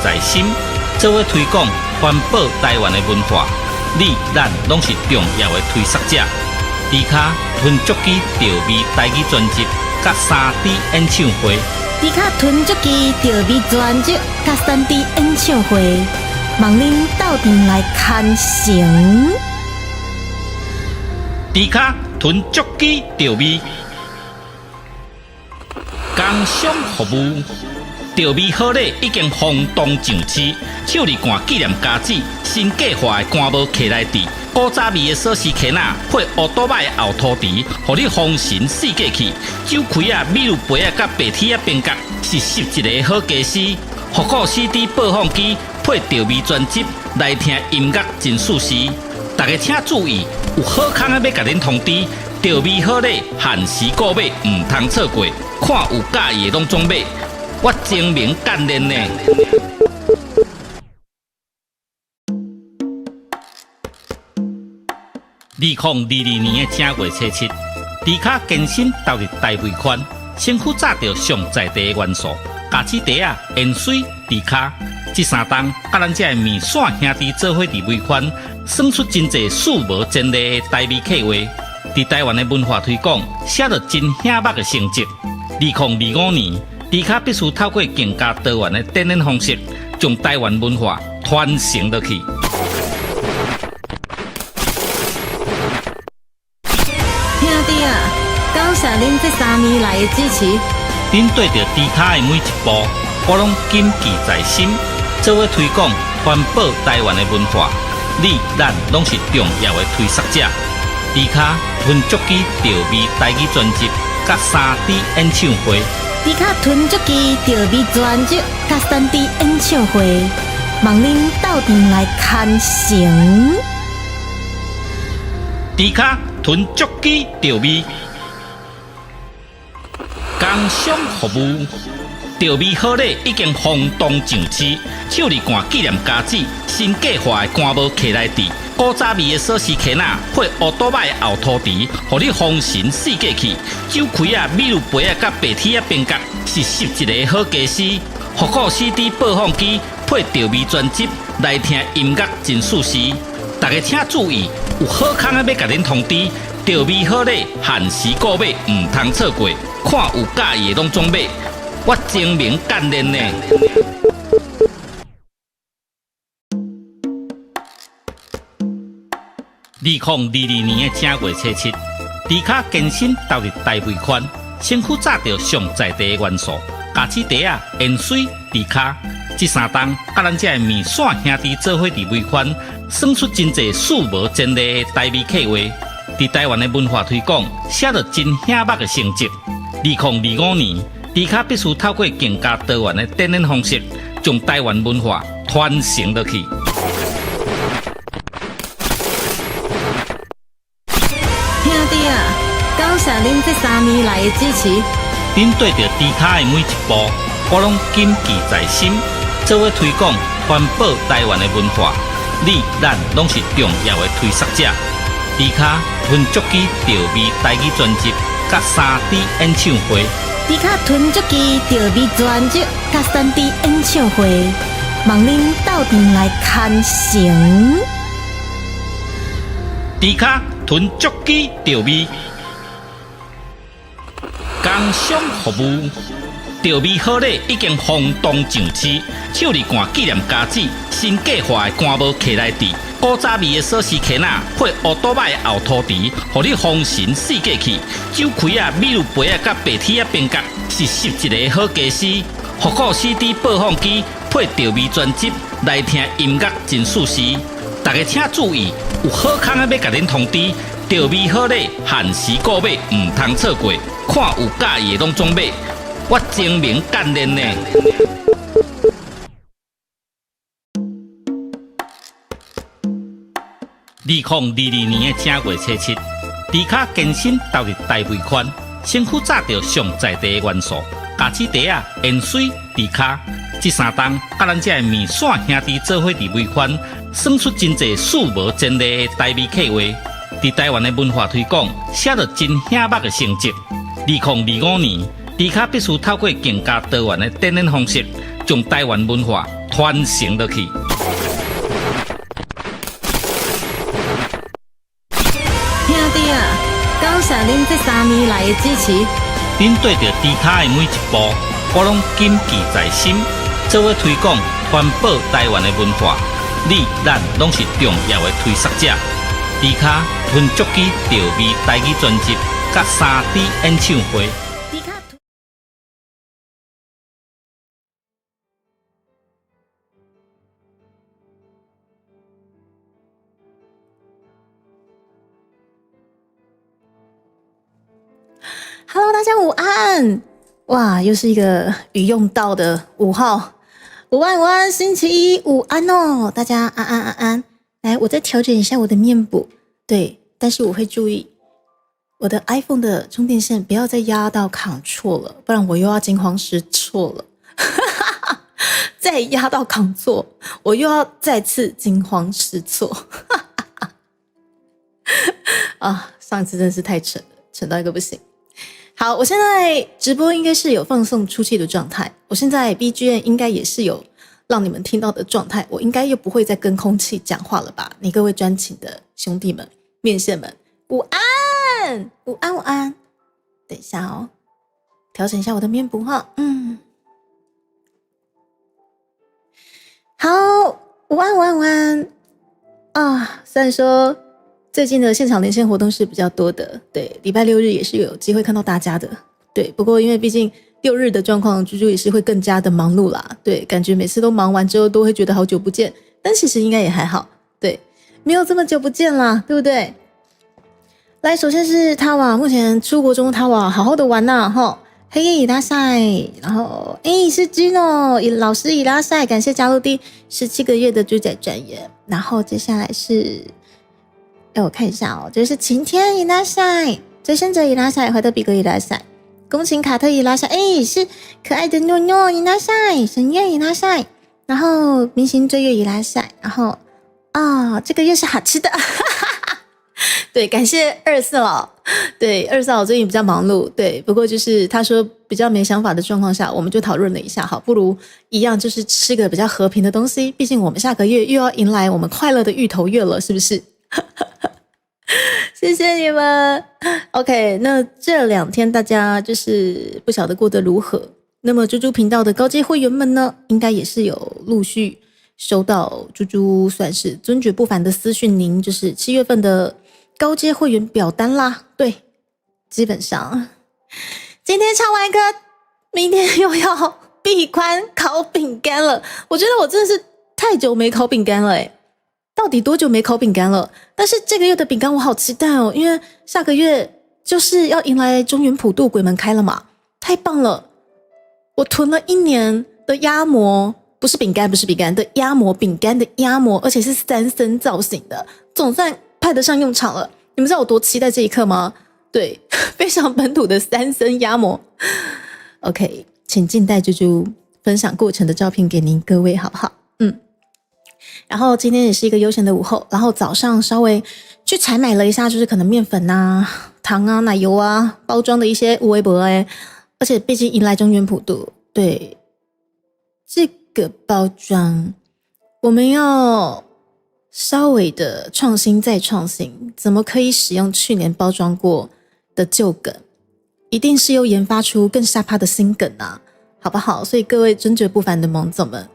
在心，做伙推广环保台湾的文化，你咱拢是重要的推广者。迪卡吞足机调味台语专辑，甲3D 演唱会。迪卡吞足机调味专辑，甲3D 演唱会，望恁斗阵来看成。迪卡吞足机调味，工商服务。调味好礼已经轰动上市，手里干纪念家子，新计划的干帽客来底，古早味的锁匙壳仔配乌多摆的后涂池，互你丰神四季气。酒开啊、米露杯啊、甲白铁啊边角是11个好家私。复古 CD 播放机配调味专辑来听音乐真舒适。大家请注意，有好康的要甲恁通知，调味好礼限时购买，唔通错过。看有介意的拢总买。我精明干练呢。2022年的正月初7，迪卡健身投入大尾款，身躯炸着上在地的元素，咖子茶啊、盐水、迪卡，这3档甲咱这面线兄弟做伙伫尾款，算出真侪数无前例的台味客话，伫台湾的文化推广写着真响目的成绩。2025年。迪卡必须透过更加多元的展演方式，将台湾文化传承落去。兄弟啊，感谢恁这3年来的支持。恁对着迪卡的每一步，我拢谨记在心。做伙推广环保台湾的文化，你咱拢是重要的推广者。迪卡吞足机调味台语专辑，甲3D 演唱会。迪卡吞足机调味专辑，甲3D 演唱会，望恁斗阵来看成。迪卡吞足机调味，工商服务。调味好礼已经轰动上市，手里干纪念家子，新计划的干帽客来底，古早味的锁匙壳仔配乌多摆的后涂池，互你丰神四季气。酒开啊、米露杯啊、甲白铁啊边角是11个好家私。复古 CD 播放机配调味专辑来听音乐真舒适。大家请注意，有好康的要甲恁通知，调味好礼限时购买，唔通错过。看有介意的拢总买。我精明干练呢。2022年的正月初7，迪卡健身投入大尾款，身躯炸着上在地的元素，咖子茶啊、盐水、迪卡，这3档甲咱这面线兄弟做伙伫尾款，算出真侪数无前例的台味客话，伫台湾的文化推广写着真响目的成绩。2025年。迪卡必须透过更加多元的展演方式，将台湾文化传承落去。兄弟啊，感谢恁这3年来的支持。恁对着迪卡的每一步，我拢谨记在心。做伙推广环保台湾的文化，你咱拢是重要的推广者。迪卡吞足机调味台语专辑，甲3D 演唱会。迪卡吞足机调味专辑，甲3D 演唱会，望恁斗阵来看成。迪卡吞足机调味，工商服务。调味好礼已经轰动上市，手里干纪念家子，新计划的干帽客来底，古早味的锁匙壳仔配乌多摆的后涂池，互你丰神四季气。酒开啊、米露杯啊、甲白铁啊边角是11个好家私。复古 CD 播放机配调味专辑来听音乐真舒适。大家请注意，有好康的要甲恁通知，调味好礼限时购买，唔通错过。看有介意的拢总买。我精明干练呢。2022年的正月初7，迪卡健身投入大尾款，身躯炸着上在地的元素，咖子茶啊、盐水、迪卡，这3档甲咱这面线兄弟做伙伫尾款，算出真侪数无前例的台味客话，伫台湾的文化推广写着真响目的成绩。2025年。迪卡必须透过更加多元的展演方式，将台湾文化传承落去。兄弟啊，感谢恁这3年来的支持。恁对着猪卡的每一步，我拢谨记在心。做伙推广环保台湾的文化，你咱拢是重要的推广者。猪卡分足期调味台语专辑，甲3D 演唱会。Hello， 大家午安！哇，又是一个语用到的5号，午安，星期一午安哦，大家安。来，我再调整一下我的面部，对，但是我会注意我的 iPhone 的充电线不要再压到 Ctrl 了，不然我又要惊慌失措了。再压到 Ctrl， 我又要再次惊慌失措。啊，上次真的是太沉了，沉到一个不行。好，我现在直播应该是有放送出去的状态，我现在 BGM 应该也是有让你们听到的状态，我应该又不会再跟空气讲话了吧？你各位专情的兄弟们、面线们，午安，午安。等一下哦，调整一下我的面部哈，好，午安啊！虽然说最近的现场连线活动是比较多的，对，礼拜6日也是有机会看到大家的，对。不过因为毕竟6日的状况，猪猪也是会更加的忙碌啦，对，感觉每次都忙完之后都会觉得好久不见，但其实应该也还好，对，没有这么久不见啦，对不对？来，首先是他哇，目前出国中他哇，好好的玩呐，哈，黑夜伊拉塞，然后是 Gino 老师伊拉塞，感谢加入第17个月的猪仔专员，然后接下来是。我看一下哦，这是晴天伊拉塞，追星者伊拉塞，怀特比格伊拉塞，宫崎卡特伊拉塞，是可爱的诺诺伊拉塞，神月伊拉塞，然后明星追月伊拉塞，然后这个月是好吃的，对，感谢24老，对，24老最近比较忙碌，对，不过就是他说比较没想法的状况下，我们就讨论了一下，好，不如一样就是吃个比较和平的东西，毕竟我们下个月又要迎来我们快乐的芋头月了，是不是？谢谢你们 OK， 那这2天大家就是不晓得过得如何，那么猪猪频道的高阶会员们呢，应该也是有陆续收到猪猪算是尊爵不凡的私讯，您就是7月份的高阶会员表单啦，对，基本上今天唱完歌，明天又要闭关烤饼干了，我觉得我真的是太久没烤饼干了到底多久没烤饼干了？但是这个月的饼干我好期待哦，因为下个月就是要迎来中元普渡鬼门开了嘛，太棒了！我囤了1年的压模，不是饼干的压模，饼干的压模，而且是3层造型的，总算派得上用场了。你们知道我多期待这一刻吗？对，非常本土的3层压模。OK， 请静待猪猪分享过程的照片给您各位，好不好？然后今天也是一个悠闲的午后，然后早上稍微去采买了一下，就是可能面粉啊、糖啊、奶油啊、包装的一些微博而且毕竟迎来中元普渡，对这个包装，我们要稍微的创新再创新，怎么可以使用去年包装过的旧梗？一定是又研发出更下趴的新梗啊，好不好？所以各位尊爵不凡的萌总们。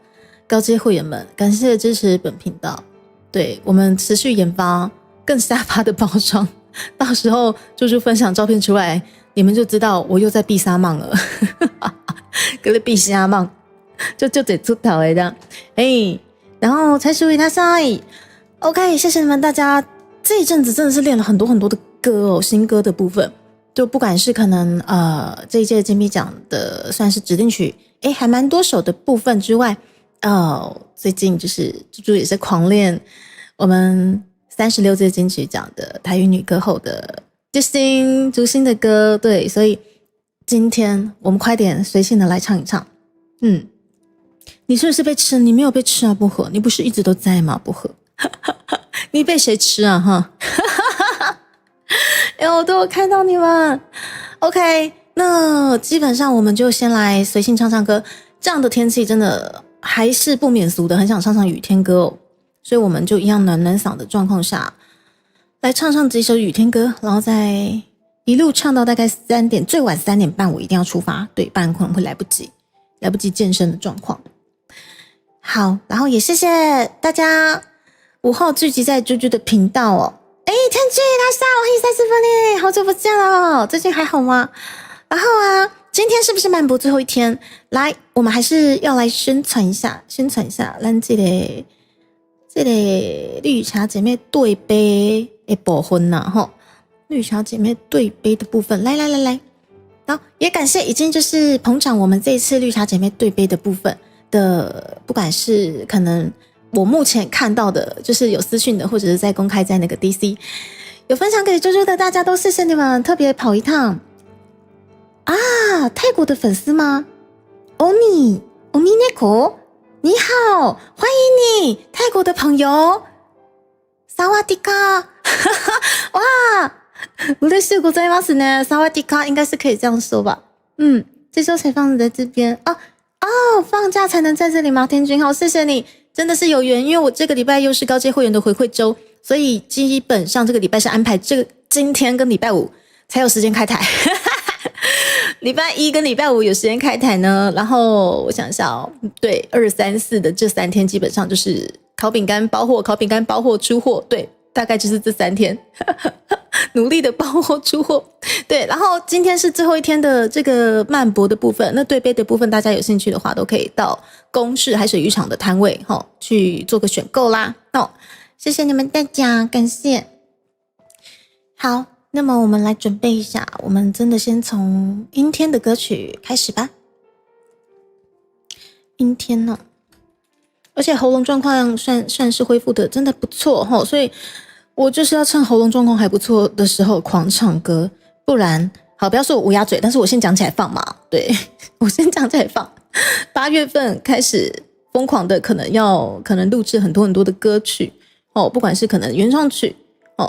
高阶会员们，感谢支持本频道。对，我们持续研发更下巴的包装，到时候猪猪分享照片出来，你们就知道我又在避沙梦了。跟着避沙梦，就得出头这样。然后才属于他赛。OK， 谢谢你们大家。这一阵子真的是练了很多很多的歌哦，新歌的部分，就不管是可能这一届金币奖的算是指定曲，还蛮多首的部分之外。最近就是猪猪也是狂练我们36届金曲奖的台语女歌后的竹心的歌，对，所以今天我们快点随性的来唱一唱。你是不是被吃？你没有被吃啊，薄荷，你不是一直都在吗？薄荷，你被谁吃啊？哈，我都有看到你们。OK， 那基本上我们就先来随性唱唱歌。这样的天气真的还是不免俗的，很想唱唱雨天歌哦，所以我们就一样暖暖嗓的状况下，来唱唱几首雨天歌，然后再一路唱到大概3点，最晚3点半我一定要出发，对，不然可能会来不及健身的状况。好，然后也谢谢大家午后聚集在猪猪的频道哦。天气拉萨，我黑30分耶，好久不见了，最近还好吗？然后啊，今天是不是漫博最后一天？来，我们还是要来宣传一下，咱这个绿茶姐妹对杯的部分呐，吼，绿茶姐妹对杯的部分，来，然后也感谢已经就是捧场我们这一次绿茶姐妹对杯的部分的，不管是可能我目前看到的，就是有私讯的，或者是在公开在那个 DC 有分享给猪猪的，大家都谢谢你们，特别跑一趟啊！泰国的粉丝吗？欧米内口，你好，欢迎你，泰国的朋友，萨瓦迪卡，哇，嬉しいございますね，萨瓦迪卡应该是可以这样说吧？这周才放在这边放假才能在这里吗？天君好，谢谢你，真的是有缘，因为我这个礼拜又是高阶会员的回馈周，所以基本上这个礼拜是安排今天跟礼拜五才有时间开台，礼拜一跟礼拜五有时间开台呢。然后我想一下哦，对，2、3、4的这3天基本上就是烤饼干包货出货，对，大概就是这3天。努力的包货出货，对，然后今天是最后一天的这个漫博的部分，那对杯的部分大家有兴趣的话都可以到公视海水浴场的摊位去做个选购啦。谢谢你们大家，感谢。好，那么我们来准备一下，我们真的先从阴天的歌曲开始吧。阴天呢，而且喉咙状况算是恢复的真的不错所以我就是要趁喉咙状况还不错的时候狂唱歌，不然好不要说我乌鸦嘴，但是我先讲起来放嘛，对，我先讲起来放。8月份开始疯狂的可能录制很多的歌曲不管是可能原创曲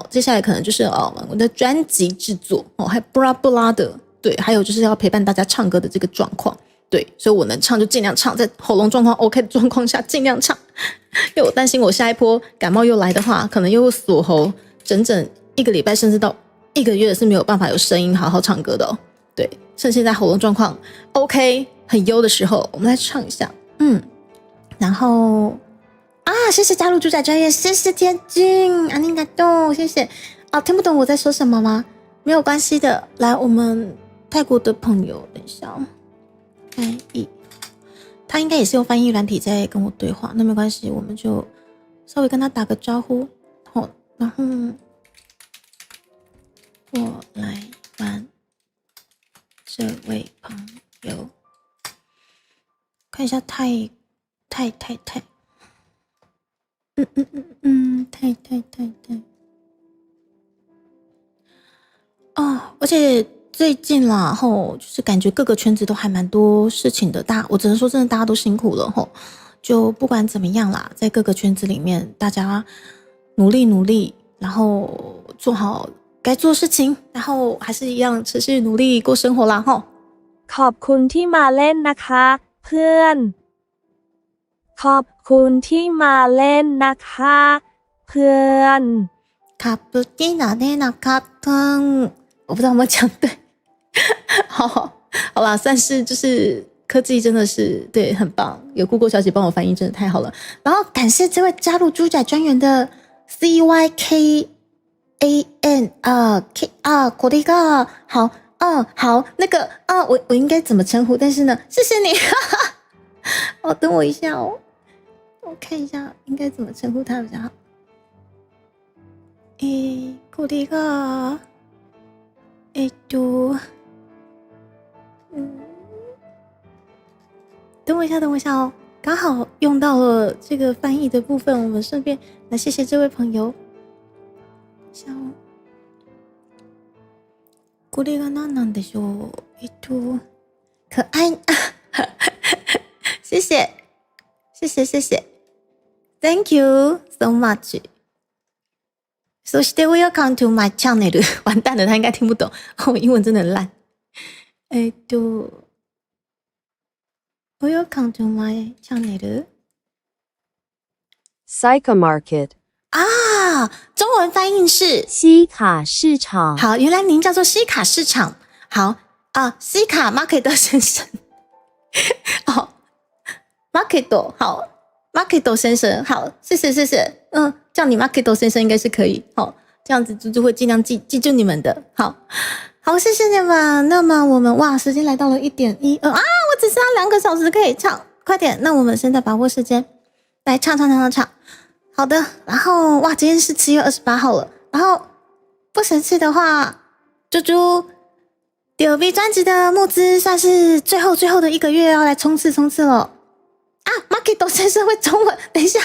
接下来可能就是我的专辑制作还布拉的，对，还有就是要陪伴大家唱歌的这个状况。对，所以我能唱就尽量唱，在喉咙状况 OK 的状况下尽量唱，因为我担心我下一波感冒又来的话，可能又会锁喉整整1个礼拜，甚至到1个月是没有办法有声音好好唱歌的对，趁现在喉咙状况 OK 很优的时候，我们来唱一下。然后谢谢加入猪仔专业，谢谢天君，阿尼嘎多，谢谢听不懂我在说什么吗？没有关系的，来，我们泰国的朋友，等一下翻译，他应该也是用翻译软体在跟我对话，那没关系，我们就稍微跟他打个招呼然后我来玩这位朋友，看一下太而且最近啦就是感觉各个圈子都还蛮多事情的，我只能说真的大家都辛苦了就不管怎么样啦，在各个圈子里面大家努力，然后做好该做的事情，然后还是一样持续努力过生活啦ขอบคุณที่มาเล่นนะคะเพื่อนขอบคุณที่มาเล่นนะคะเพื่อน卡布蒂娜内娜卡腾，我不知道有没有讲对。好啦，算是就是科技真的是对很棒，有 Google 小姐帮我翻译真的太好了。然后感谢这位加入猪仔专员的 CYKANこれが好好那个我应该怎么称呼？但是呢，谢谢你，等我一下我看一下应该怎么称呼他比较好。これが等我一下刚好用到了这个翻译的部分，我们顺便来谢谢这位朋友。これが何なんでしょう？可愛谢谢 Thank you so much。そして welcome to my channel 完蛋了，他应该听不懂我英文真的很烂。Welcome to my channel. Sika Market 啊，中文翻译是西卡市场。好，原来您叫做西卡市场。好啊，西卡 Market 先生。好 ，Market 好 ，Market 先生好，谢谢。叫你 Market 先生应该是可以。好，这样子猪猪会尽量记住你们的。好，谢谢你们。那么我们时间来到了1:12啊，我只剩下2个小时可以唱，快点。那我们现在把握时间来唱。好的，然后今天是7月28号了。然后不生气的话，猪猪DOB 专辑的募资算是最后的1个月要来冲刺了啊 ！Market 先生会中文，等一下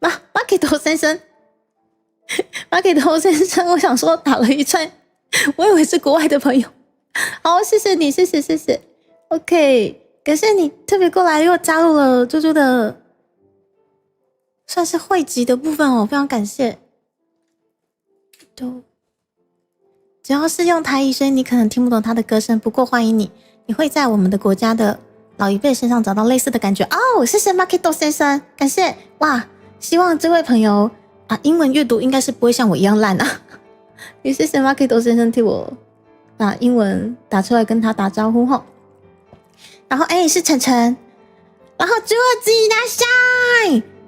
，Market 先生，Market 先生，我想说打了一串，我以为是国外的朋友。好，谢谢你，谢谢。OK， 感谢你特别过来又加入了猪猪的。算是汇集的部分哦，非常感谢。只要是用台语，所以你可能听不懂他的歌声，不过欢迎你会在我们的国家的老一辈身上找到类似的感觉哦。谢谢 Market 先生，感谢哇！希望这位朋友英文阅读应该是不会像我一样烂啊。也谢谢 Market 先生替我把英文打出来跟他打招呼吼。然后是晨，然后猪儿子拿下。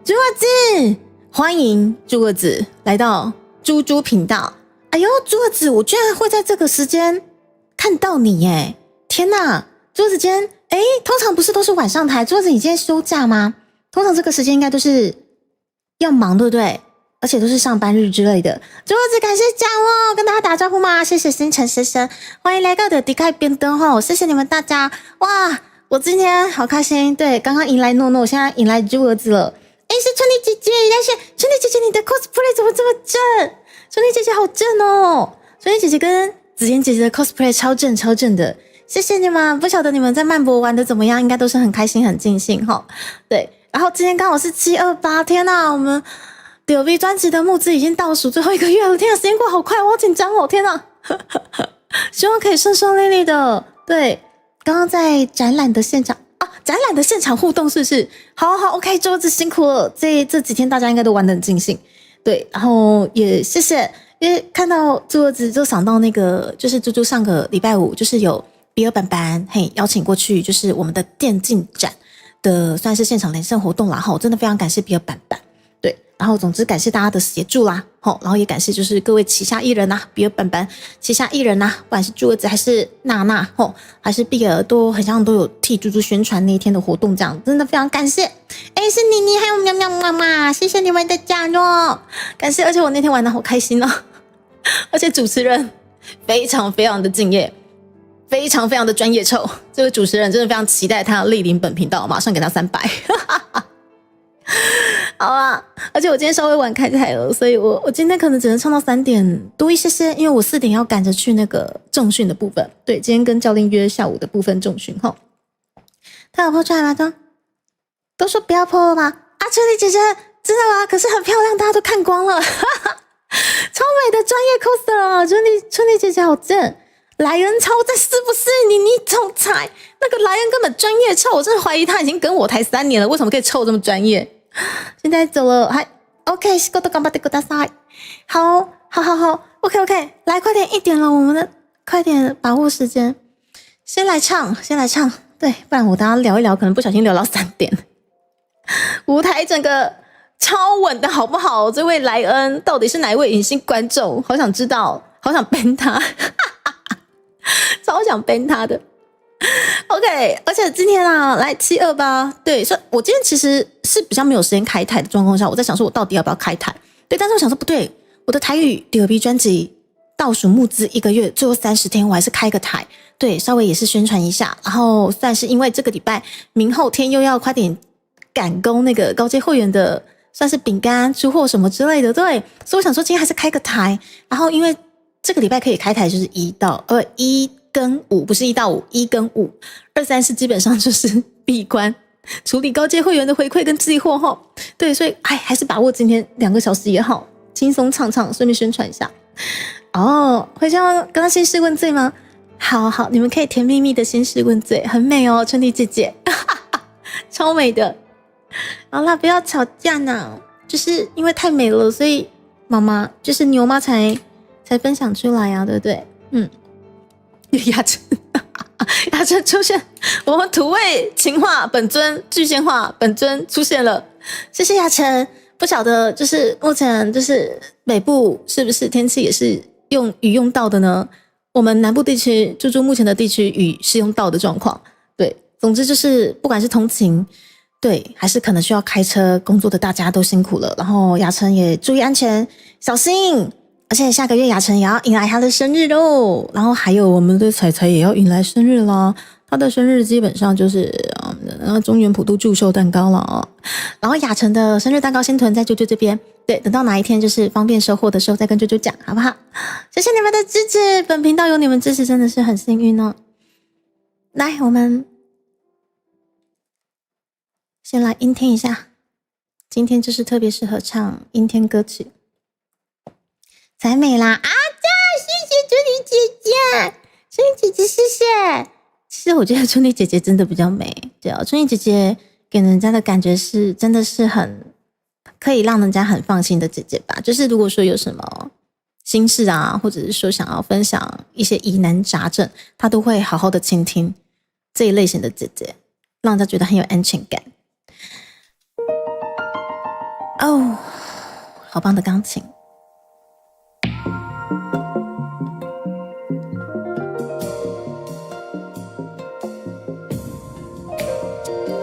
猪儿子，欢迎猪儿子来到猪猪频道。哎呦，猪儿子，我居然会在这个时间看到你耶！天哪，猪儿子今天通常不是都是晚上台？猪儿子，你今天休假吗？通常这个时间应该都是要忙，对不对？而且都是上班日之类的。猪儿子，感谢奖哦，跟大家打招呼嘛！谢谢星辰先生，欢迎来到的迪开边灯吼，谢谢你们大家！哇，我今天好开心，对，刚刚迎来诺诺，现在迎来猪儿子了。是春丽姐姐，春丽姐姐，你的 cosplay 怎么这么正？春丽姐姐好正哦！春丽姐姐跟子妍姐姐的 cosplay 超正的，谢谢你们。不晓得你们在曼博玩的怎么样？应该都是很开心、很尽兴哈。对，然后今天刚好是728，天哪！我们 DOB 专辑的募资已经倒数最后1个月了，天哪，时间过好快，我好紧张哦，天哪！希望可以顺利的。对，刚刚在展览的现场。展览的现场互动是不是？好 OK， 桌子辛苦了，这几天大家应该都玩得很尽兴，对，然后也谢谢，因为看到桌子就想到那个，就是猪猪上个礼拜五就是有比尔班邀请过去，就是我们的电竞展的算是现场连线活动啦，真的非常感谢比尔班，对，然后总之感谢大家的协助啦，然后也感谢就是各位旗下艺人呐，比尔班旗下艺人呐，不管是猪儿子还是娜娜还是比尔，都很像都有替猪猪宣传那一天的活动，这样真的非常感谢。是妮妮还有喵喵妈妈，谢谢你们的加入，感谢。而且我那天玩的好开心哦，而且主持人非常的敬业，非常的专业臭，这位主持人真的非常期待他莅临本频道，马上给他300。好啊，而且我今天稍微晚开台了，所以我今天可能只能唱到3点多一些，因为我4点要赶着去那个重训的部分。对，今天跟教练约下午的部分重训齁。他有 po 出来吗？都说不要 po 了吗？春丽姐姐真的吗？可是很漂亮，大家都看光了，超美的专业 coser 啊！春丽姐姐好正，莱恩超正，是不是？你总裁那个莱恩根本专业臭，我真的怀疑他已经跟我台3年了，为什么可以臭这么专业？现在走了，还 OK， 仕事頑張ってください。好 ，OK， 来，快点，1点了，我们的快点把握时间，先来唱，对，不然我等下聊一聊，可能不小心聊到3点。舞台整个超稳的好不好？这位莱恩到底是哪一位隐形观众？好想知道，好想 ban 他，超想 ban 他的。OK， 而且今天来728，对，所以我今天其实是比较没有时间开台的状况下，我在想说我到底要不要开台？对，但是我想说不对，我的台语 DOB 专辑倒数募资1个月，最后30天，我还是开个台，对，稍微也是宣传一下，然后算是因为这个礼拜明后天又要快点赶工那个高阶会员的，算是饼干出货什么之类的，对，所以我想说今天还是开个台，然后因为这个礼拜可以开台就是1跟5，不是1到5，1跟5，2、3是基本上就是闭关处理高阶会员的回馈跟寄货齁，对，所以还是把握今天2个小时也好，轻松唱，顺便宣传一下。回家跟他兴师问罪吗？好好，你们可以甜蜜蜜的先试问嘴，很美哦，春丽姐姐，超美的。好啦，不要吵架呢，就是因为太美了，所以妈妈就是牛妈才分享出来啊，对不对？雅晨，雅晨出现，我们土味情话本尊具现化本尊出现了，谢谢雅晨。不晓得就是目前就是北部是不是天气也是雨用到的呢？我们南部地区，猪猪目前的地区雨是用到的状况。对，总之就是不管是通勤，对，还是可能需要开车工作的大家都辛苦了。然后雅晨也注意安全，小心。而且下个月雅晨也要迎来她的生日喽，然后还有我们的彩彩也要迎来生日啦。她的生日基本上就是中原普渡祝寿蛋糕了哦。然后雅晨的生日蛋糕先囤在啾啾这边，对，等到哪一天就是方便收货的时候再跟啾啾讲，好不好？谢谢你们的支持，本频道有你们支持真的是很幸运哦。来，我们先来阴听一下，今天就是特别适合唱阴天歌曲。才美啦！啊，谢谢春丽姐姐，春丽姐姐谢谢。其实我觉得春丽姐姐真的比较美，对啊，春丽姐姐给人家的感觉是真的是很可以让人家很放心的姐姐吧。就是如果说有什么心事啊，或者是说想要分享一些疑难杂症，她都会好好的倾听。这一类型的姐姐，让人家觉得很有安全感。哦，好棒的钢琴。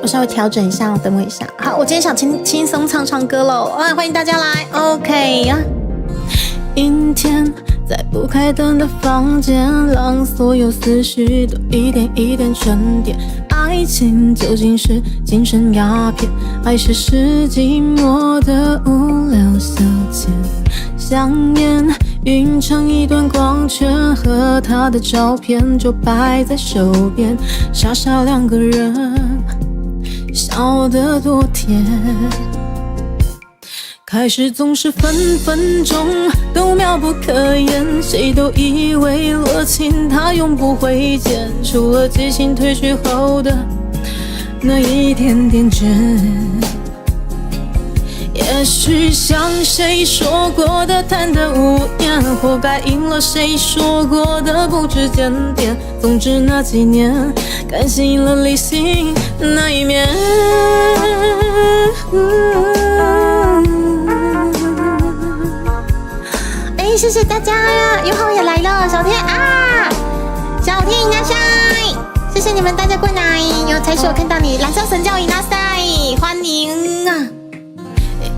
我稍微调整一下，等我一下。好，我今天想轻松唱歌喽，欢迎大家来。OK 呀，阴天在不开灯的房间，让所有思绪都一点一点沉淀。爱情究竟是精神鸦片，还是寂寞的无聊消遣？香烟晕成一段光圈，和他的照片就摆在手边，傻傻两个人，笑得多甜。开始总是分分钟都妙不可言，谁都以为热情它永不会减，除了激情褪去后的那一点点倦。也许像谁说过的贪得无厌，活该应了谁说过的不知检点。总之那几年感性了理性那一面。谢谢大家，友好也来了，小天啊，小天いらっしゃい，谢谢你们大家过来，有才是我看到你，蓝色神教いらっしゃい，欢迎啊！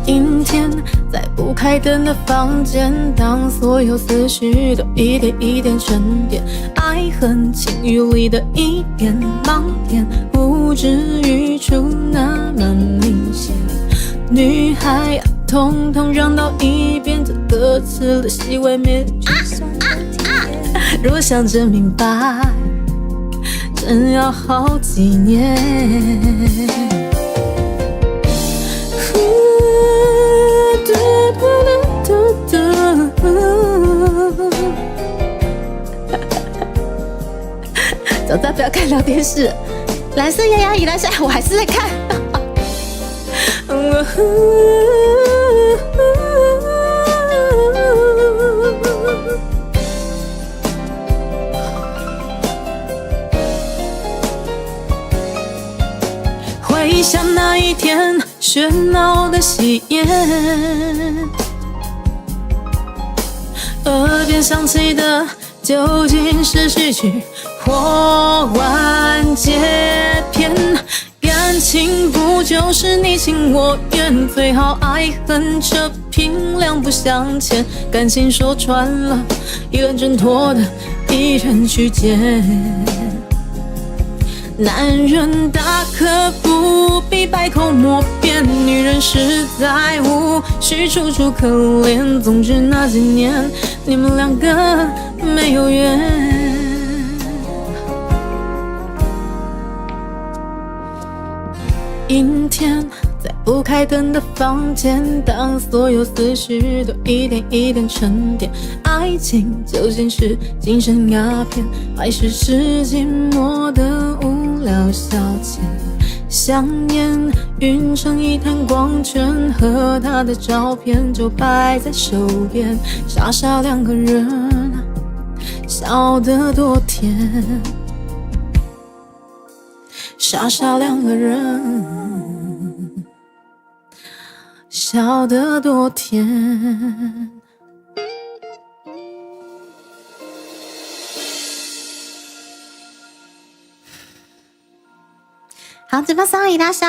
阴天在不开灯的房间，当所有思绪都一点一点沉淀，爱恨情欲里的一点盲点，不至于出那么明显。女孩统统让到一边，这歌词的细微没去算若想真明白，真要好几年。早知道不要看聊电视。蓝色丫丫一来下，我还是在看。回想那一天喧闹的喜宴，耳边响起的究竟是序曲或完结篇？感情不就是你情我愿，最好爱恨扯平，两不相欠。感情说穿了，一人挣脱的一人去捡。男人大可不必百口莫辩，女人实在无需楚楚可怜。总之那几年你们两个没有缘。阴天在不开灯的房间，当所有思绪都一点一点沉淀，爱情究竟是精神鸦片，还是寂寞的无聊消遣？想念晕成一滩光圈，和他的照片就摆在手边，傻傻两个人，笑得多甜。傻傻两个人，笑得多甜。好，直播送伊拉塞，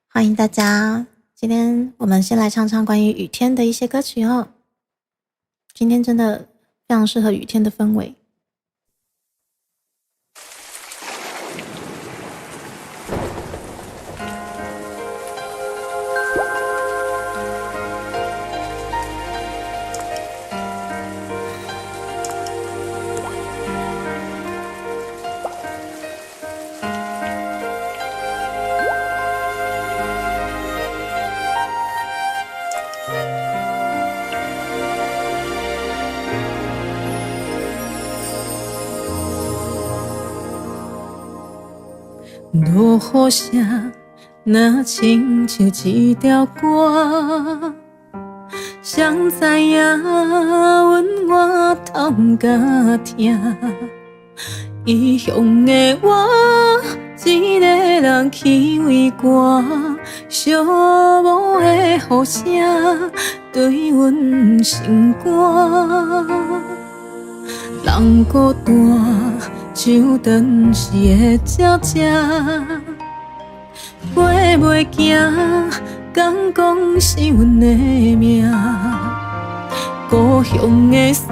欢迎大家。今天我们先来唱唱关于雨天的一些歌曲哦。今天真的非常适合雨天的氛围。落雨声若亲像一条歌，谁知影阮我头甲听，异乡的我一个人去为歌，寂寞的雨声对阮心肝，人孤单像断时的鸟只，飞袂行，敢讲是阮的命。故乡的山，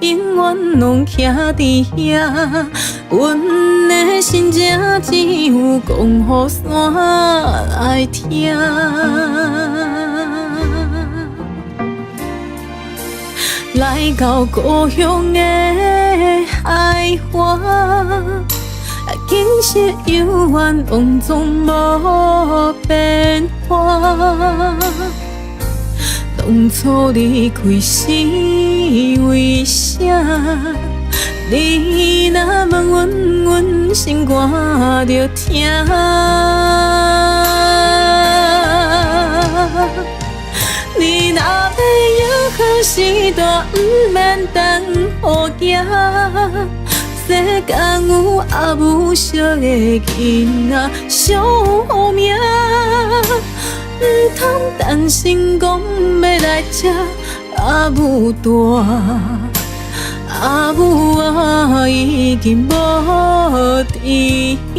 永远拢徛伫遐，阮的心情只有讲予山来听。来到故乡的海岸，景色悠远，拢总无变化。当初离开是为啥？你若问阮，阮心肝着疼。你若要约好时段，不免等雨行。世间有阿母惜的囡仔，惜好命。唔通担心讲要来吃阿母大，阿母啊已经无伫遐。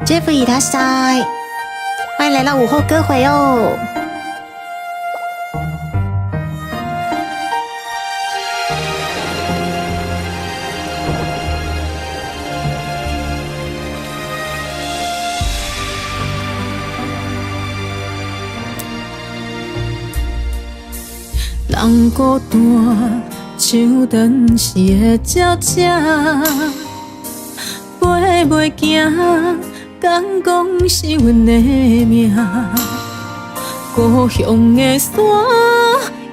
Jeff 伊拉塞，欢迎来到午后歌会哦。人孤单像断时的鸟只，飞袂行，敢讲是阮的命。故乡的山，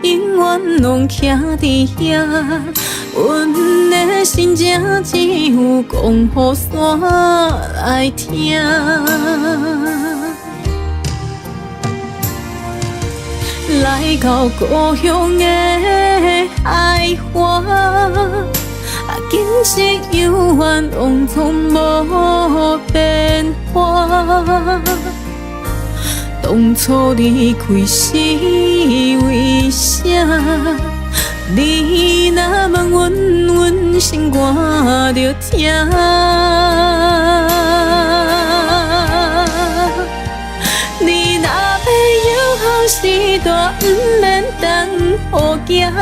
永远拢徛伫遐，阮的心情只有讲予山来听。来到故乡的海岸，景色悠远，拢总无变化。当初离开是为啥？你若问阮，阮心肝着疼。你若要约好时段，不免等雨行。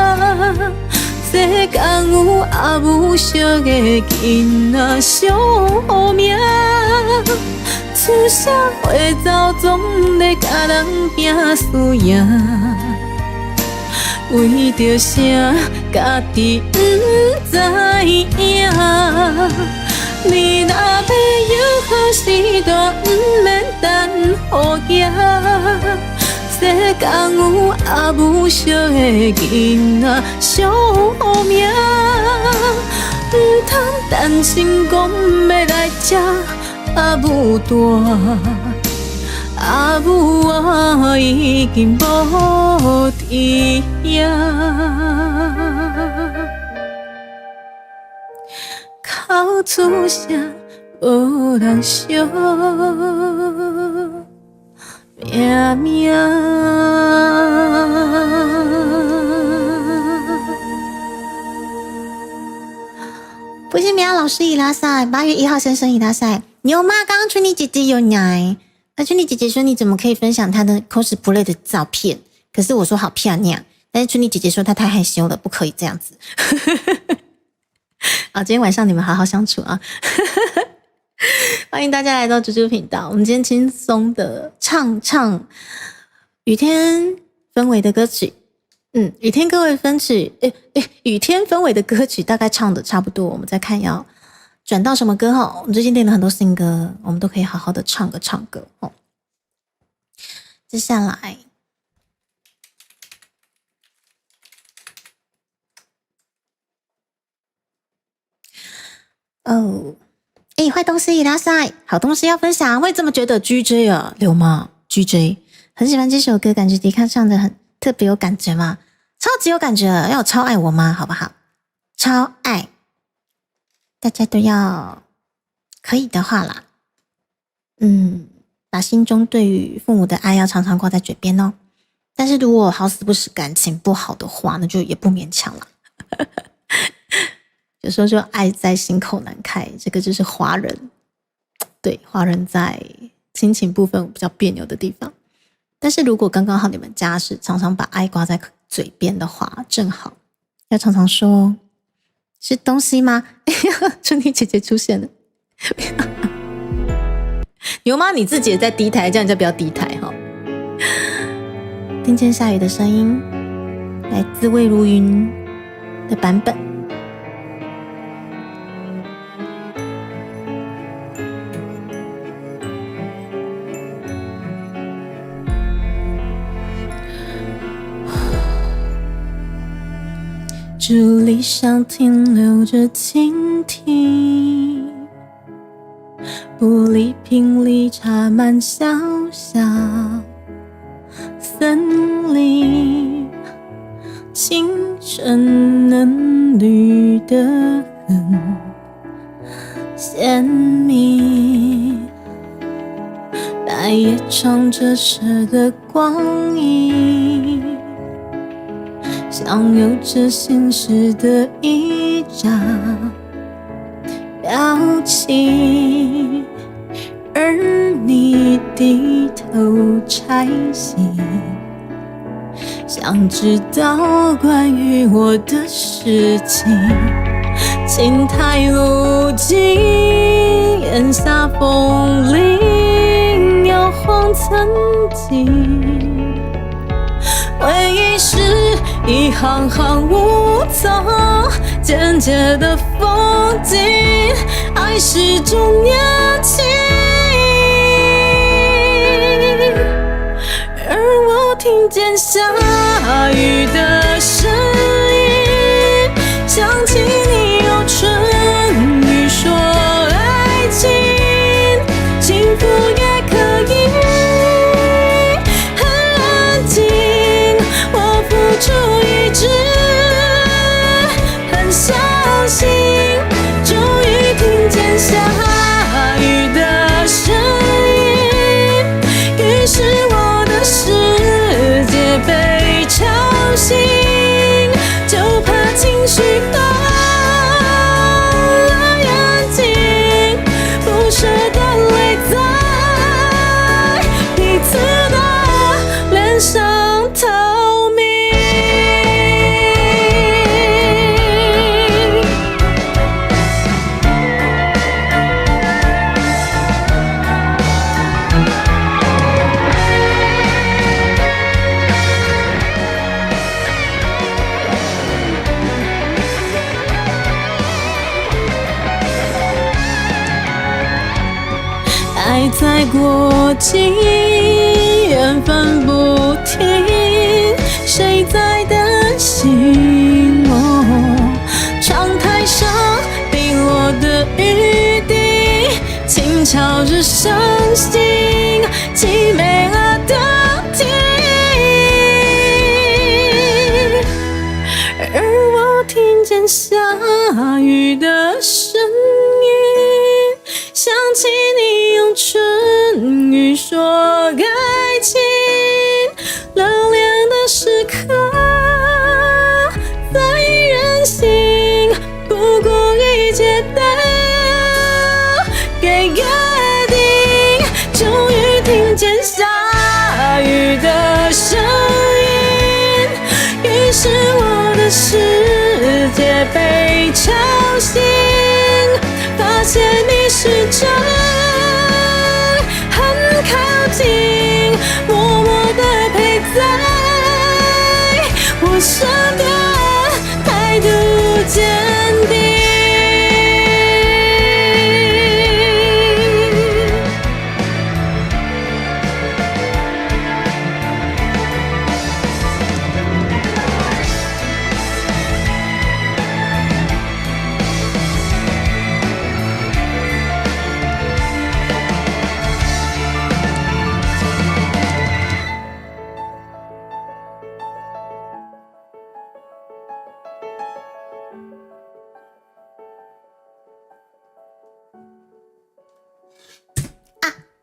世间有阿母惜的囡仔，惜好命。出社会走，总得甲人拼输赢。为着啥家己不知影？你若要有好时段，不免等好行。世间有阿母惜的囡仔上好命，唔通担心讲要来吃阿母大。阿母啊，已经无伫遐，哭出声无人惜，命命。不是苗老师伊拉赛，8月1号生伊拉赛，有吗？刚刚春妮姐姐有来。春妮姐姐说你怎么可以分享她的 cosplay 的照片？可是我说好漂亮，但是春妮姐姐说她太害羞了，不可以这样子。好，今天晚上你们好好相处啊！欢迎大家来到猪猪频道，我们今天轻松的唱雨天氛围的歌曲。雨天雨天氛围的歌曲大概唱的差不多，我们再看要转到什么歌哦？我们最近练了很多新歌，我们都可以好好的唱歌哦。接下来，坏东西拉塞，好东西要分享。我也这么觉得 ，GJ 啊，刘妈 GJ 很喜欢这首歌，感觉迪卡唱的很特别有感觉吗？超级有感觉，要超爱我吗？好不好？超爱。大家都要可以的话啦，把心中对于父母的爱要常常挂在嘴边哦。但是如果好死不死感情不好的话，那就也不勉强了。有时候就爱在心口难开，这个就是华人，对，华人在亲情部分比较别扭的地方。但是如果刚刚好你们家是常常把爱挂在嘴边的话，正好要常常说。是东西吗？春妮姐姐出现了。牛妈你自己也在低台，叫人家不要低台哈。听见下雨的声音，来自魏如云的版本。竹篱上停留着蜻蜓，玻璃瓶里插满小小森林，青春嫩绿的很鲜明，白夜窗折射的光影，像有着现实的一张表情，而你低头拆信，想知道关于我的事情。青苔路径，檐下风铃摇晃曾经。回忆是一行行无从简洁的风景，爱是种年轻。而我听见下雨的声音，想起你有春雨说爱情，幸福也可以很安静。我付出一直很相信，终于听见下雨的声音，于是我的世界被吵醒。还在过境，缘分不停，谁在等心？窗台上冰落的雨滴，轻敲着伤心，凄美了的听。而我听见下雨的声音，想起你用唇语说爱情，冷凉的时刻在人心，不顾一切的给约定，终于听见下雨的声音，于是我的世界被吵醒，发现你始终很靠近，默默地陪在我身边，态度坚定。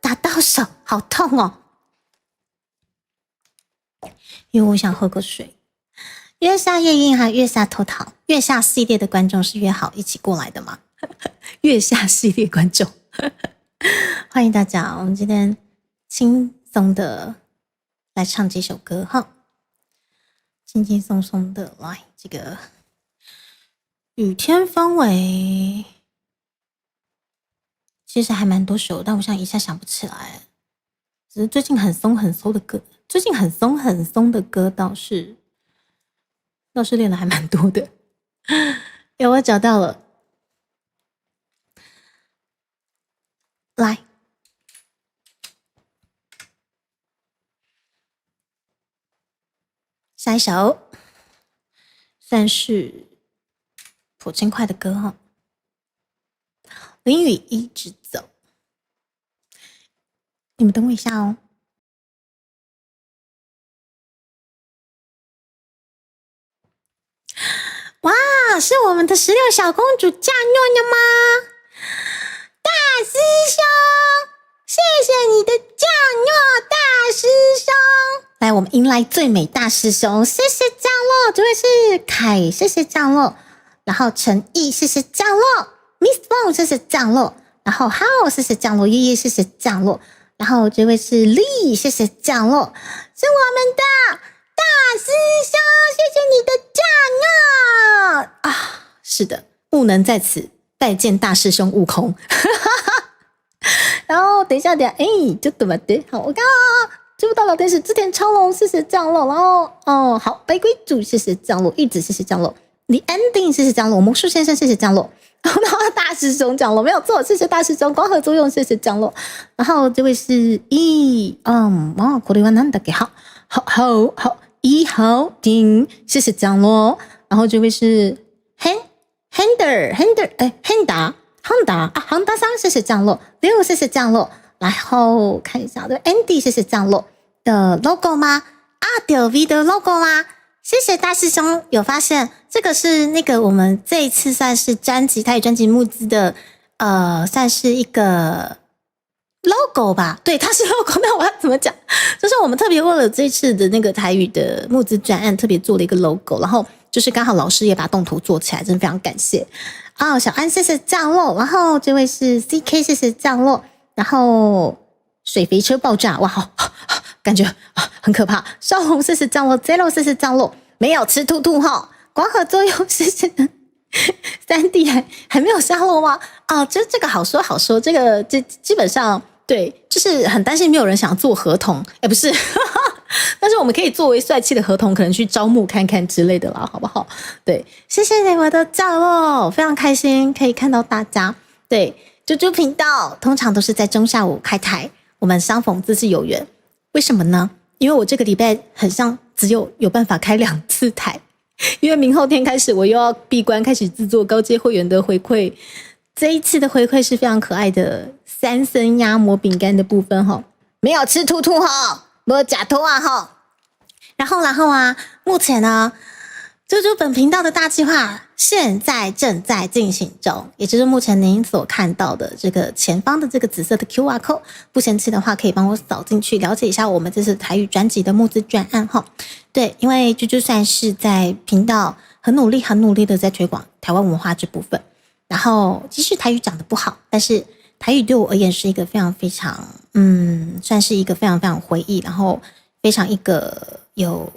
打到手，好痛哦！因为我想喝个水。月下夜莺还月下偷桃，月下系列的观众是约好一起过来的吗？月下系列观众，欢迎大家！我们今天轻松的来唱这首歌哈，轻轻松松的来这个雨天氛围。其实还蛮多首，但我现在一下想不起来。只是最近很松很松的歌，最近很松很松的歌倒是练了还蛮多的。有，我找到了，来，下一首算是颇轻快的歌哈。淋雨一直走，你们等我一下哦。哇，是我们的16小公主嫁妞了吗？大师兄，谢谢你的嫁妞，大师兄。来，我们迎来最美大师兄，谢谢降落，这位是凯，谢谢降落，然后陈毅，谢谢降落。Miss Bong 谢谢降落，然后 How 谢谢降落，叶叶谢谢降落，然后这位是 Lee 谢谢降落，是我们的大师兄，谢谢你的降落啊！是的，不能在此拜见大师兄悟空。然后等一下，哎，就怎么的？好，我刚刚知不到聊天室织田超龙谢谢降落，然后好，白龟主谢谢降落，一直谢谢降落 ，The Ending 谢谢降落，魔术先生谢谢降落。然后大师兄降落，没有错，谢谢大师兄光合作用，谢谢降落。然后这位是これはなんだっけ？好一号丁，谢谢降落。然后这位是 Honda 桑，谢谢降落。6谢谢降落。然后看一下，对 Andy 谢谢降落的 logo 吗？DLV 的 logo 吗？谢谢大师兄，有发现这个是那个我们这一次算是台语专辑募资的，算是一个 logo 吧？对，它是 logo。那我要怎么讲？就是我们特别为了这次的那个台语的募资专案，特别做了一个 logo， 然后就是刚好老师也把动图做起来，真的非常感谢啊！小安谢谢降落，然后这位是 CK 谢谢降落，然后水肥车爆炸，哇，好感觉很可怕。少红谢谢降落 ，Zero 谢谢降落，没有吃兔兔哈。光合作用谢谢3D 还没有下落吗？这个好说，这个基本上对，就是很担心没有人想做合同，不是，但是我们可以作为帅气的合同，可能去招募看看之类的啦，好不好？对，谢谢你们的降落，非常开心可以看到大家。对，猪猪频道通常都是在中下午开台，我们相逢自是有缘。为什么呢？因为我这个礼拜很像只有办法开2次台，因为明后天开始我又要闭关开始制作高阶会员的回馈。这一次的回馈是非常可爱的3升鸭膜饼干的部分齁，没有吃兔兔齁，没有假托啊齁。然后啊，目前呢，猪猪本频道的大计划现在正在进行中，也就是目前您所看到的这个前方的这个紫色的 QR code， 不嫌弃的话可以帮我扫进去了解一下我们这次台语专辑的募资专案齁。对，因为猪猪算是在频道很努力的在推广台湾文化这部分，然后即使台语讲得不好，但是台语对我而言是一个非常算是一个非常回忆，然后非常一个有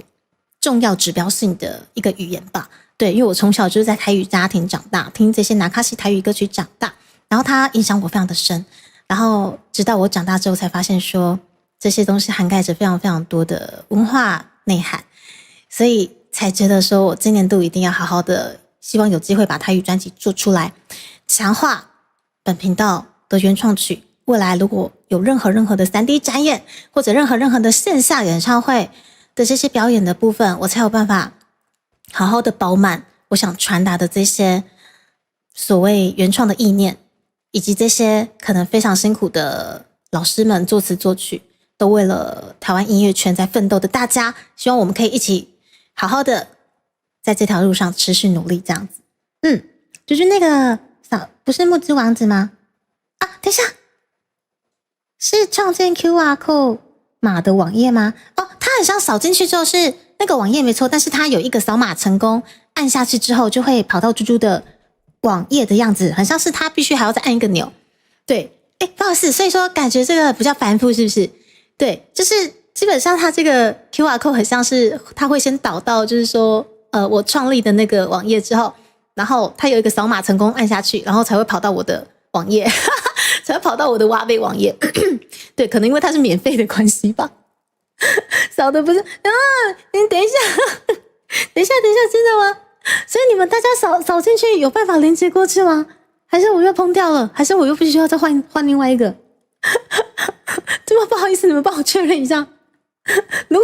重要指标性的一个语言吧。对，因为我从小就是在台语家庭长大，听这些纳卡西台语歌曲长大，然后它影响我非常的深，然后直到我长大之后才发现说这些东西涵盖着非常多的文化内涵，所以才觉得说我今年度一定要好好的，希望有机会把台语专辑做出来，强化本频道的原创曲。未来如果有任何的 3D 展演，或者任何的线下演唱会的这些表演的部分，我才有办法好好的饱满我想传达的这些所谓原创的意念，以及这些可能非常辛苦的老师们作词作曲，都为了台湾音乐圈在奋斗的大家，希望我们可以一起好好的在这条路上持续努力这样子。就是那个不是募资网址吗？啊，等一下，是创建 QR code 码的网页吗？哦，它很像扫进去之后是那个网页没错，但是它有一个扫码成功，按下去之后就会跑到猪猪的网页的样子，很像是它必须还要再按一个钮。对，不好意思，所以说感觉这个比较繁复是不是？对，就是基本上它这个 QR code 很像是它会先导到就是说我创立的那个网页之后，然后它有一个扫码成功按下去，然后才会跑到我的网页才会跑到我的挖贝网页对，可能因为它是免费的关系吧扫的不是你等一下等一下，真的吗？所以你们大家扫进去有办法连接过去吗？还是我又崩掉了？还是我又必须要再换另外一个对吧？不好意思，你们帮我确认一下如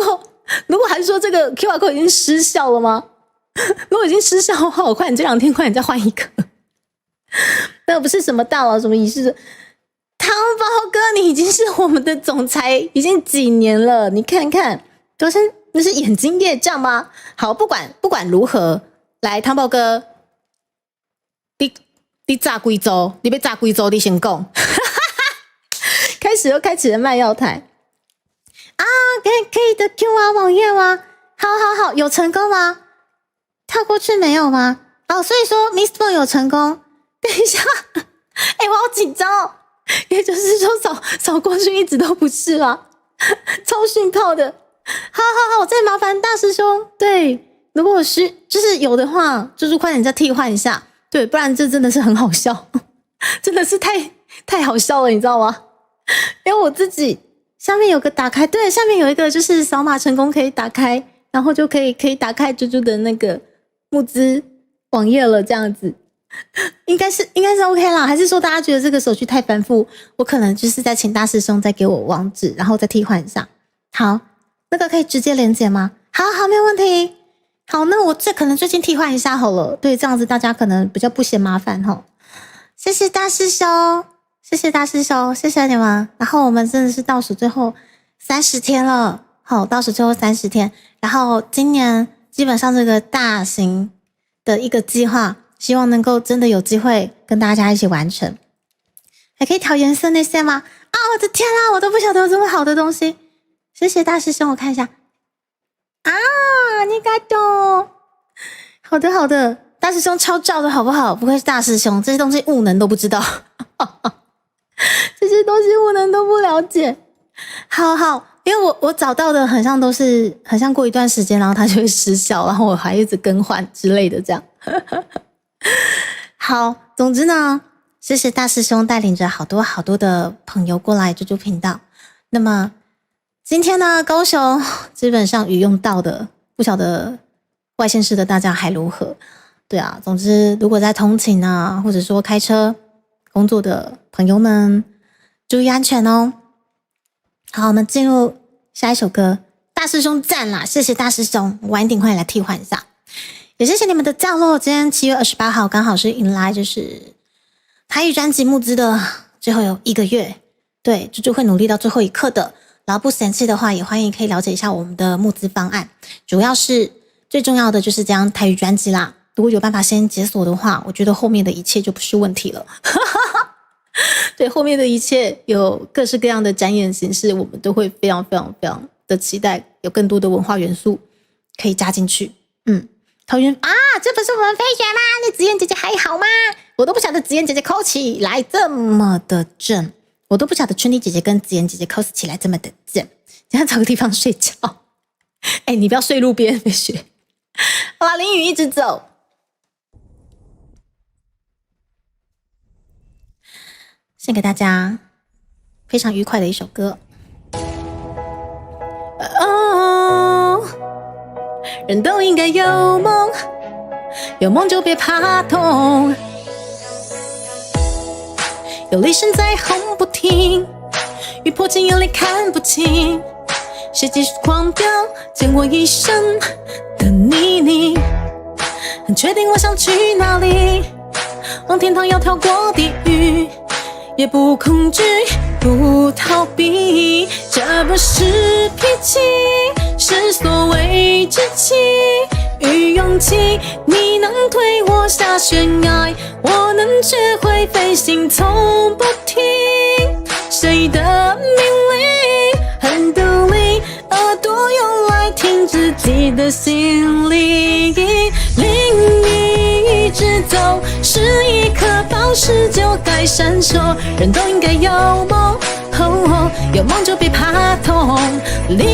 果还是说这个 QR code 已经失效了吗？如果已经失效的话，我快点这2天快点再换一个那不是什么大佬什么仪式，汤包哥你已经是我们的总裁已经几年了，你看看那是眼睛业障吗？好，不管如何，来汤包哥，你炸几周？你要炸几周？你先讲开始了卖药台啊！可以的 QR 网页吗？好，有成功吗？跳过去没有吗？哦，所以说 Miss Boy 有成功。等一下，我好紧张哦。也就是说扫过去一直都不是吗？超讯炮的。好，再麻烦大师兄。对，如果就是有的话，就是快点再替换一下。对，不然这真的是很好笑，真的是太好笑了，你知道吗？因为我自己下面有个打开，对，下面有一个就是扫码成功可以打开，然后就可以打开猪猪的那个募资网页了，这样子应该是 OK 啦。还是说大家觉得这个手续太繁复，我可能就是再请大师兄再给我网址，然后再替换一下。好，那个可以直接连结吗？好，没有问题。好，那我可能最近替换一下好了，对，这样子大家可能比较不嫌麻烦齁。谢谢大师兄，谢谢你们。然后我们真的是倒数最后30天了，好，倒数最后30天。然后今年基本上这个大型的一个计划，希望能够真的有机会跟大家一起完成。还可以调颜色那些吗？啊，我的天啊，我都不晓得有这么好的东西。谢谢大师兄，我看一下。啊，你该懂。好的，大师兄超照的好不好？不愧是大师兄，这些东西悟能都不知道。这些东西悟能都不了解。好，因为我找到的很像都是很像过一段时间，然后它就会失效，然后我还一直更换之类的这样。好，总之呢，谢谢大师兄带领着好多的朋友过来猪猪频道。那么今天呢，高雄基本上雨用到的，不晓得外县市的大家还如何？对啊，总之如果在通勤啊，或者说开车工作的朋友们注意安全哦。好，我们进入下一首歌。大师兄赞啦，谢谢大师兄，晚一点会来替换一下。也谢谢你们的降落。今天7月28号刚好是迎来就是台语专辑募资的最后有1个月，对，猪猪会努力到最后一刻的。然后不嫌弃的话，也欢迎可以了解一下我们的募资方案。主要是最重要的就是这张台语专辑啦。如果有办法先解锁的话，我觉得后面的一切就不是问题了。对，后面的一切有各式各样的展演形式，我们都会非常非常非常的期待，有更多的文化元素可以加进去。桃园啊，这不是我们飞雪吗？那子燕姐姐还好吗？我都不晓得子燕姐姐 cos 起来这么的正，我都不晓得春妮姐姐跟子燕姐姐 cos 起来这么的正。等一下找个地方睡觉。你不要睡路边，飞雪。好啦，淋雨一直走。献给大家非常愉快的一首歌。人都应该有梦，有梦就别怕痛。有雷声在轰不停，雨泼进眼里看不清。谁继续狂飙，溅我一身的泥泞。很确定我想去哪里，往天堂要跳过地狱。也不恐惧，不逃避，这不是脾气，是所谓志气与勇气。你能推我下悬崖，我能学会飞行，从不听谁的命令，很独立，耳朵用来听自己的心灵。淋雨一直走，是一颗宝石就该闪烁。人都应该有梦，有梦就别怕痛。淋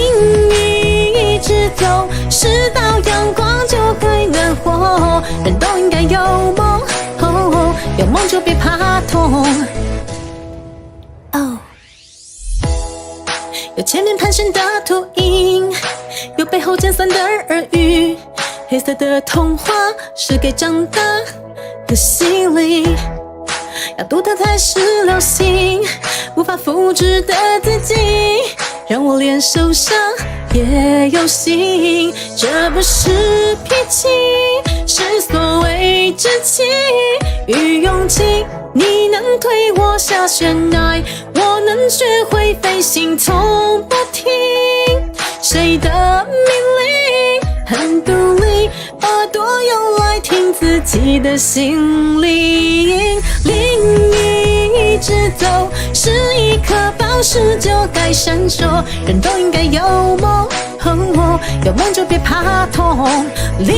雨一直走，是道阳光就该暖和。人都应该有梦，有梦就别怕痛。有前面盘旋的秃鹰，有背后尖酸的耳语。黑色的童话是给长大的心灵，要独特才是流行，无法复制的自己，让我连受伤也有心。这不是脾气，是所谓志气与勇气。你能推我下悬崖，我能学会飞行，从不听谁的命令，很独立，耳朵用来听自己的心灵。淋雨一直走，是一颗宝石就该闪烁。人都应该有梦，有梦就别怕痛。淋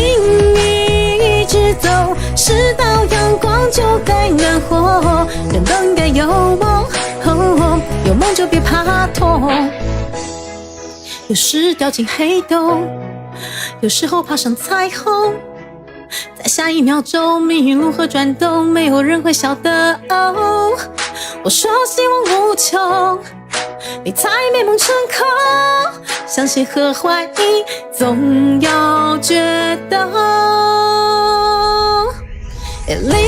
雨一直走，是道阳光就该暖和。人都应该有梦，有梦就别怕痛。有时掉进黑洞，有时候爬上彩虹，在下一秒钟命运如何转动，没有人会晓得。我说希望无穷，你才美梦成空。相信和怀疑总要决斗。淋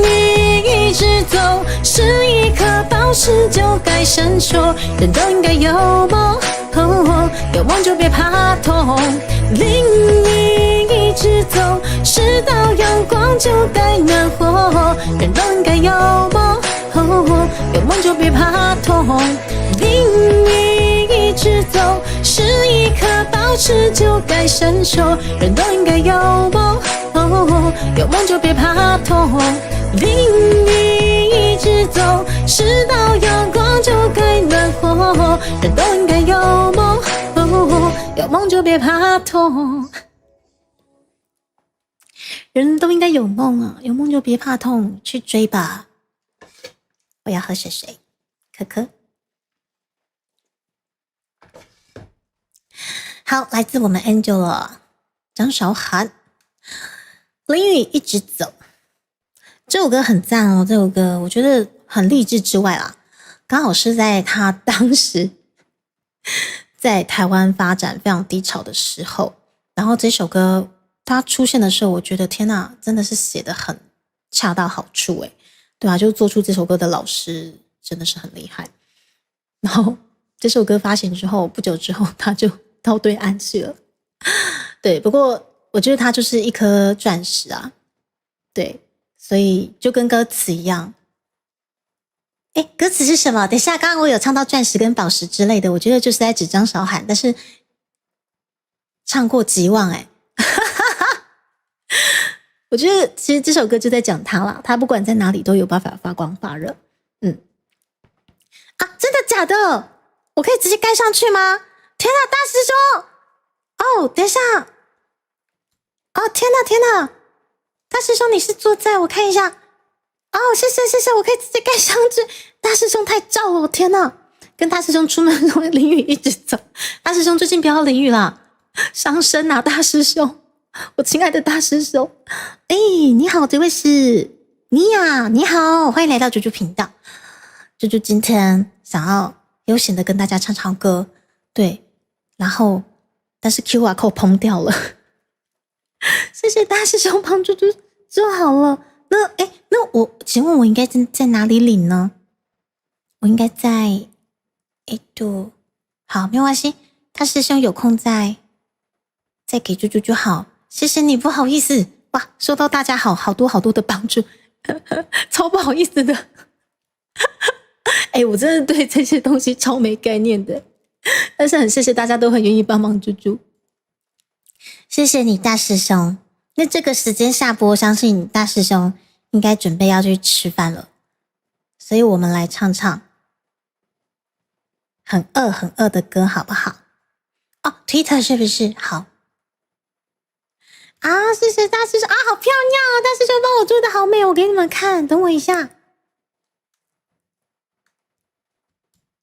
雨一直走，是一颗宝石就该闪烁。人都应该有梦，有梦就别怕痛。淋雨一直走，是道阳光就该暖和。人都应该有梦，有梦就别怕痛。淋雨一直走，是一颗宝石就该闪烁。人都应该有梦，有梦就别怕痛。淋雨一直走，是道阳光就该暖和。人都应该有梦，有梦就别怕痛。人都应该有梦啊，有梦就别怕痛，去追吧。我要喝水水，可可。好，来自我们 Angela 张韶涵，淋雨一直走。这首歌很赞哦，这首歌我觉得很励志之外啦，刚好是在他当时在台湾发展非常低潮的时候，然后这首歌它出现的时候，我觉得天哪，真的是写得很恰到好处诶。对啊，就做出这首歌的老师真的是很厉害。然后这首歌发行之后，不久之后他就到对岸去了。对，不过我觉得他就是一颗钻石啊，对，所以就跟歌词一样。哎，歌词是什么？等一下，刚刚我有唱到钻石跟宝石之类的，我觉得就是在纸张少喊，但是唱过极望哎。我觉得其实这首歌就在讲他啦，他不管在哪里都有办法发光发热。真的假的？我可以直接盖上去吗？天哪，大师兄！哦，等一下。哦，天哪！大师兄，你是坐在我看一下。哦，谢谢，我可以直接盖上去。大师兄太照了，天哪！跟大师兄出门会淋雨一直走。大师兄最近不要淋雨啦，伤身啊！大师兄，我亲爱的大师兄。哎，你好，这位是妮亚，你好，欢迎来到猪猪频道。猪猪今天想要悠闲的跟大家唱唱歌，对，然后但是 QR code 崩掉了，谢谢大师兄帮猪猪做好了。那我请问我应该在哪里领呢？我应该在好，没有关系，大师兄有空再给猪猪就好，谢谢你，不好意思，哇，收到大家好多的帮助，超不好意思的。我真的对这些东西超没概念的，但是很谢谢大家都很愿意帮忙猪猪，谢谢你大师兄。那这个时间下播，相信大师兄应该准备要去吃饭了，所以我们来唱唱很饿的歌好不好？哦 Twitter 是不是？好啊，谢谢大师兄啊，好漂亮啊，大师兄帮我做的好美，我给你们看，等我一下。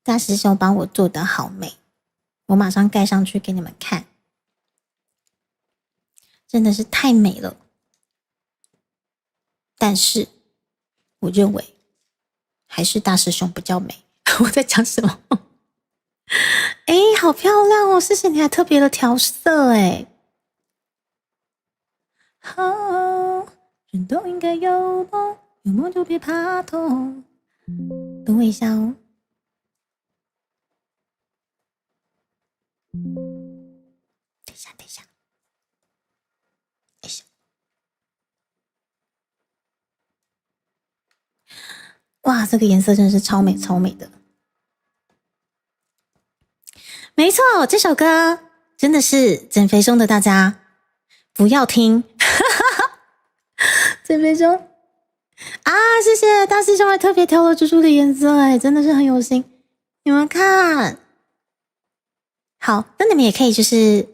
大师兄帮我做的好美，我马上盖上去给你们看，真的是太美了。但是我认为还是大师兄比较美。我在讲什么？好漂亮哦！谢谢你还特别的调色好，人都应该有梦，有梦就别怕痛。等我一下哦。等一下，哇，这个颜色真的是超美的。没错，这首歌真的是减肥中的大家不要听。减肥中啊，谢谢大师兄还特别挑了猪猪的颜色真的是很有心。你们看。好，那你们也可以就是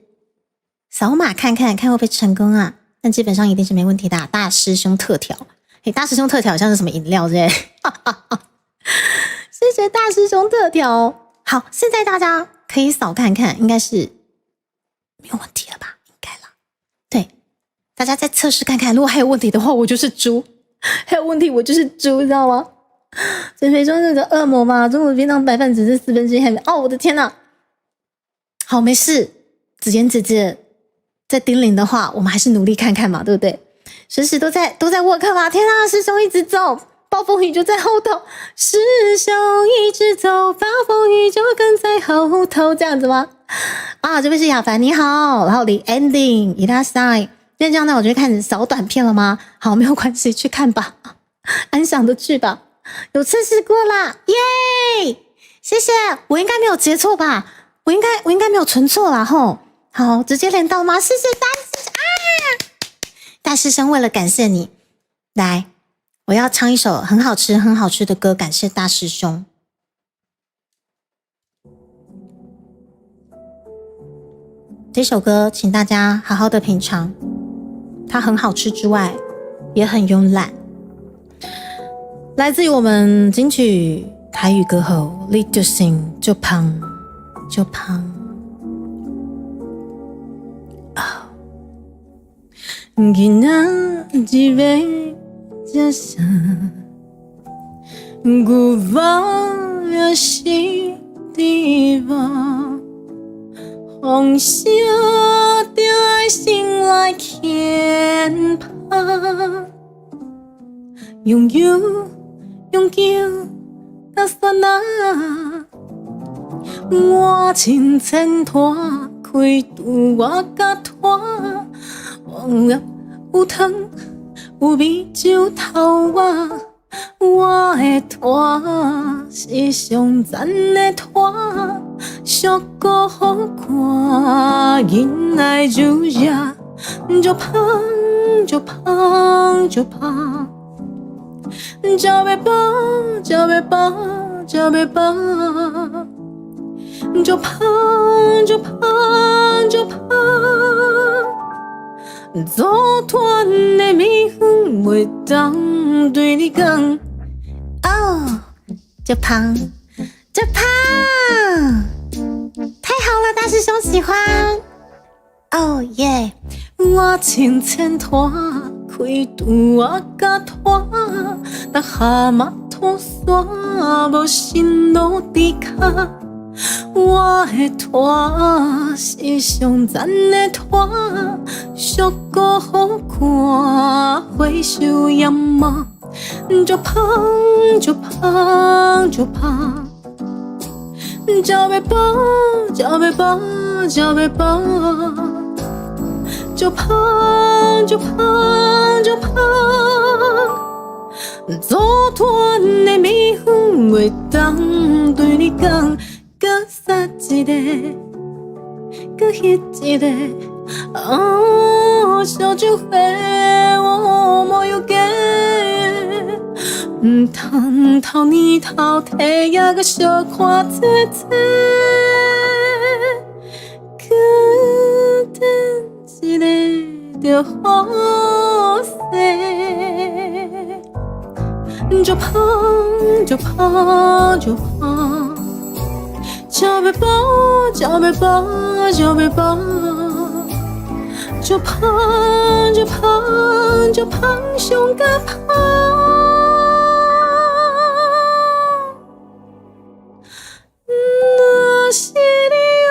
扫码看会不会成功啊？但基本上一定是没问题的。大师兄特调，大师兄特调好像是什么饮料之类。谢谢大师兄特调。好，现在大家可以扫看，应该是没有问题了吧？应该了。对，大家再测试看，如果还有问题的话，我就是猪；还有问题，我就是猪，知道吗？减肥中那个恶魔嘛，中午便当白饭只是1/4还没。哦，我的天哪！好，没事，子妍姐姐在叮咛的话，我们还是努力看嘛，对不对？随时都在work嘛。天啊，师兄一直走，暴风雨就在后头。师兄一直走，暴风雨就跟在后头，这样子吗？啊，这边是雅凡，你好。然后离 ending 伊拉塞，今天这样呢，我就开始扫短片了吗？好，没有关系，去看吧，安详的去吧。有测试过啦，耶！谢谢，我应该没有截错吧？我应该没有存错啦吼。好，直接连到吗？谢谢大师兄啊！大师兄为了感谢你，来，我要唱一首很好吃的歌，感谢大师兄。这首歌请大家好好的品尝，它很好吃之外，也很慵懒。来自于我们金曲台语歌后李就行就胖。今仔日要吃啥？牛肉也是猪肉，风声就爱先来牵拍，悠悠用桥甲山啊，我亲千拖开拄我甲拖，黄叶有汤有米酒头啊，我的拖是上赞的拖，俗古好看，人爱就热，就胖就胖就胖，就要饱就要饱就要饱，就胖就胖就胖，做团的米粉袂当对你讲，哦，就胖就胖，太好了，大师兄喜欢，哦耶！我亲千拖开拄我甲拖，逐蛤蟆吐沙无心落地骹。我的拖是上赞的拖，俗古好看，花秀艳貌，就胖就胖就胖，就要饱就要饱就要饱，就胖就胖就胖，做团的米粉袂当对你讲。搁杀一个，搁迄一个，哦，小酒会我没有给，唔通头年头体也搁小看这这，搁等一个就好势，就胖就胖就胖。就要饱就要饱就要饱，就胖就胖就胖上甲胖，若是你有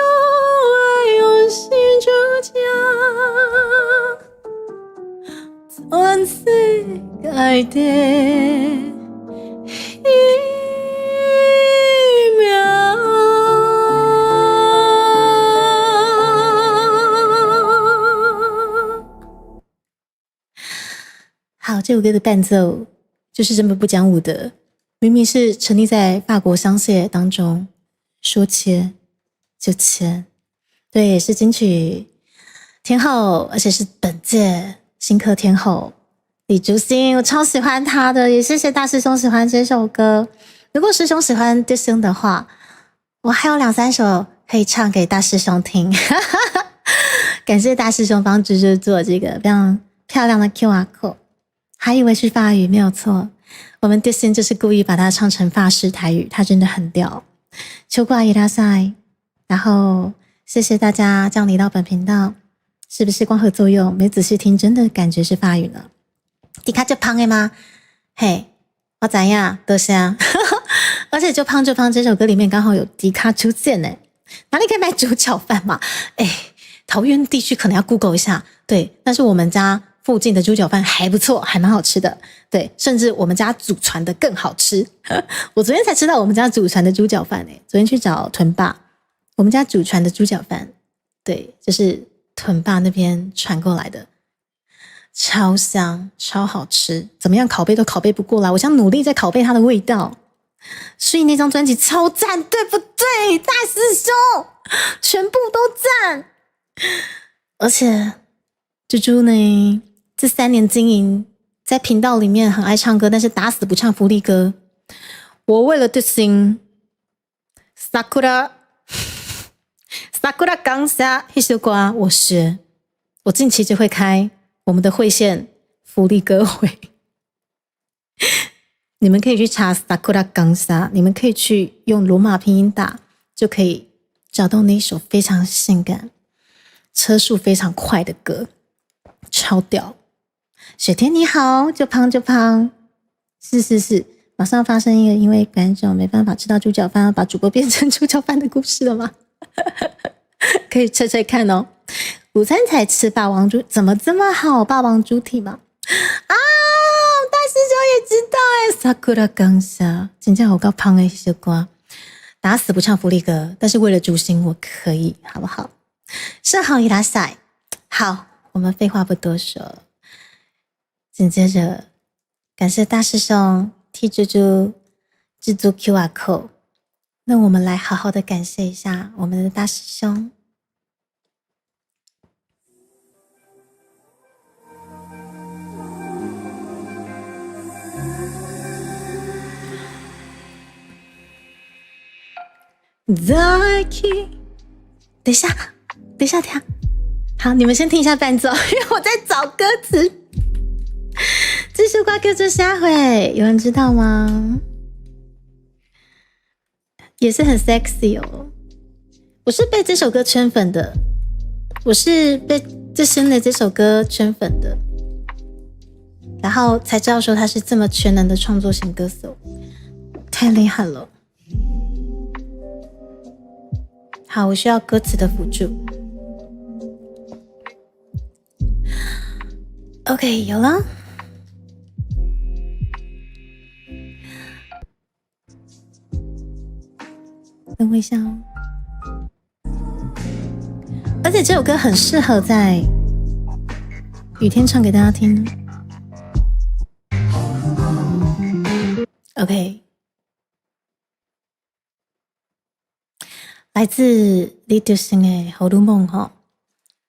爱用心出家，全世界的好，这首歌的伴奏就是这么不讲武德，明明是沉溺在法国香榭当中，说切就切。对，也是金曲天后，而且是本届新科天后李竹星，我超喜欢她的，也谢谢大师兄喜欢这首歌。如果师兄喜欢迪星的话，我还有2-3首可以唱给大师兄听。感谢大师兄帮芝芝做这个非常漂亮的 QR code。还以为是法语，没有错。我们 Disney 就是故意把它唱成法式台语，它真的很屌。秋瓜伊拉塞，然后谢谢大家降临到本频道，是不是光合作用？没仔细听，真的感觉是法语呢。迪卡就胖的吗？嘿，我怎样？多谢啊！而且就胖这首歌里面刚好有迪卡出现呢，哪里可以买猪脚饭嘛？桃园地区可能要 Google 一下。对，但是我们家附近的猪脚饭还不错，还蛮好吃的。对，甚至我们家祖传的更好吃。我昨天才吃到我们家祖传的猪脚饭昨天去找屯爸，我们家祖传的猪脚饭，对，就是屯爸那边传过来的，超香，超好吃。怎么样拷贝都拷贝不过来，我想努力在拷贝它的味道。所以那张专辑超赞，对不对？大师兄，全部都赞。而且猪猪呢，这3年经营在频道里面很爱唱歌，但是打死不唱福利歌。我为了对星 Sakura 刚下一首歌我学，我近期就会开我们的会线福利歌会。你们可以去查 Sakura 刚下，你们可以去用罗马拼音打，就可以找到那一首非常性感车速非常快的歌，超屌。雪天你好，就胖就胖，是，马上发生一个因为观众没办法吃到猪脚饭，把主播变成猪脚饭的故事了吗？可以猜猜看哦。午餐才吃霸王猪，怎么这么好？霸王猪蹄吗？啊，大师兄也知道Sakura 刚下，真正有够胖的一首歌，打死不唱福利歌，但是为了诛心我可以，好不好？设好伊拉赛，好，我们废话不多说，紧接着感谢大师兄替猪猪制作 QR code， 那我们来好好的感谢一下我们的大师兄。再去，等一下，听。好，你们先听一下伴奏，因为我在找歌词。这首歌叫做啥会？有人知道吗？也是很 sexy 哦。我是被这首歌圈粉的，我是被最新的这首歌圈粉的，然后才知道说他是这么全能的创作型歌手，太厉害了。好，我需要歌词的辅助。OK， 有了。等我一下哦。而且这首歌很适合在雨天唱给大家听。OK。来自李德兴的《荷尔蒙》哈，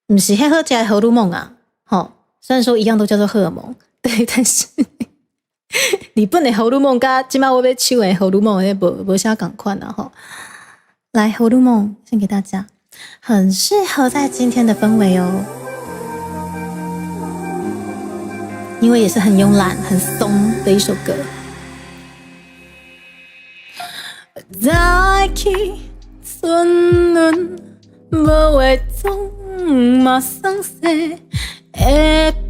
不是黑喝起来荷尔蒙啊，哈，虽然说一样都叫做荷尔蒙，对，但是日本的荷尔蒙跟今麦我要唱的荷尔蒙的无啥同款啊哈。来，荷尔蒙献给大家，很适合在今天的氛围哦，因为也是很慵懒、很松的一首歌。再去。春暖无话总嘛送西，下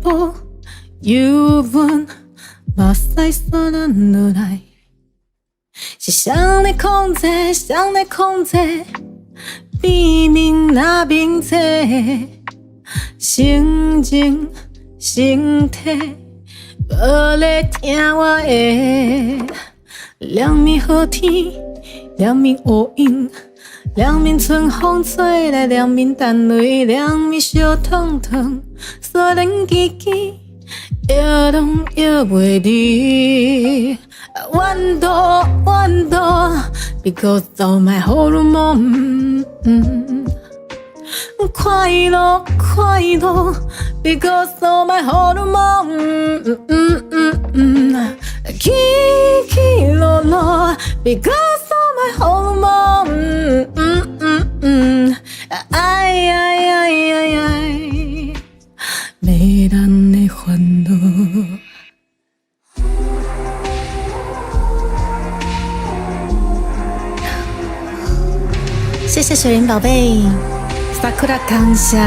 晡忧闷目屎刷咱落来，是谁在控制？秘密那明切，心情身体无咧听我的，两面好天，两面乌云。两面春风吹来，两面等泪，两面烧烫烫，虽然记记，也拢也袂离。怨妒，because of my hormone。快乐，because of my hormone。起落落 ，because of my hormone。没人的烦恼。谢谢水灵宝贝 ，Sakura 感谢。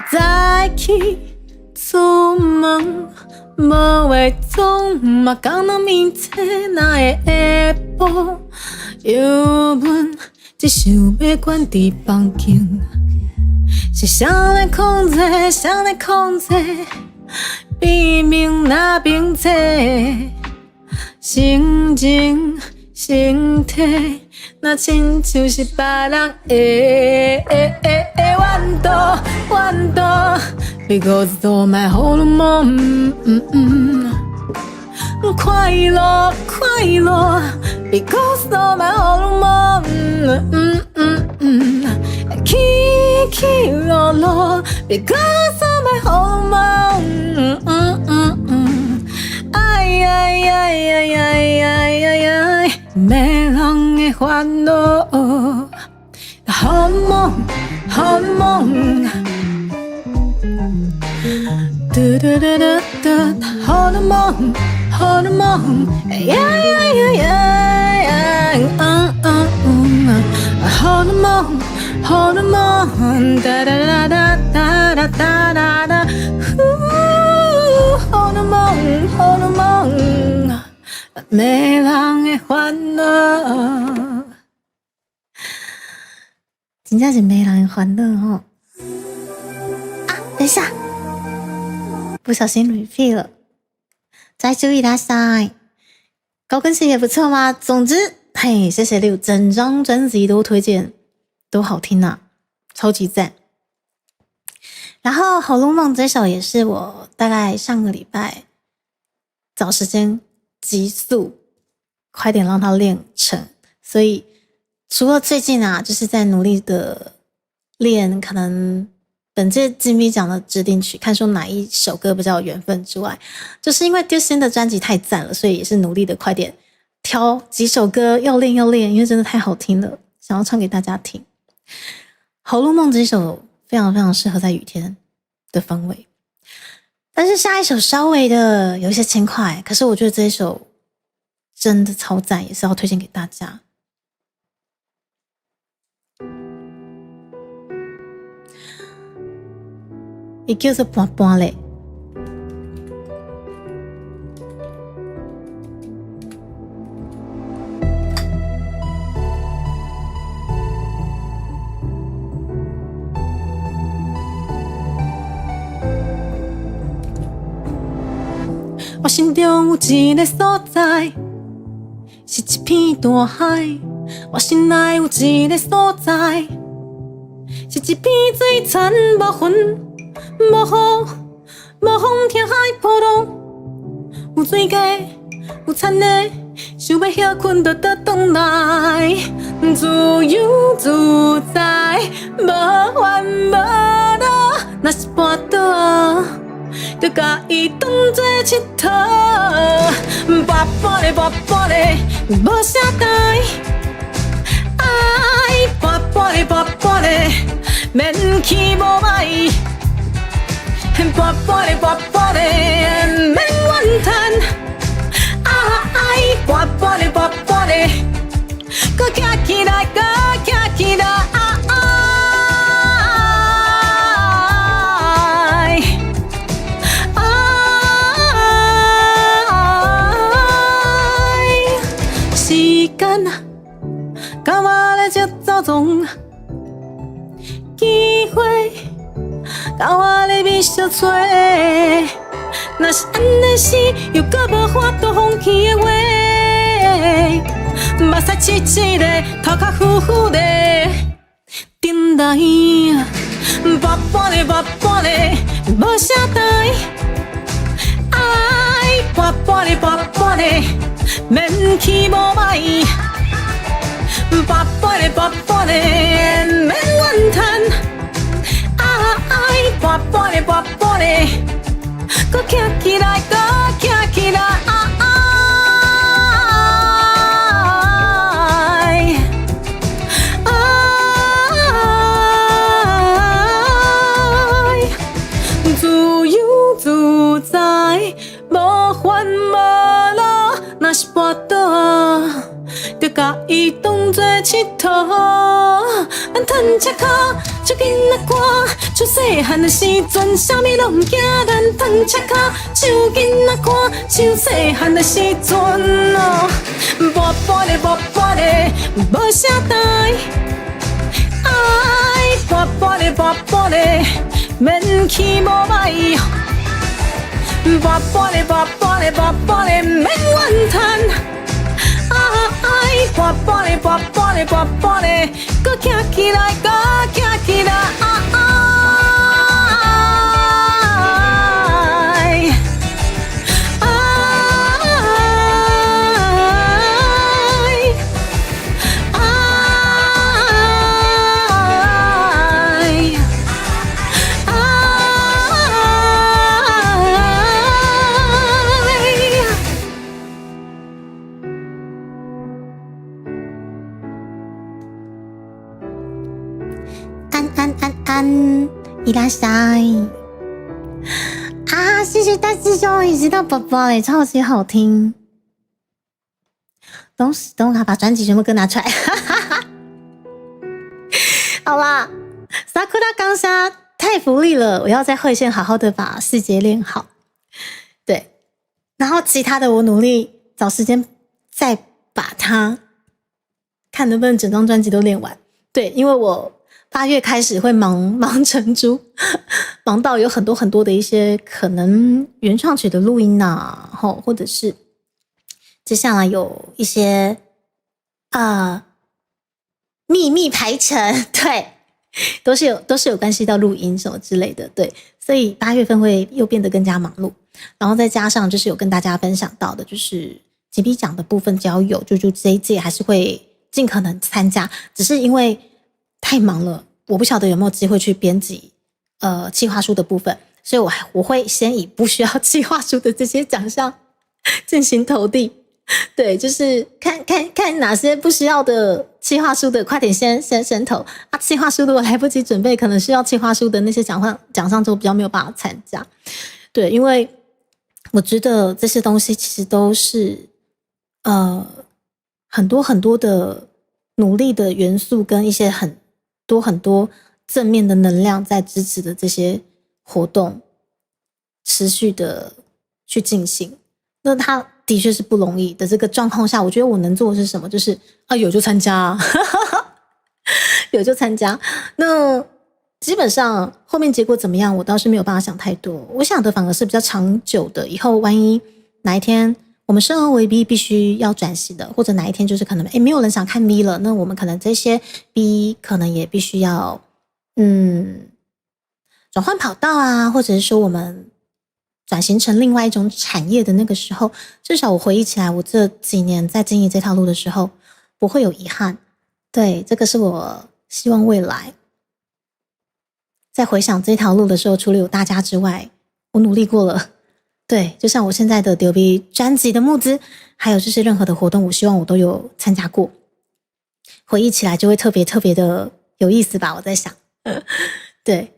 再去出门，无话总嘛讲那面切，哪会下晡忧闷，只想要关伫房间，是谁来控制？秘密那明切，心情身体，那亲像是别人的怨妒 ，because of my hormone。快乐 ，because of my hormone。起落落 ，because of my hormone。没人的烦恼，好梦，嘟嘟嘟嘟嘟，好梦，好梦，哒哒哒哒哒哒哒哒，好梦。没人的烦恼，真正是没人的烦恼吼！啊，等一下，不小心 repeat 了，再注意拉塞。高跟鞋也不错嘛。总之，嘿，谢谢六，整张专辑都推荐，都好听啊，超级赞。然后《好路梦》这首也是我大概上个礼拜找时间急速快点让它练成，所以除了最近啊，就是在努力的练可能本届金曲奖的指定曲，看说哪一首歌比较有缘分之外，就是因为丢新的专辑太赞了，所以也是努力的快点挑几首歌要练，因为真的太好听了，想要唱给大家听。《好路梦》这首非常非常适合在雨天的氛围，但是下一首稍微的有一些轻快，可是我觉得这一首真的超赞，也是要推荐给大家。也叫做半半嘞。我心中有一个所在，是一片大海。我心内有一个所在，是一片水田无云。无雨，无风，听海波浪，有水价，有田的，想要歇困就倒转来，自由自在，无烦无恼。若是跋倒，就甲伊当作佚佗，跋跋咧，跋跋咧，无啥代，爱跋跋咧，跋跋咧，免去无歹。跋跋咧，跋跋咧，免怨叹。爱跋跋咧，跋跋咧，搁徛起来，搁徛起来。时间甲我咧节奏中，机会。甲我咧微笑做，若是安尼时，又搁无法度放弃的话，目屎痴痴咧，头壳浮浮咧，等待，跋跋咧，跋跋咧，无啥代，爱跋跋咧，跋跋咧，免去无歹，跋跋咧，跋跋咧，免怨叹。跋跋咧，跋跋咧，搁徛起来，搁徛起来。自由自在，无烦无恼。若是跋倒，就甲伊当作佚佗。咱趁车脚，手紧仔看。出细汉的时阵，啥物拢毋惊，咱趁车脚，手紧仔看。像细汉的时阵哦，跋跋咧，跋跋咧，无啥代，爱跋跋咧，跋跋咧，免去无歹，跋跋咧，跋跋咧，跋跋咧，免怨叹。爱跋跋咧，跋跋咧，跋跋咧，搁徛起来，搁徛起来。伊拉塞啊！谢谢大师兄，也知道宝宝嘞，超级好听。等我把专辑全部歌拿出来，好啦，Sakura 刚下太福利了，我要在会线好好的把4节练好。对，然后其他的我努力找时间再把它看能不能整张专辑都练完。对，因为我8月开始会忙成猪，忙到有很多很多的一些可能原创曲的录音啊，或者是接下来有一些秘密排程，对，都是有关系到录音什么之类的，对，所以8月份会又变得更加忙碌，然后再加上就是有跟大家分享到的，就是吉比奖的部分，只要有就这一届还是会尽可能参加，只是因为太忙了，我不晓得有没有机会去编辑企划书的部分，所以我会先以不需要企划书的这些奖项进行投递。对，就是看哪些不需要的企划书的，快点先投啊！企划书如果来不及准备，可能需要企划书的那些奖项就比较没有办法参加。对，因为我觉得这些东西其实都是很多很多的努力的元素跟一些很多正面的能量在支持的这些活动持续的去进行。那它的确是不容易的这个状况下，我觉得我能做的是什么？就是有就参加有就参加。那基本上后面结果怎么样，我倒是没有办法想太多。我想的反而是比较长久的，以后万一哪一天我们生而为 B 必须要转型的，或者哪一天就是可能没有人想看 B 了，那我们可能这些 B 可能也必须要转换跑道啊，或者是说我们转型成另外一种产业的那个时候，至少我回忆起来，我这几年在经营这条路的时候不会有遗憾。对，这个是我希望未来在回想这条路的时候，除了有大家之外，我努力过了。对，就像我现在的丢币专辑的募资，还有就是任何的活动，我希望我都有参加过，回忆起来就会特别特别的有意思吧，我在想。对，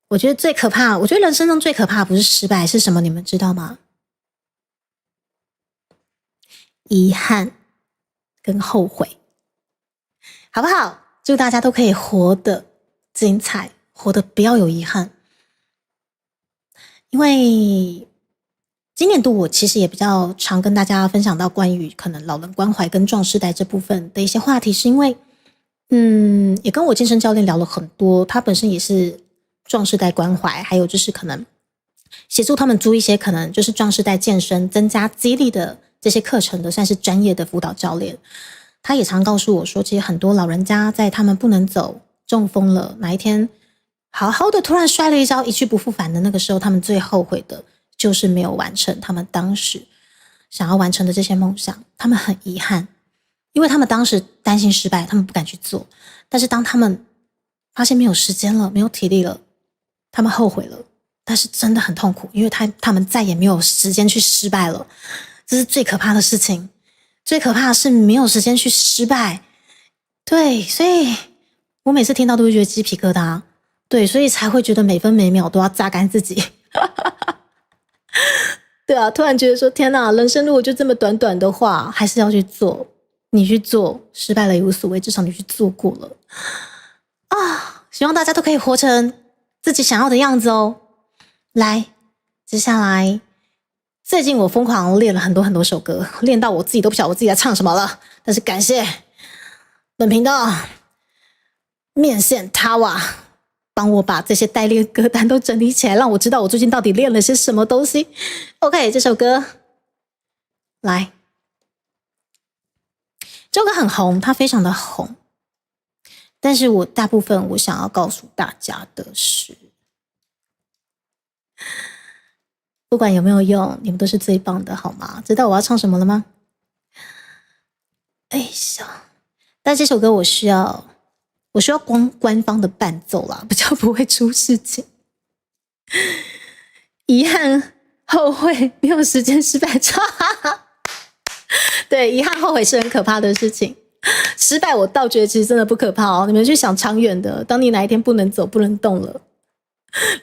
我觉得最可怕，我觉得人生中最可怕不是失败，是什么？你们知道吗？遗憾跟后悔，好不好？祝大家都可以活得精彩，活得不要有遗憾。因为今年度我其实也比较常跟大家分享到关于可能老人关怀跟壮世代这部分的一些话题，是因为也跟我健身教练聊了很多，他本身也是壮世代关怀，还有就是可能协助他们租一些可能就是壮世代健身增加肌力的这些课程的，算是专业的辅导教练。他也常告诉我说，其实很多老人家在他们不能走、中风了，哪一天好好的突然摔了一跤，一去不复返的那个时候，他们最后悔的就是没有完成他们当时想要完成的这些梦想。他们很遗憾，因为他们当时担心失败，他们不敢去做，但是当他们发现没有时间了，没有体力了，他们后悔了，但是真的很痛苦，因为他们再也没有时间去失败了。这是最可怕的事情，最可怕的是没有时间去失败。对，所以我每次听到都会觉得鸡皮疙瘩，对，所以才会觉得每分每秒都要榨干自己。对啊，突然觉得说天哪，人生如果就这么短短的话，还是要去做。你去做，失败了也无所谓，至少你去做过了啊！希望大家都可以活成自己想要的样子哦。来，接下来最近我疯狂练了很多首歌，练到我自己都不晓得我自己在唱什么了。但是感谢本频道面线 Tawa 帮我把这些待练歌单都整理起来，让我知道我最近到底练了些什么东西。OK， 这首歌来，这首歌很红，它非常的红。但是我大部分我想要告诉大家的是，不管有没有用，你们都是最棒的，好吗？知道我要唱什么了吗？哎呀，但这首歌我需要官方的伴奏啦，比较不会出事情。遗憾、后悔，没有时间失败，对，遗憾、后悔是很可怕的事情。失败我倒觉得其实真的不可怕哦，你们去想长远的，当你哪一天不能走、不能动了，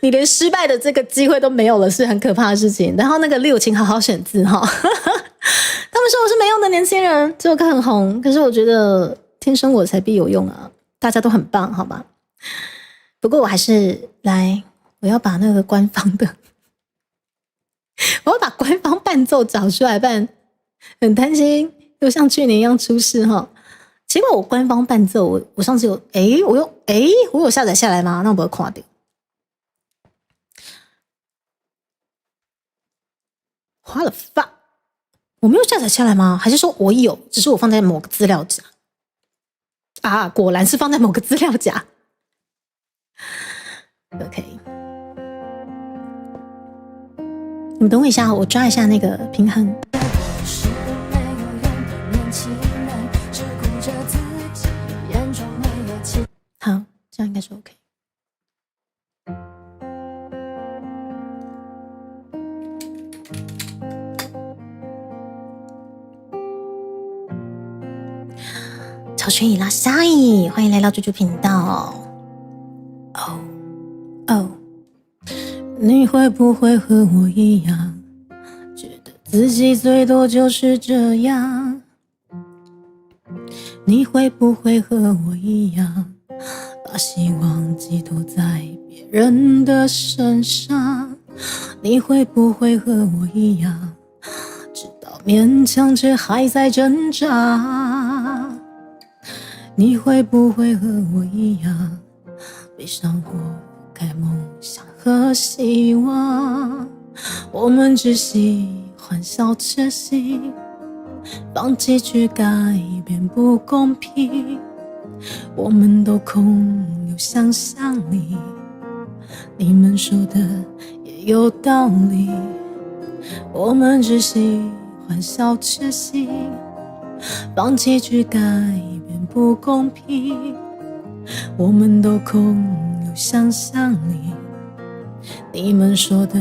你连失败的这个机会都没有了，是很可怕的事情。然后那个六请好好选字哈，他们说我是没用的年轻人，这首歌很红，可是我觉得天生我材必有用啊，大家都很棒，好吗？不过我还是来，我要把那个官方的，我要把官方伴奏找出来，不然很担心又像去年一样出事哈。奇怪，我官方伴奏，我上次有我有下载下来吗？那我不会看掉。花了发，我没有下载下来吗？还是说我有，只是我放在某个资料夹？啊，果然是放在某个资料夹。OK， 你们等我一下，我抓一下那个平衡。好，这样应该是 OK。超群伊拉沙伊，欢迎来到猪猪频道。哦，你会不会和我一样，觉得自己最多就是这样？你会不会和我一样，把希望寄托在别人的身上？你会不会和我一样，直到勉强却还在挣扎？你会不会和我一样，悲伤或覆盖梦想和希望？我们只喜欢笑着行，放弃去改变不公平，我们都空有想象力，你们说的也有道理。我们只喜欢笑着行，放弃去改变不公平，我们都空有想象力，你们说的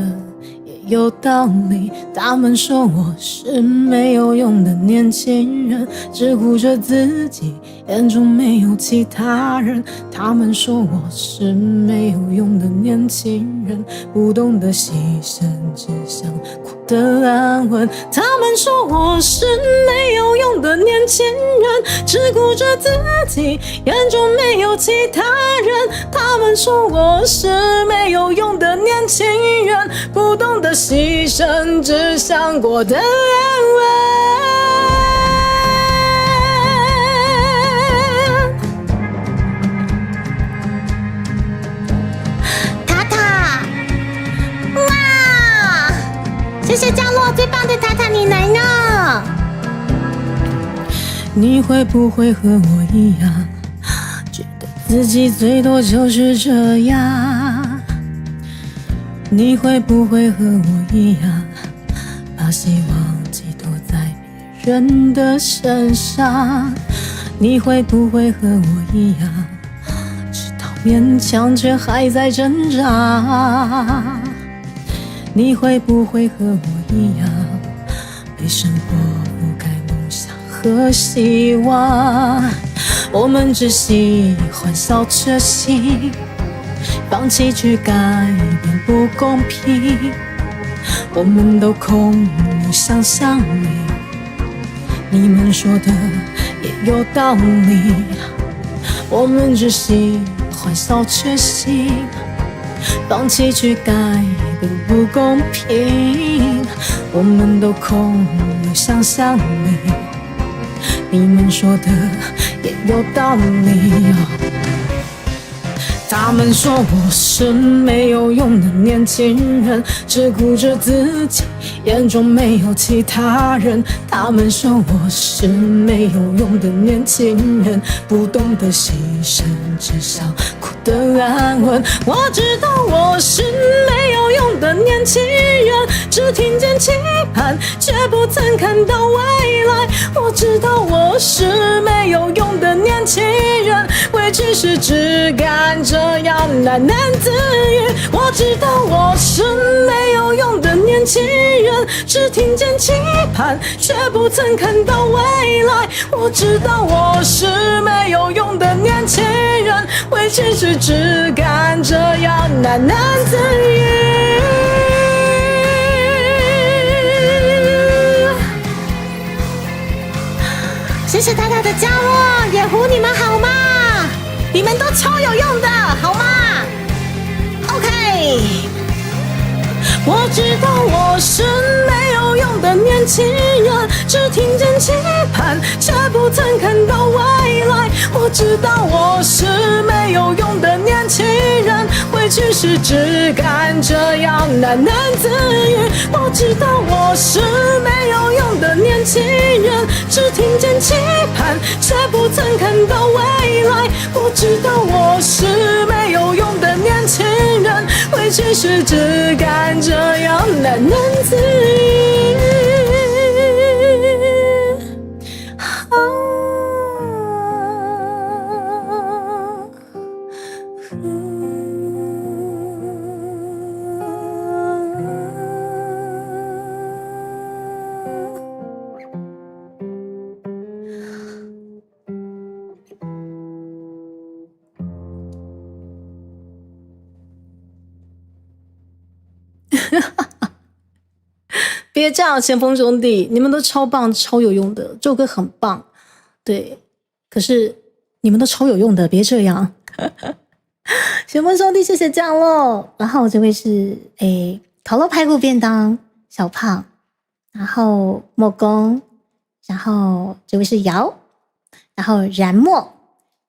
也有道理。他们说我是没有用的年轻人，只顾着自己，眼中没有其他人。他们说我是没有用的年轻人，不懂得牺牲，只想过得安稳。他们说我是没有用的年轻人，只顾着自己，眼中没有其他人。他们说我是没有用的年轻人，不懂得牺牲，只想过得安稳。塔塔，哇！谢谢降落，最棒的塔塔，你来呢？你会不会和我一样，觉得自己最多就是这样？你会不会和我一样，把希望寄托在别人的身上？你会不会和我一样，直到勉强却还在挣扎？你会不会和我一样，被生活覆盖梦想和希望？我们只喜欢笑着行，放弃去改变不公平，我们都空有想象力，你们说的也有道理。我们只喜欢笑着行，放弃去改变不公平，我们都空有想象力，你们说的也有道理。他们说我是没有用的年轻人，只顾着自己，眼中没有其他人。他们说我是没有用的年轻人，不懂得牺牲，只想过得安稳。我知道我是没有用的年轻人，只听见期盼，却不曾看到未来。我知道我是没有用的年轻人，委屈时只敢这样喃喃自语。我知道我是没有用的年轻人，只听见期盼，却不曾看到未来。我知道我是没有用的年轻人，委屈时只敢这样喃喃自语。谢谢大家的加入，野狐你们好吗？你们都超有用的，好吗 ？OK， 我知道我是没有用的年轻人，只听见期盼，却不曾看到未来。我知道我是没有用的年轻人，回去时只敢这样喃喃自语。我知道我是没有用的年轻人，只听见期盼，却不曾看到未来。我知道我是没有用的年轻人，回去时只敢这样喃喃自语。别这样，前锋兄弟，你们都超棒、超有用的，这首歌很棒，对。可是你们都超有用的，别这样。前锋兄弟，谢谢降落。然后这位是烤肉排骨便当小胖，然后莫公，然后这位是瑶，然后燃墨，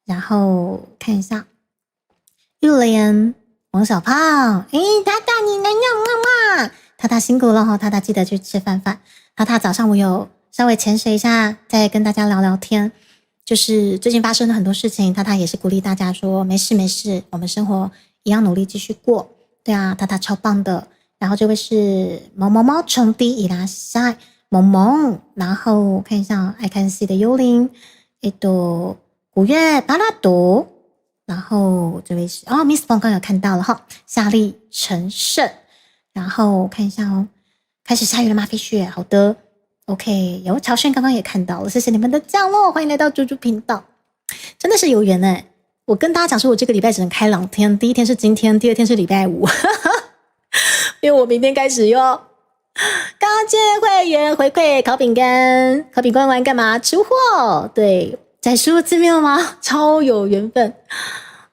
然后看一下玉莲。王小胖，塔塔你能要妈妈？塔塔辛苦了哈，塔塔记得去吃饭。塔塔早上我有稍微潜水一下，再跟大家聊聊天。就是最近发生了很多事情，塔塔也是鼓励大家说没事没事，我们生活一样努力继续过。对啊，塔塔超棒的。然后这位是萌萌猫冲低伊拉塞萌萌，然后看一下爱看戏的幽灵，古月巴拉多。然后这位是Miss 刚刚有看到了哈，夏利陈胜。然后看一下哦，开始下雨了吗？飞雪，好的 ，OK。有乔轩刚刚也看到了，谢谢你们的降落，欢迎来到猪猪频道，真的是有缘哎！我跟大家讲说，我这个礼拜只能开2天，第一天是今天，第二天是礼拜5，因为我明天开始哟。高阶会员回馈烤饼干，烤饼干完干嘛？出货，对。在输字面吗？超有缘分，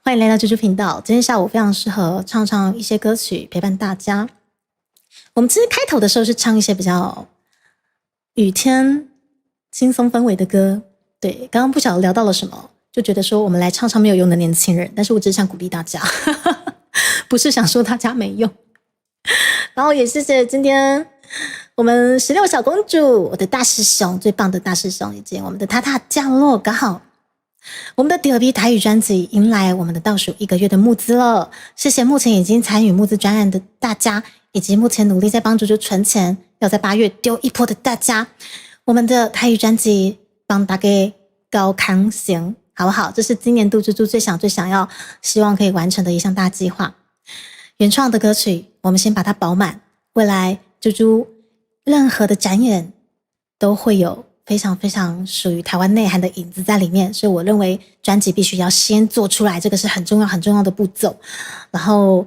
欢迎来到猪猪频道。今天下午非常适合唱一些歌曲陪伴大家。我们其实开头的时候是唱一些比较雨天轻松氛围的歌，对，刚刚不晓得聊到了什么，就觉得说我们来唱没有用的年轻人，但是我只是想鼓励大家，不是想说大家没用。然后也谢谢今天我们16小公主，我的大师兄，最棒的大师兄，以及我们的塔塔降落，刚好我们的第2批台语专辑迎来我们的倒数1个月的募资了，谢谢目前已经参与募资专案的大家，以及目前努力在帮猪猪存钱，要在8月丢一波的大家，我们的台语专辑帮大家高康行，好不好？这是今年度猪猪最想要希望可以完成的一项大计划。原创的歌曲我们先把它饱满，未来猪猪任何的展演都会有非常非常属于台湾内涵的影子在里面，所以我认为专辑必须要先做出来，这个是很重要的步骤。然后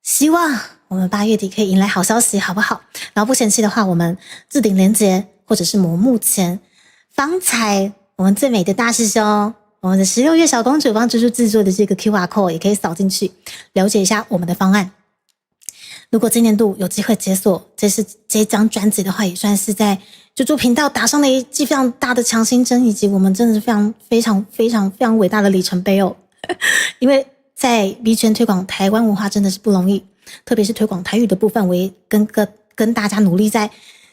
希望我们8月底可以迎来好消息，好不好？然后不嫌弃的话，我们置顶连结或者是我们目前方才我们最美的大师兄，我们的16月小公主帮猪猪制作的这个 QR code 也可以扫进去了解一下我们的方案。如果今年度有机会解锁这张专辑的话，也算是在猪猪频道打上了一记非常大的强心针，以及我们真的是非常伟大的里程碑哦。因为在 B 圈推广台湾文化真的是不容易，特别是推广台语的部分，我也跟大家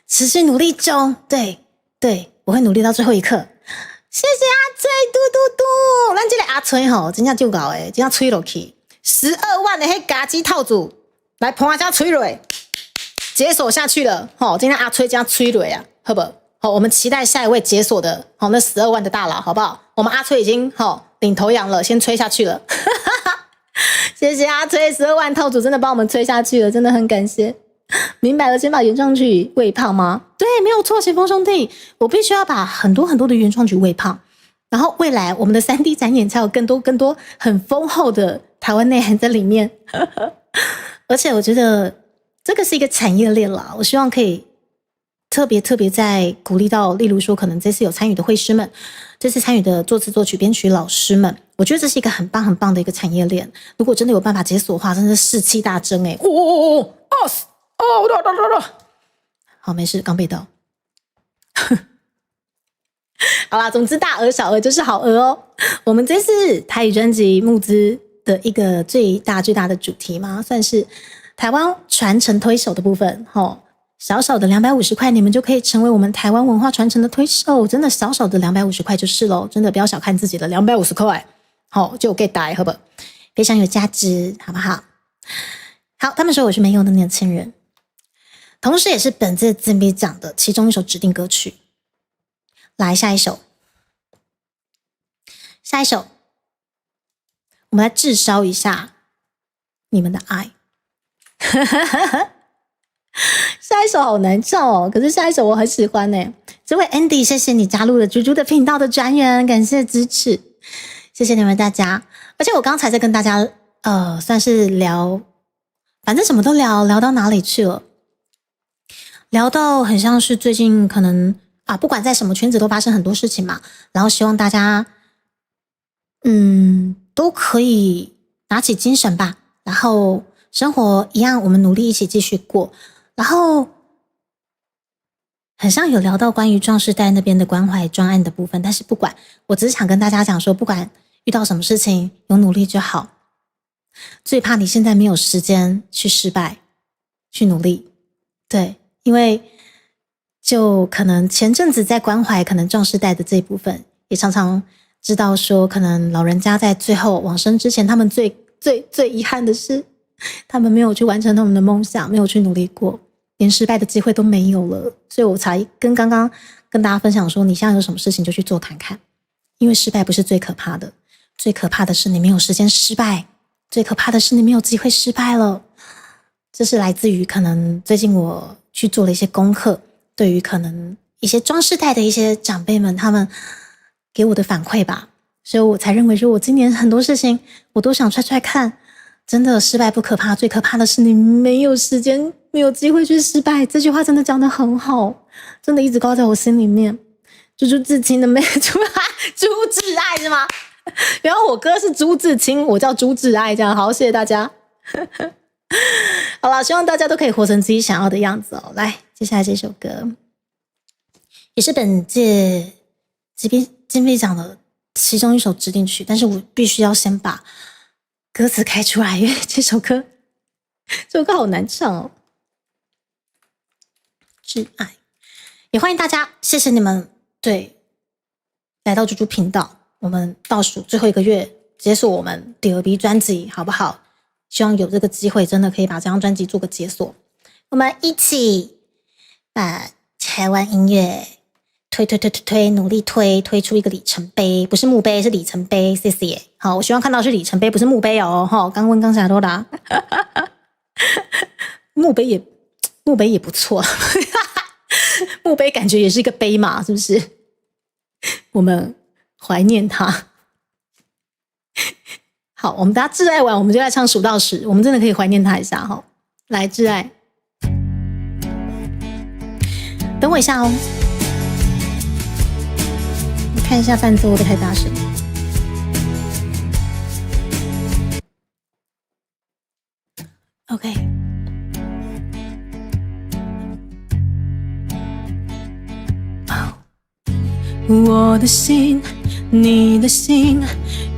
持续努力中。对，我会努力到最后一刻。谢谢阿崔嘟，咱这个阿崔吼，真正就搞真正吹落去12万的迄家鸡套组。来，捧下吹蕊，解锁下去了。今天阿吹加吹蕊啊，好不好？我们期待下一位解锁的，那12万的大佬，好不好？我们阿吹已经领头羊了，先吹下去了。谢谢阿吹，12万套组真的帮我们吹下去了，真的很感谢。明白了，先把原创曲喂胖吗？对，没有错，前锋兄弟，我必须要把很多的原创曲喂胖，然后未来我们的3D 展演才有更多很丰厚的台湾内涵在里面。而且我觉得这个是一个产业链啦，我希望可以特别在鼓励到，例如说可能这次有参与的会师们，这次参与的作词作曲编曲老师们，我觉得这是一个很棒的一个产业链。如果真的有办法解锁的话，真的士气大增好，没事，刚被盗。好啦，总之大额小额就是好额哦。我们这次台语专辑募资的一个最大的主题嘛，算是台湾传承推手的部分。小小的250块，你们就可以成为我们台湾文化传承的推手。真的小小的250块就是咯，真的不要小看自己的250块，就给打好不好？非常有价值，好不好？好，他们说我是没用的年轻人，同时也是本次金笔奖的其中一首指定歌曲。来，下一首，我们来炙烧一下你们的爱。下一首好难唱哦，可是下一首我很喜欢耶。这位 Andy， 谢谢你加入了猪猪的频道的专员，感谢支持，谢谢你们大家。而且我刚才在跟大家算是聊，反正什么都聊到哪里去了，聊到很像是最近可能不管在什么圈子都发生很多事情嘛，然后希望大家都可以拿起精神吧，然后生活一样我们努力一起继续过。然后很像有聊到关于壮世代那边的关怀专案的部分，但是不管，我只是想跟大家讲说，不管遇到什么事情，有努力就好。最怕你现在没有时间去失败，去努力。对，因为就可能前阵子在关怀可能壮世代的这一部分，也常常知道说，可能老人家在最后往生之前，他们最遗憾的是，他们没有去完成他们的梦想，没有去努力过，连失败的机会都没有了。所以我才刚刚跟大家分享说，你现在有什么事情就去做看看，因为失败不是最可怕的，最可怕的是你没有时间失败，最可怕的是你没有机会失败了。这是来自于可能最近我去做了一些功课，对于可能一些壮世代的一些长辈们他们给我的反馈吧，所以我才认为说我今年很多事情我都想踹看。真的失败不可怕，最可怕的是你没有时间，没有机会去失败。这句话真的讲得很好，真的一直挂在我心里面。朱自清的妹，朱挚爱是吗？然后我哥是朱自清，我叫朱挚爱，这样好，谢谢大家。好了，希望大家都可以活成自己想要的样子哦。来，接下来这首歌也是本届金币奖的其中一首指定曲，但是我必须要先把歌词开出来，因为这首歌好难唱哦。挚爱，也欢迎大家，谢谢你们来到猪猪频道，我们倒数最后1个月结束我们第2批专辑，好不好？希望有这个机会，真的可以把这张专辑做个解锁，我们一起把台湾音乐推，努力推出一个里程碑，不是墓碑，是里程碑，谢谢。好，我希望看到是里程碑，不是墓碑哦。刚问刚才多答，墓碑也不错，墓碑感觉也是一个碑嘛，是不是？我们怀念它。好，我们大家挚爱完，我们就来唱数到10，我们真的可以怀念它一下哈。来，挚爱，等我一下哦。看一下伴奏会不会太大声。OK， 我的心，你的心，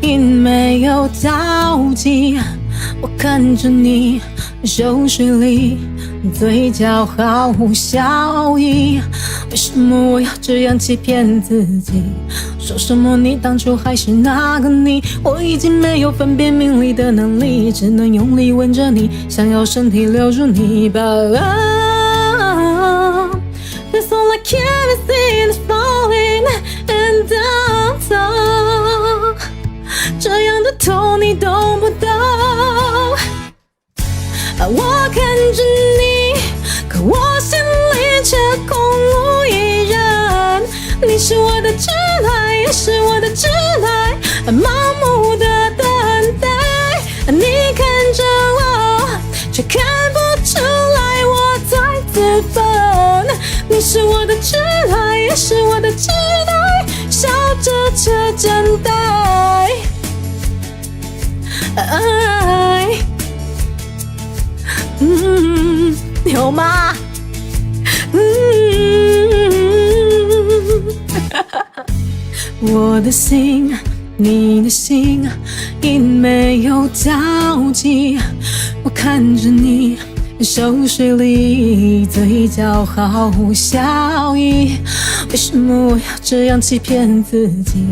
因没有交集。我看着你手水里，嘴角毫无笑意。为什么我要这样欺骗自己？说什么你当初还是那个你？我已经没有分辨名利的能力，只能用力吻着你，想要身体留住你吧。That's all I can see is falling and down。这样的痛你懂不懂？我看着你，可我心里却空无一人。你是我的挚爱，也是我的挚爱，盲目的等待。你看着我，却看不出来我在自焚。你是我的挚爱，也是我的挚爱，笑着却真呆。有吗？我的心，你的心，已没有交集。我看着你熟睡里，嘴角毫无笑意。为什么我要这样欺骗自己？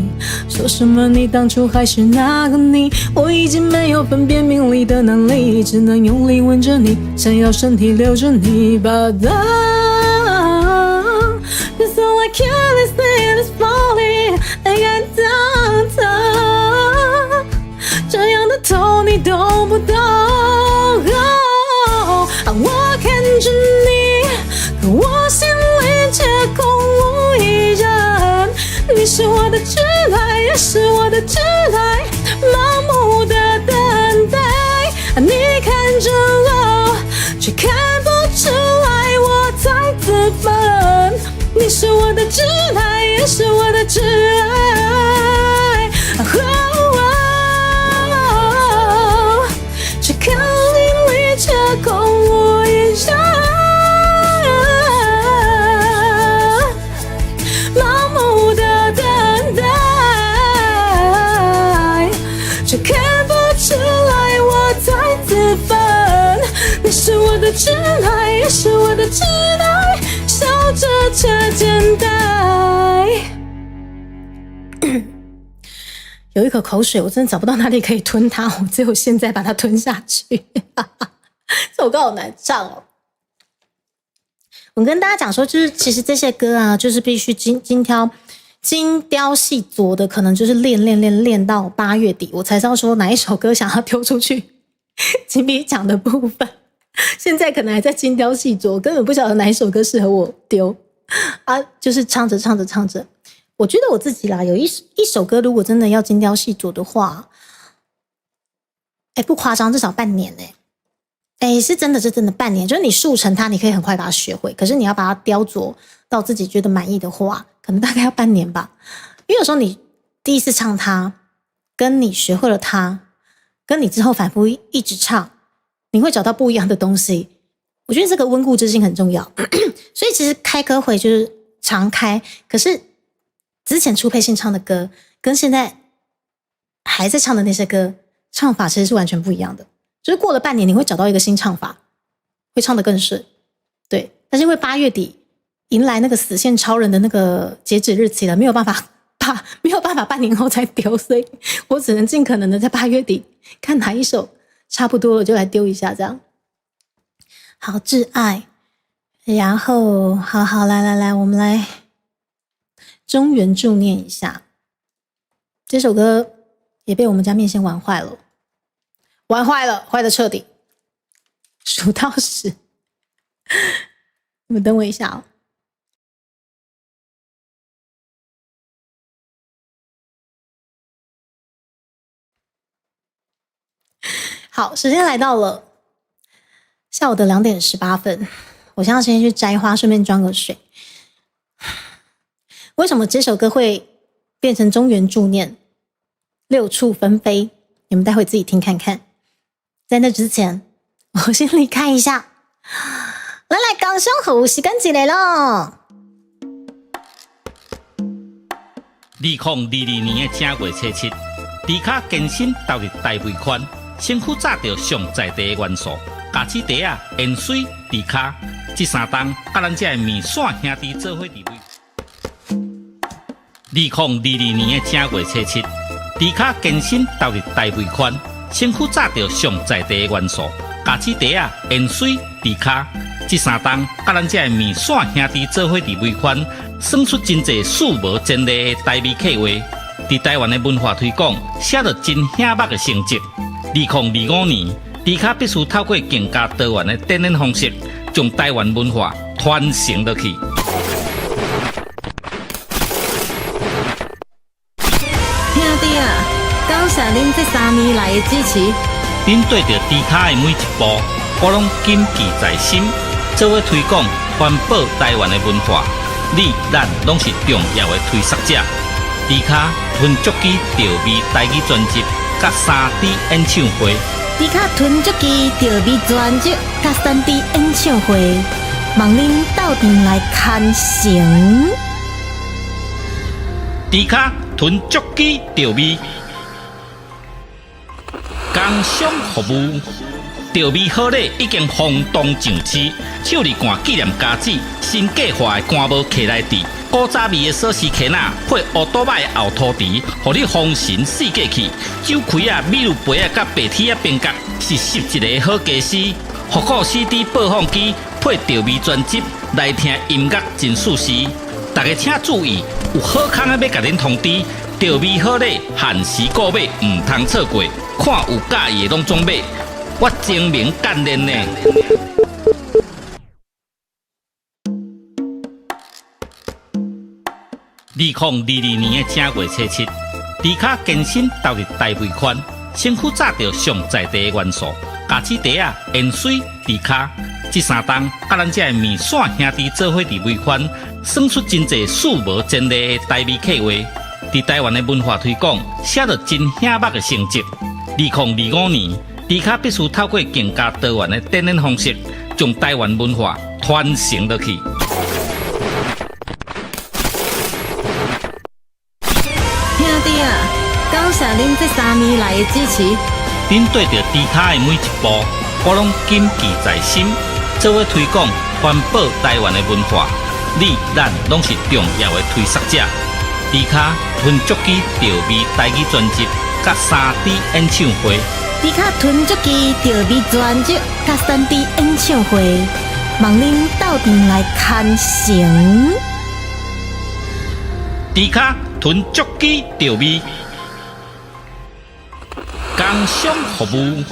说什么你当初还是那个你？我已经没有分辨名利的能力，只能用力吻着你，想要身体留着你。But it's all I can see is falling， 爱爱当疼，这样的痛你懂不懂？我看着你，可我心里却空无一人。你是我的挚爱，也是我的挚爱，盲目的等待。你看着我，却看不出来我在自焚。你是我的挚爱，也是我的挚爱。却看你里却空无一人，盲目的等待，却看不出来我在自焚。你是我的挚爱，也是我的挚爱，笑着却简单。有一口口水，我真的找不到哪里可以吞它，我只有现在把它吞下去。这首歌好难唱哦。我跟大家讲说，就是其实这些歌啊，就是必须精雕细琢的，可能就是练到8月底，我才知道说哪一首歌想要丢出去金币奖的部分。现在可能还在精雕细琢，根本不晓得哪一首歌适合我丢啊，就是唱着。我觉得我自己啦，有一首歌，如果真的要精雕细琢的话，不夸张，至少半年是真的半年。就是你速成它，你可以很快把它学会，可是你要把它雕琢到自己觉得满意的话，可能大概要半年吧。因为有时候你第一次唱它，跟你学会了它，跟你之后反复一直唱，你会找到不一样的东西。我觉得这个温故知新很重要。所以其实开歌会就是常开，可是之前初配信唱的歌跟现在还在唱的那些歌唱法其实是完全不一样的，就是过了半年你会找到一个新唱法，会唱得更顺。对，但是因为8月底迎来那个死线超人的那个截止日期了，没有办法半年后再丢，所以我只能尽可能的在8月底看哪一首差不多了就来丢一下这样。好，挚爱，然后好来我们来中原助念一下。这首歌也被我们家面线玩坏了，坏得彻底。数到10，你们等我一下哦。好，时间来到了下午的2点18分，我现在先去摘花，顺便装个水。为什么这首歌会变成中原助念6处纷飞？你们待会自己听看看。在那之前，我先离开一下。来，港商好，时间一来咯。2022年的正月初7，猪脚健身投入大胃圈，身躯炸到上在地的元素，咖喱茶啊、盐水、猪脚，这3档甲咱这的面线兄弟做伙伫位。2022年的正月初7，猪脚健身投入大胃圈，身躯炸到上在地的元素，咖喱茶啊、盐水、猪脚，这3档甲咱这的面线兄弟做伙伫胃圈，算出真侪数无前例的台味客话。伫台湾的文化推广写着真显目的成绩。2025年，猪脚必须透过更加多元的展演方式，将台湾文化传承落去。兄弟啊，感谢恁这3年来的支持。恁对着猪脚的每一步，我拢谨记在心。做伙推广环保台湾的文化，你咱拢是重要的推广者。猪脚吞足机调味台语专辑，甲3D 演唱会。猪脚吞足机调味专辑，甲3D 演唱会，望恁斗阵来看成。猪脚囤足机调味，工商服务。调味好礼已经轰动上市，手里干纪念家子，新计划的干帽徛来底，古早味的锁匙徛仔配乌多摆的后涂池，互你丰神四季去。酒开啊、米露杯啊、甲白铁啊边角，是11个好家私。复古 CD 播放机配调味专辑，来听音乐真舒适。大家请注意，有好康的要甲恁通知，调味好礼限时购买，唔通错过。看有介意的拢总买。我精明干练呢。2022年的正月初7，迪卡健身投入大尾款，身躯炸着上在地的元素，咖子茶啊、盐水、迪卡，这3档甲咱这的面线兄弟做伙伫尾款，算出真侪数无前例的台味客话。伫台湾的文化推广，写着真显目的成绩。2025年。迪卡必须透过更加多元的展演方式，将台湾文化传承落去。兄弟啊，感谢恁这3年来的支持。恁对着迪卡的每一步，我拢谨记在心。做伙推广环保台湾的文化，你咱拢是重要的推广者。迪卡囤足机调味台语专辑，甲3D 演唱会。迪卡囤足机调味专辑甲3D 演唱会，望恁到店来看成。迪卡囤足机调味，工商服务。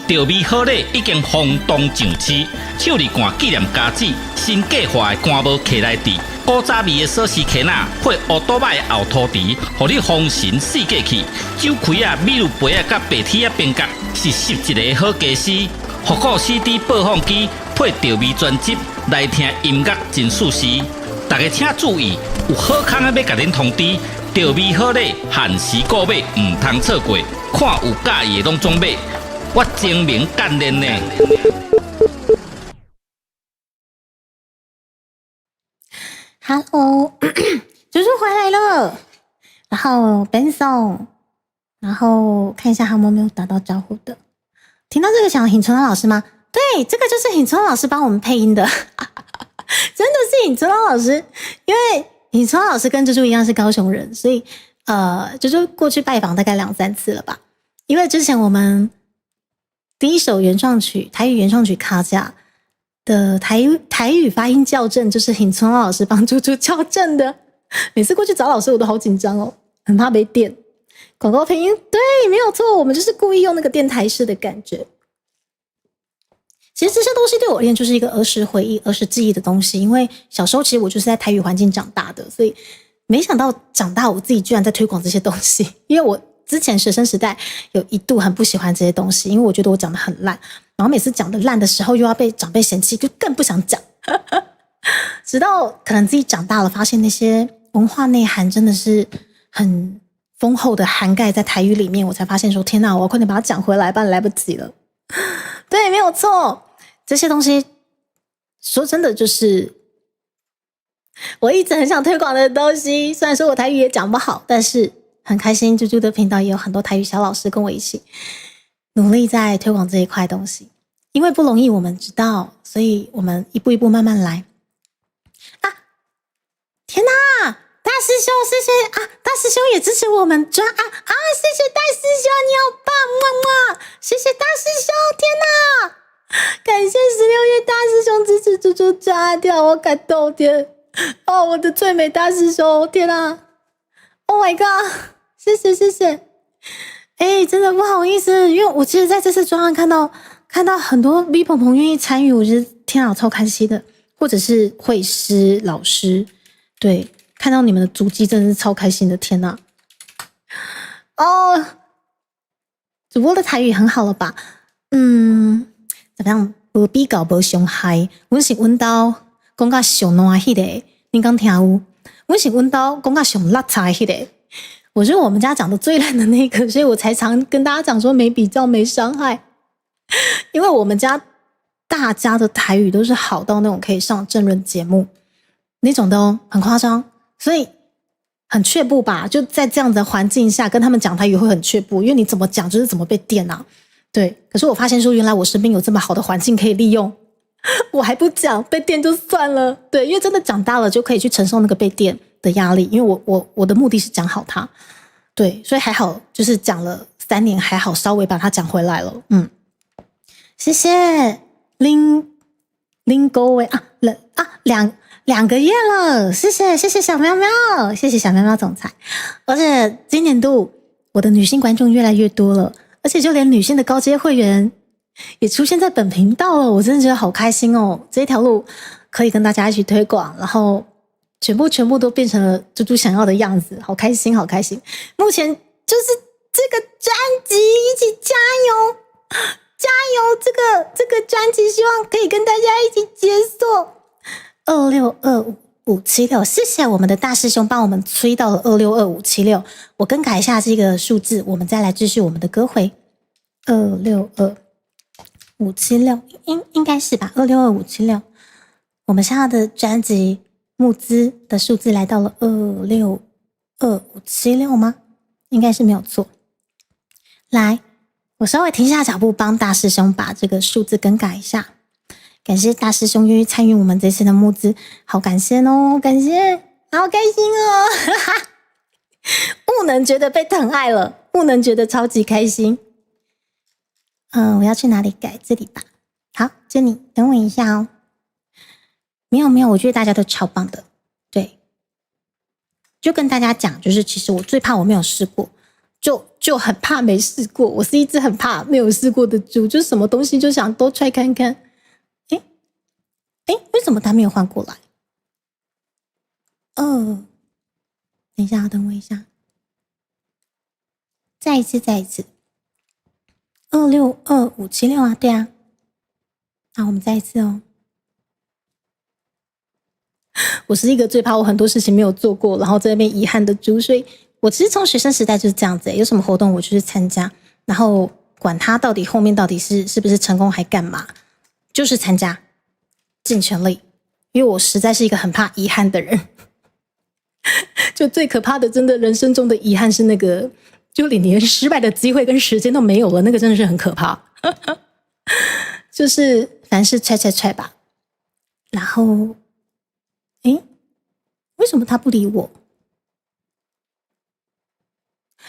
调味好礼已经轰动上市，手里干纪念家子，新计划的干帽徛来底，古早味的锁匙徛仔配乌多摆的后涂池，互你丰神四季去。酒开啊、米露杯啊、甲白铁啊边角，是11个好家私。复古 CD 播放机配调味专辑，来听音乐真舒适。大家请注意，有好康的要甲恁通知，调味好礼限时购买，唔通错过。看有介意的拢总买。我精明干练呢。Hello， 猪猪回来了。然后 Benson， 然后看一下他们有没有打到招呼的。听到这个想尹春老师吗？对，这个就是尹春老师帮我们配音的，真的是尹春老师。因为尹春老师跟猪猪一样是高雄人，所以猪猪过去拜访大概2-3次了吧。因为之前我们第一首原创曲台语原创曲卡甲的台语发音校正，就是尹春老师帮猪猪校正的。每次过去找老师我都好紧张哦，很怕被电。广告配音对，没有错，我们就是故意用那个电台式的感觉。其实这些东西对我而言就是一个儿时回忆、儿时记忆的东西，因为小时候其实我就是在台语环境长大的，所以没想到长大我自己居然在推广这些东西。因为我之前学生时代有一度很不喜欢这些东西，因为我觉得我讲的很烂，然后每次讲的烂的时候又要被长辈嫌弃，就更不想讲。直到可能自己长大了，发现那些文化内涵真的是很丰厚的涵盖在台语里面，我才发现说天哪，我要快点把它讲回来，不然来不及了。对，没有错，这些东西说真的就是我一直很想推广的东西。虽然说我台语也讲不好，但是很开心猪猪的频道也有很多台语小老师跟我一起努力在推广这一块东西。因为不容易我们知道，所以我们一步一步慢慢来啊。天哪，大师兄谢谢啊，大师兄也支持我们专案啊，谢谢大师兄，你好棒，么么，谢谢大师兄，天哪，感谢16月大师兄支持猪猪专案，天啊，我感动，天哦，我的最美大师兄，天哪 ，Oh my god， 谢谢谢谢，真的不好意思，因为我其实在这次专案看到很多 V 鹏鹏愿意参与，我觉得天啊，我超开心的，或者是会师老师，对。看到你们的足迹真的是超开心的，天哪！哦，主播的台语很好了吧？怎么样？无比较无伤害。阮是阮兜讲甲上烂迄个，你刚听有？阮是阮兜讲甲上邋遢迄个。我是我们家讲的最烂的那个，所以我才常跟大家讲说没比较没伤害。因为我们家大家的台语都是好到那种可以上政论节目那种的哦，很夸张。所以很却步吧？就在这样的环境下跟他们讲台语会很却步，因为你怎么讲就是怎么被电啊。对，可是我发现说原来我身边有这么好的环境可以利用，我还不讲，被电就算了。对，因为真的长大了就可以去承受那个被电的压力，因为我的目的是讲好它。对，所以还好，就是讲了3年，还好稍微把它讲回来了。谢谢林各位2个月了，谢谢小喵喵，谢谢小喵喵总裁。而且今年度我的女性观众越来越多了，而且就连女性的高阶会员也出现在本频道了，我真的觉得好开心哦！这一条路可以跟大家一起推广，然后全部都变成了猪猪想要的样子，好开心，好开心！目前就是这个专辑，一起加油！加油！这个专辑希望可以跟大家一起解锁2625576，谢谢我们的大师兄帮我们催到了2625576，我更改一下这个数字，我们再来继续我们的歌回262576，应该是吧？262576，我们现在的专辑募资的数字来到了2625576吗？应该是没有错。来。我稍微停下脚步，帮大师兄把这个数字更改一下。感谢大师兄愿意参与我们这次的募资，好感谢哦，感谢，好开心哦！不能觉得被疼爱了，不能觉得超级开心。我要去哪里改？这里吧。好，这里，等我一下哦。没有，我觉得大家都超棒的。对，就跟大家讲，就是其实我最怕我没有试过。就很怕没试过，我是一只很怕没有试过的猪，就什么东西就想都try看看。为什么他没有换过来？等一下，等我一下，再一次，262576啊，对啊，好，我们再一次哦。我是一个最怕我很多事情没有做过，然后在那边遗憾的猪，所以。我其实从学生时代就是这样子，有什么活动我就去参加，然后管他到底后面到底是不是成功还干嘛，就是参加，尽全力，因为我实在是一个很怕遗憾的人。就最可怕的，真的人生中的遗憾是那个，就你连失败的机会跟时间都没有了，那个真的是很可怕。就是凡事踹吧，然后，为什么他不理我？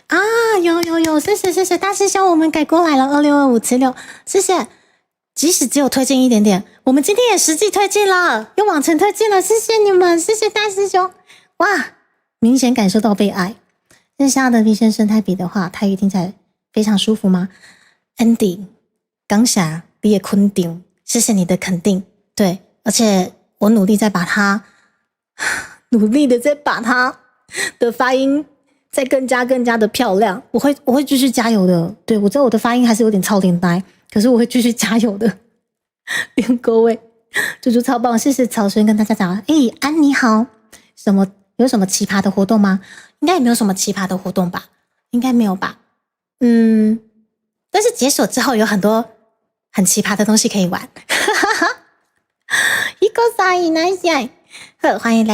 啊，有，谢谢大师兄，我们改过来了262576，谢谢。即使只有推进一点点，我们今天也实际推进了，又往前推进了，谢谢你们，谢谢大师兄。哇，明显感受到被爱。线下的 V 先生态比的话，台语听起来非常舒服吗 ？Andy， 刚下你也肯定，谢谢你的肯定。对，而且我努力的再把它的发音。再更加的漂亮，我会继续加油的。对，我知道我的发音还是有点超龄呆，可是我会继续加油的。各位，猪猪超棒，谢谢曹轩跟大家讲。安你好，有什么奇葩的活动吗？应该也没有什么奇葩的活动吧？应该没有吧？但是解锁之后有很多很奇葩的东西可以玩。一个3那些，欢迎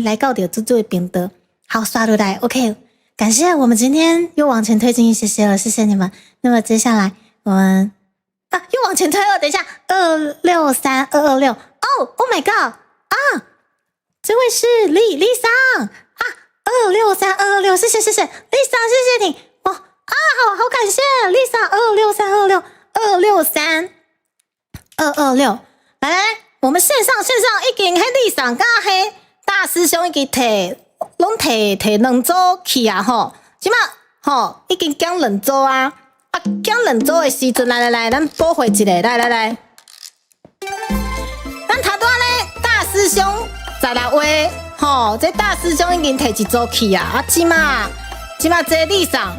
来到的猪猪的频道。好，刷入来 ，OK， 感谢我们今天又往前推进一些了，谢谢你们。那么接下来我们又往前推了，等一下263226， Oh my god 这位是丽莎26326，谢谢丽莎，谢谢你好感谢丽莎26326，来，我们线上已经迄丽莎甲迄大师兄已经拢摕2组去啊吼，即马已经讲2组啊，讲2组的时阵，来，咱补回一个，来，咱头端咧大师兄16位，这大师兄已经摕1组去啊，即马这丽莎，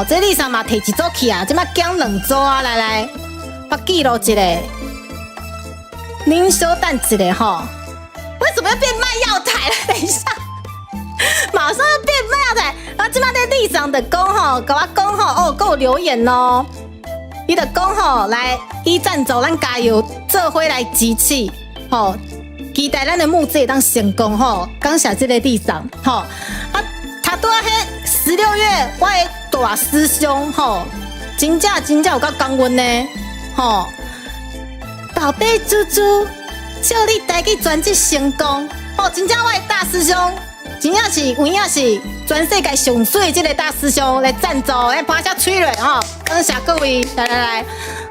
这丽莎嘛摕1组去啊，即马讲2组啊，来，我记录一个，您稍等一下为什么要变卖药台了？等一下。马上要变卖台，然后即摆在地上的讲跟我讲还有留言哦。伊就讲来，伊赞助咱加油，做回来集气，期待咱的募资会当成功吼，感谢这个地上吼啊，他拄啊迄16月，我的大师兄吼，真正有够感恩呢吼，宝贝猪猪，祝你台语专辑成功吼，真正我的大师兄，真正是有影是全世界上水这个大师兄来赞助，来拍下催泪吼，感谢各位，来。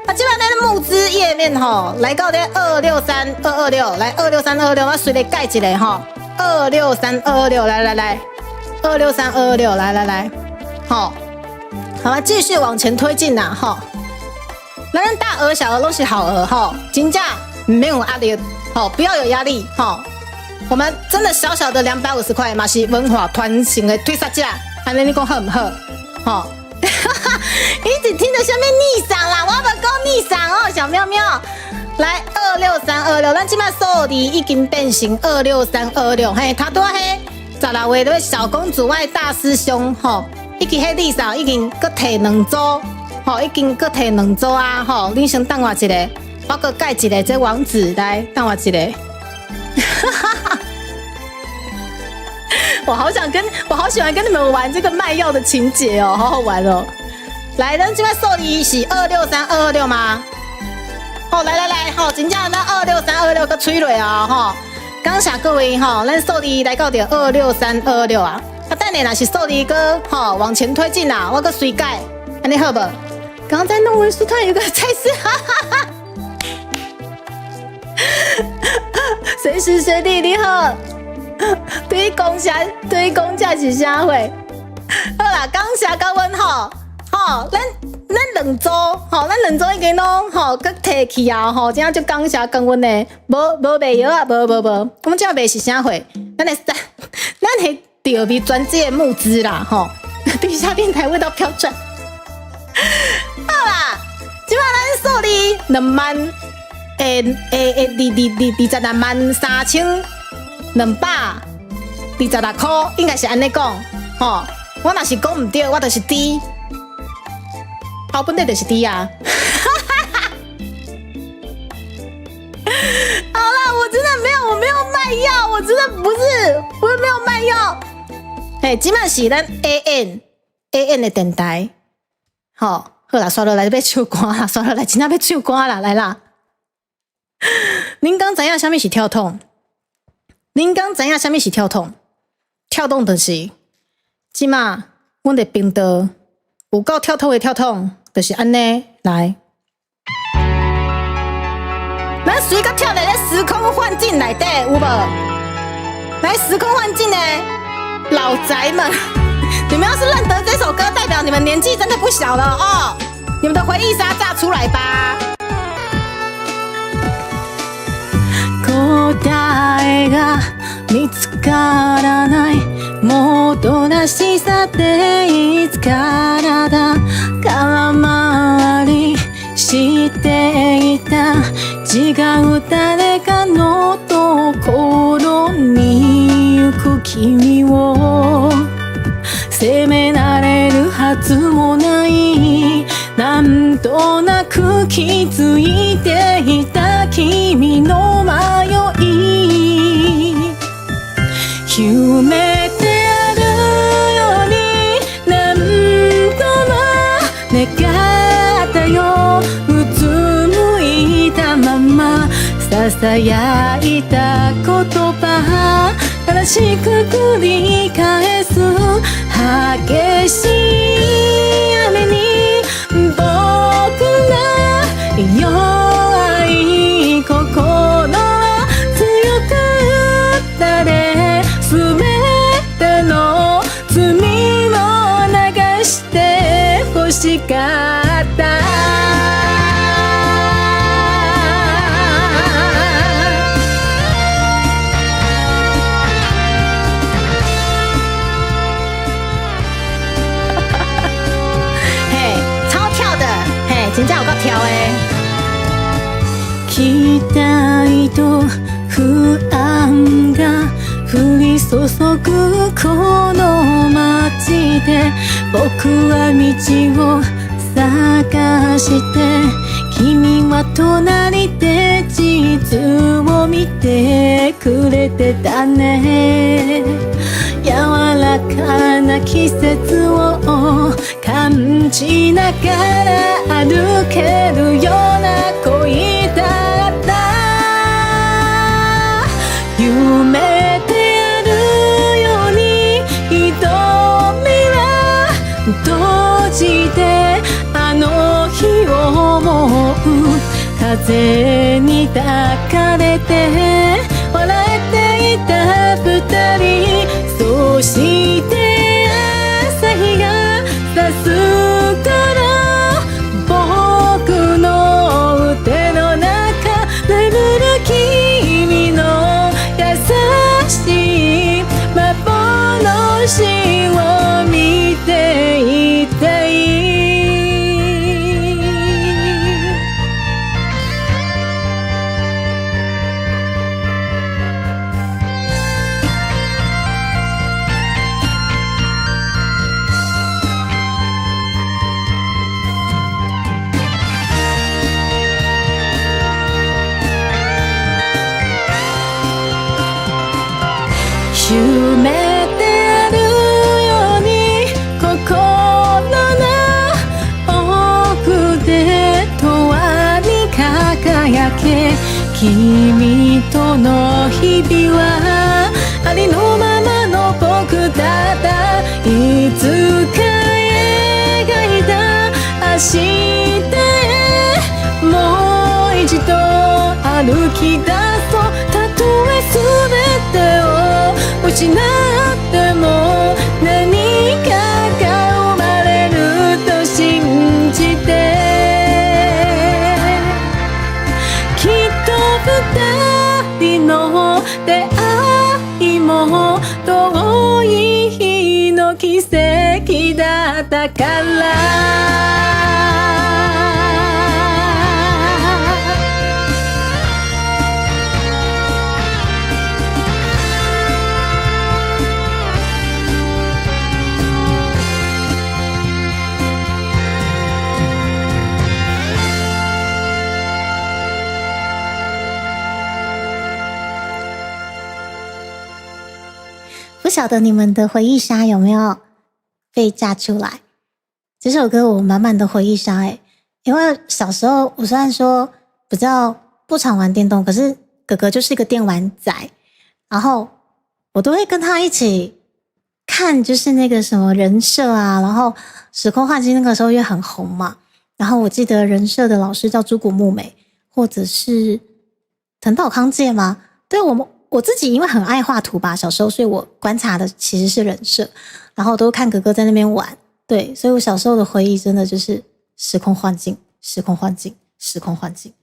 啊，即摆咱的募资页面吼，来到咧263226，来26326，我随便改一个吼，26326，来，26326，来，吼，好，继续往前推进呐，吼，咱大额小额都是好额吼，金价没有压力，吼，不要有压力，吼，我们真的小小的250块嘛是文化团型的推杀价，安尼你讲好唔好？吼。一直听着下面逆赏啦，我要讲逆赏哦，小喵喵，来26326，咱即摆数字已经变成26326，嘿，他多嘿，16月的小公主，我的大师兄吼，已经迄逆赏已经搁摕2组，吼，已经搁摕2组啊，吼，恁先等我一个，我搁改一个这网址来，等我一个。我好喜欢跟你们玩这个卖药的情节哦，好好玩哦。来，咱这边数字是263226吗？好，来，好，真正咱26326个催泪啊，吼！感谢各位吼，咱数字来到着26326啊。啊，等下若是数字个吼往前推进啦，我个随改，安尼好不？刚刚在弄文书，突然有个菜市，哈哈哈！随时随地你好。推公价是啥货？好啦，感谢各位吼，咱2组吼，咱2组已经拢吼，佮摕去啊吼，真正就感谢各位呢，无卖药啊，无，我们这卖是啥货？咱的钓鱼专辑的募资啦吼，地下电台味道飘转。好啦，即摆咱数字2万22万3226块，应该是安尼讲，吼。我若是讲唔对，我就是低，后本底就是低啊。好啦，我真的我没有卖药，我真的不是，我没有卖药。嘿，即摆是咱 AN 的电台，好啦，刷落来要唱歌啦，刷落来真正要唱歌啦，来啦。恁刚知影啥物是跳痛？恁刚知影啥物是跳痛？跳动就是即马阮的频道有够跳痛的跳痛，就是安尼来。咱随个跳在咧时空幻境内底有无？来时空幻境的老宅们，你们要是认得这首歌，代表你们年纪真的不小了哦，你们的回忆杀炸出来吧。答えが見つからないもどなしさでいつからだ空回りしていた違う誰かのところに行く君を責められるはずもないなんとなく気づいていた君の迷い夢であるように何度も願ったようつむいたままささやいた言葉悲しく繰り返す激しい雨に僕ら弱い心強く打たれ全ての罪も流して欲しかった真正有够跳的，期待と不安が降り注ぐこの街で僕は道を探して君は隣で地図を見てれてたね。柔らかな季節を感じながら歩けるような恋だった。夢であるように瞳は閉じてあの日を思う。風に抱かれて笑えていた二人。そして朝日が差す頃、僕の腕の中眠る君の優しい幻を見ていたい。夢であるように心の奥で永遠に輝け。君との日々はありのままの僕だった。いつか描いた明日へもう一度歩き出そう。たとえ全てを失っても何かが生まれると信じて、きっと二人の出会いも遠い日の奇跡だったから。不晓得你们的回忆杀有没有被炸出来？这首歌我满满的回忆杀因为小时候我虽然说比较不常玩电动，可是哥哥就是一个电玩仔，然后我都会跟他一起看，就是那个什么人设啊，然后时空幻境那个时候也很红嘛，然后我记得人设的老师叫朱古木美，或者是藤岛康介吗？对，我自己因为很爱画图吧，小时候，所以我观察的其实是人设，然后都看哥哥在那边玩，对，所以我小时候的回忆真的就是时空幻境，时空幻境，时空幻境。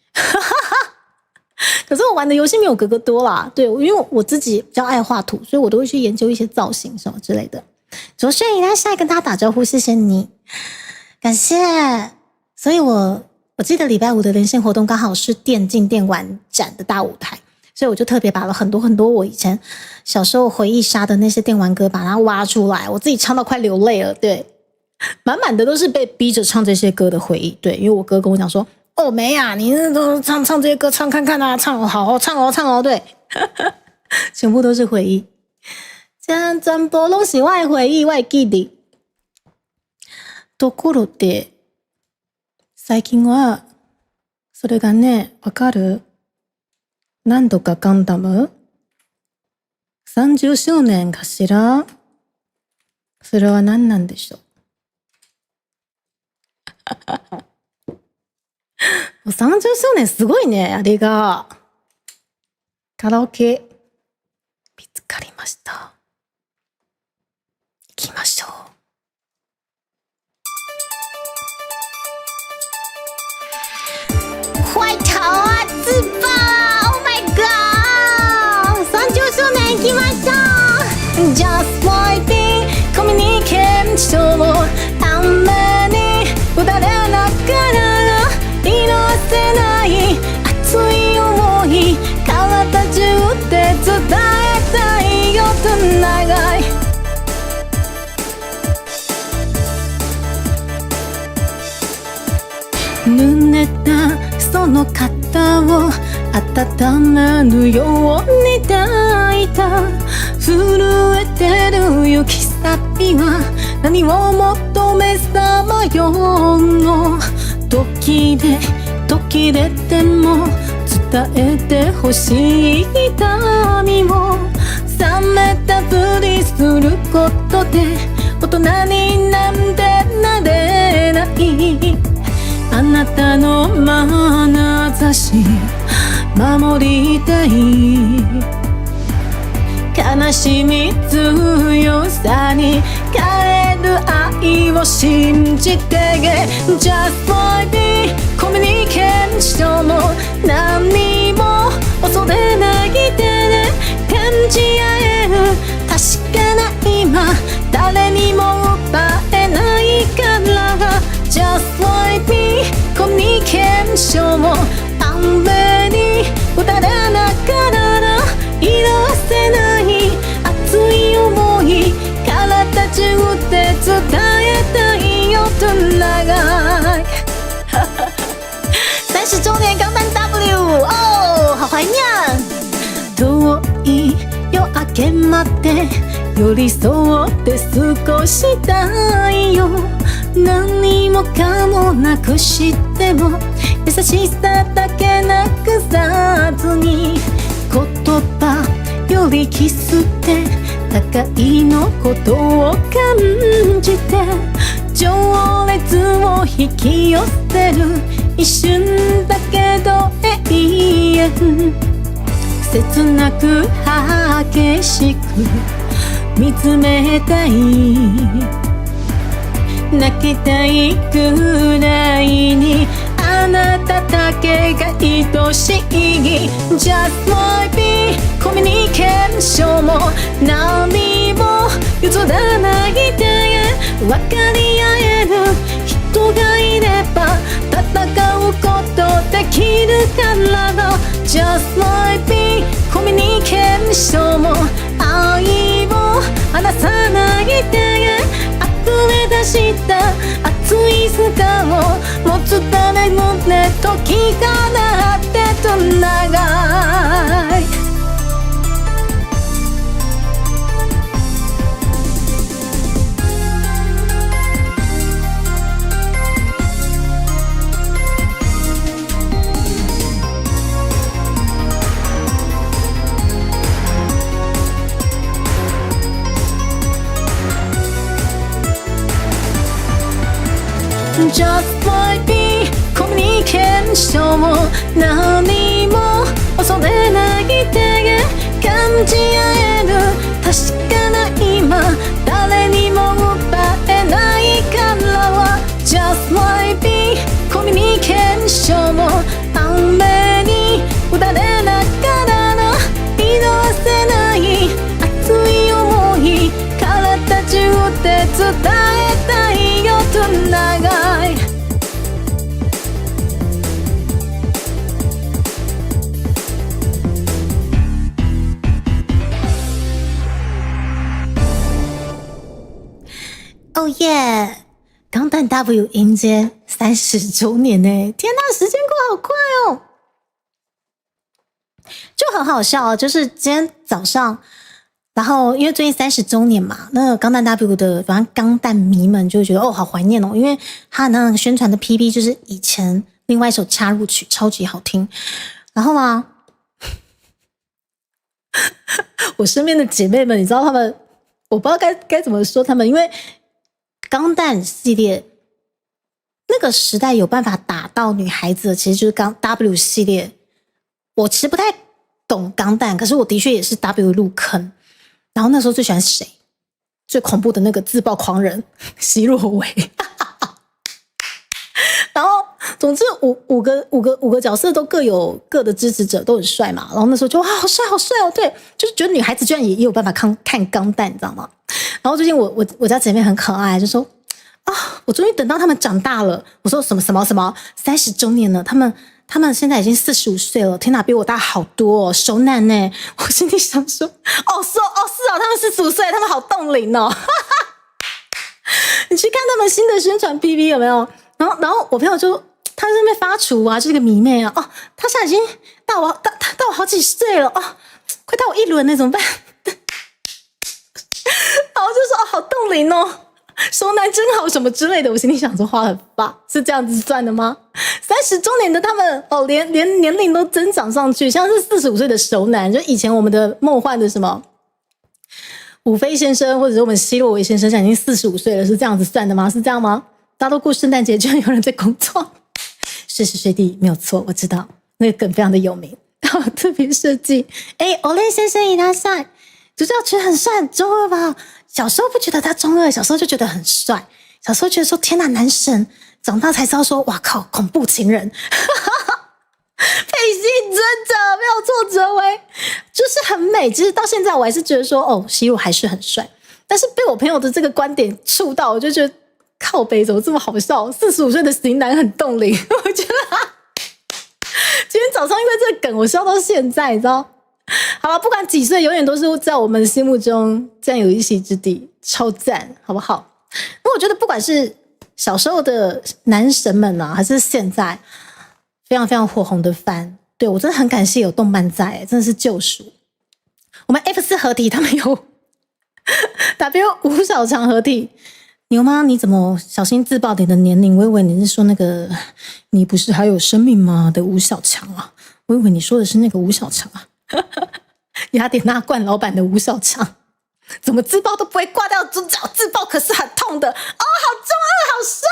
可是我玩的游戏没有哥哥多啦，对，因为我自己比较爱画图，所以我都会去研究一些造型什么之类的。卓炫怡，现在跟大家打招呼，谢谢你，感谢。所以我记得礼拜五的连线活动刚好是电竞电玩展的大舞台。所以我就特别把了很多很多我以前小时候回忆杀的那些电玩歌把它挖出来，我自己唱到快流泪了，对，满满的都是被逼着唱这些歌的回忆，对，因为我哥跟我讲说，哦梅啊，你都唱这些歌唱看看啊，唱好好唱哦唱哦，对，全部都是回忆，全部都是我的回忆，我的記憶。ところで最近はそれがね、わかる？何度かガンダム30周年かしら？それは何なんでしょう。もう30周年すごいね、あれが。カラオケ見つかりました。行きましょう。快逃啊！自爆！行きましょう Just like me コミュニケーションをあんまり打たれながら色あせない熱い思い体中で伝えたいよ Tonight 濡れたその肩を温めるように抱いた震えてる行き先は何を求めさまようの時ででも伝えてほしい痛みを冷めたふりすることで大人になんてなれないあなたの眼差し守りたい悲しみ強さに変える愛を信じて Just like me コミュニケーションも何も恐れないでね感じ合える確かな今誰にも奪えないから Just like me コミュニケーションも雨に打たれながら色あせない熱い想い体中で伝えたいよ tonight 30周年钢弹 W 哦好怀念遠い夜明けまで寄り添って過ごしたいよ何もかもなくしても優しさだけなくさずに言葉よりキスで高いのことを感じて情熱を引き寄せる一瞬だけど永遠切なく激しく見つめたい泣きたいくらいにあなただけが愛しい Just like me コミュニケーションも何も譲らないで分かり合える人がいれば戦うことできるから Just like me コミュニケーションも愛を離さないで溢れ出した熱い姿を持つため胸と気がなってと長いJust like me コミュニケーションも何も恐れないで感じ合える確かな今誰にも奪えないからは Just like me コミュニケーションも雨に打たれながら色あせない熱い想い体中で伝えたいよと長い哦耶！钢弹 W 迎接30周年呢！天哪，时间过好快哦！就很好笑哦，就是今天早上，然后因为最近30周年嘛，那钢弹 W 的反正钢弹迷们就会觉得哦，好怀念哦，因为他那个宣传的 PV 就是以前另外一首插入曲，超级好听。然后啊，我身边的姐妹们，你知道她们，我不知道该怎么说她们，因为钢弹系列那个时代有办法打到女孩子的，其实就是W 系列。我其实不太懂钢弹，可是我的确也是 W 入坑。然后那时候最喜欢谁？最恐怖的那个自爆狂人希若维。然后总之五个角色都各有各的支持者，都很帅嘛。然后那时候就哇，好帅好帅哦！对，就是觉得女孩子居然也有办法看钢弹，你知道吗？然后最近我家姐妹很可爱，就说啊，我终于等到他们长大了。我说什么30周年了，他们现在已经45岁了，天哪，比我大好多哦，熟男呢。我心里想说，是哦，他们45岁，他们好冻龄哦。你去看他们新的宣传 PV 有没有？然后我朋友就她在那边发厨啊，就是个迷妹啊。哦，她现在已经大我好几岁了哦，快大我一轮了，怎么办？然后就说好冻龄哦，熟男真好什么之类的。我心里想说话很大，是这样子算的吗？30周年的他们哦，连年龄都增长上去，像是45岁的熟男，就以前我们的梦幻的什么伍飞先生，或者是我们希洛维先生，现在已经45岁了，是这样子算的吗？是这样吗？大家都过圣诞节，居然有人在工作，随时随地没有错，我知道那个梗非常的有名，特别设计。欧雷先生伊拉塞，主角群很帅，很中二吧？小时候不觉得他中二，小时候就觉得很帅，小时候觉得说天哪，男神，长大才知道说哇靠，恐怖情人。配信真的没有错，哲维就是很美。其实到现在我还是觉得说，哦，希洛还是很帅。但是被我朋友的这个观点触到，我就觉得靠北怎么这么好笑？45岁的型男很冻龄，我觉得今天早上因为这个梗，我笑到现在，你知道？好了，不管几岁，永远都是在我们心目中占有一席之地，超赞，好不好？那我觉得不管是小时候的男神们啊，还是现在非常非常火红的番，对，我真的很感谢有动漫在，真的是救赎。我们 F4 合体他们有W 吴小强合体，牛妈你怎么小心自爆你的年龄？我以为你是说那个你不是还有生命吗的吴小强啊，我以为你说的是那个吴小强啊。雅典娜冠老板的吴小强，怎么自爆都不会挂掉主角，自爆可是很痛的哦，好中二，好帅。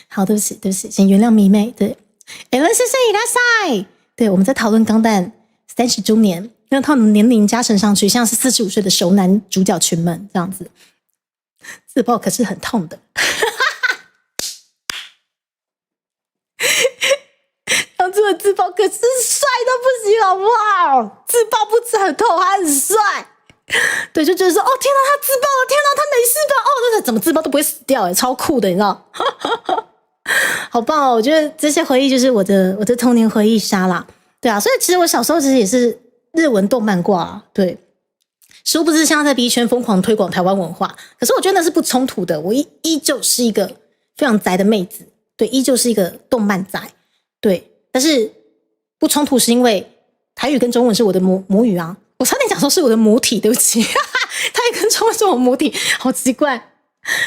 好，对不起，请原谅迷妹。对，先生伊拉塞，对，我们在讨论钢弹30周年，让他们年龄加成上去，像是45岁的熟男主角群们这样子，自爆可是很痛的。当初的自爆可是帅到不行，好不好？自爆不止很痛，还很帅。对，就觉得说，哦，天哪，他自爆了，天哪，他没事吧？哦，这怎么自爆都不会死掉，超酷的，你知道？好棒哦！我觉得这些回忆就是我的童年回忆杀啦。对啊，所以其实我小时候其实也是日文动漫挂，对，殊不知现在在 B 圈疯狂推广台湾文化，可是我觉得那是不冲突的，我依旧是一个非常宅的妹子，对，依旧是一个动漫宅，对。但是不冲突是因为台语跟中文是我的母语啊，我差点讲说是我的母体，对不起，台语跟中文是我母体，好奇怪。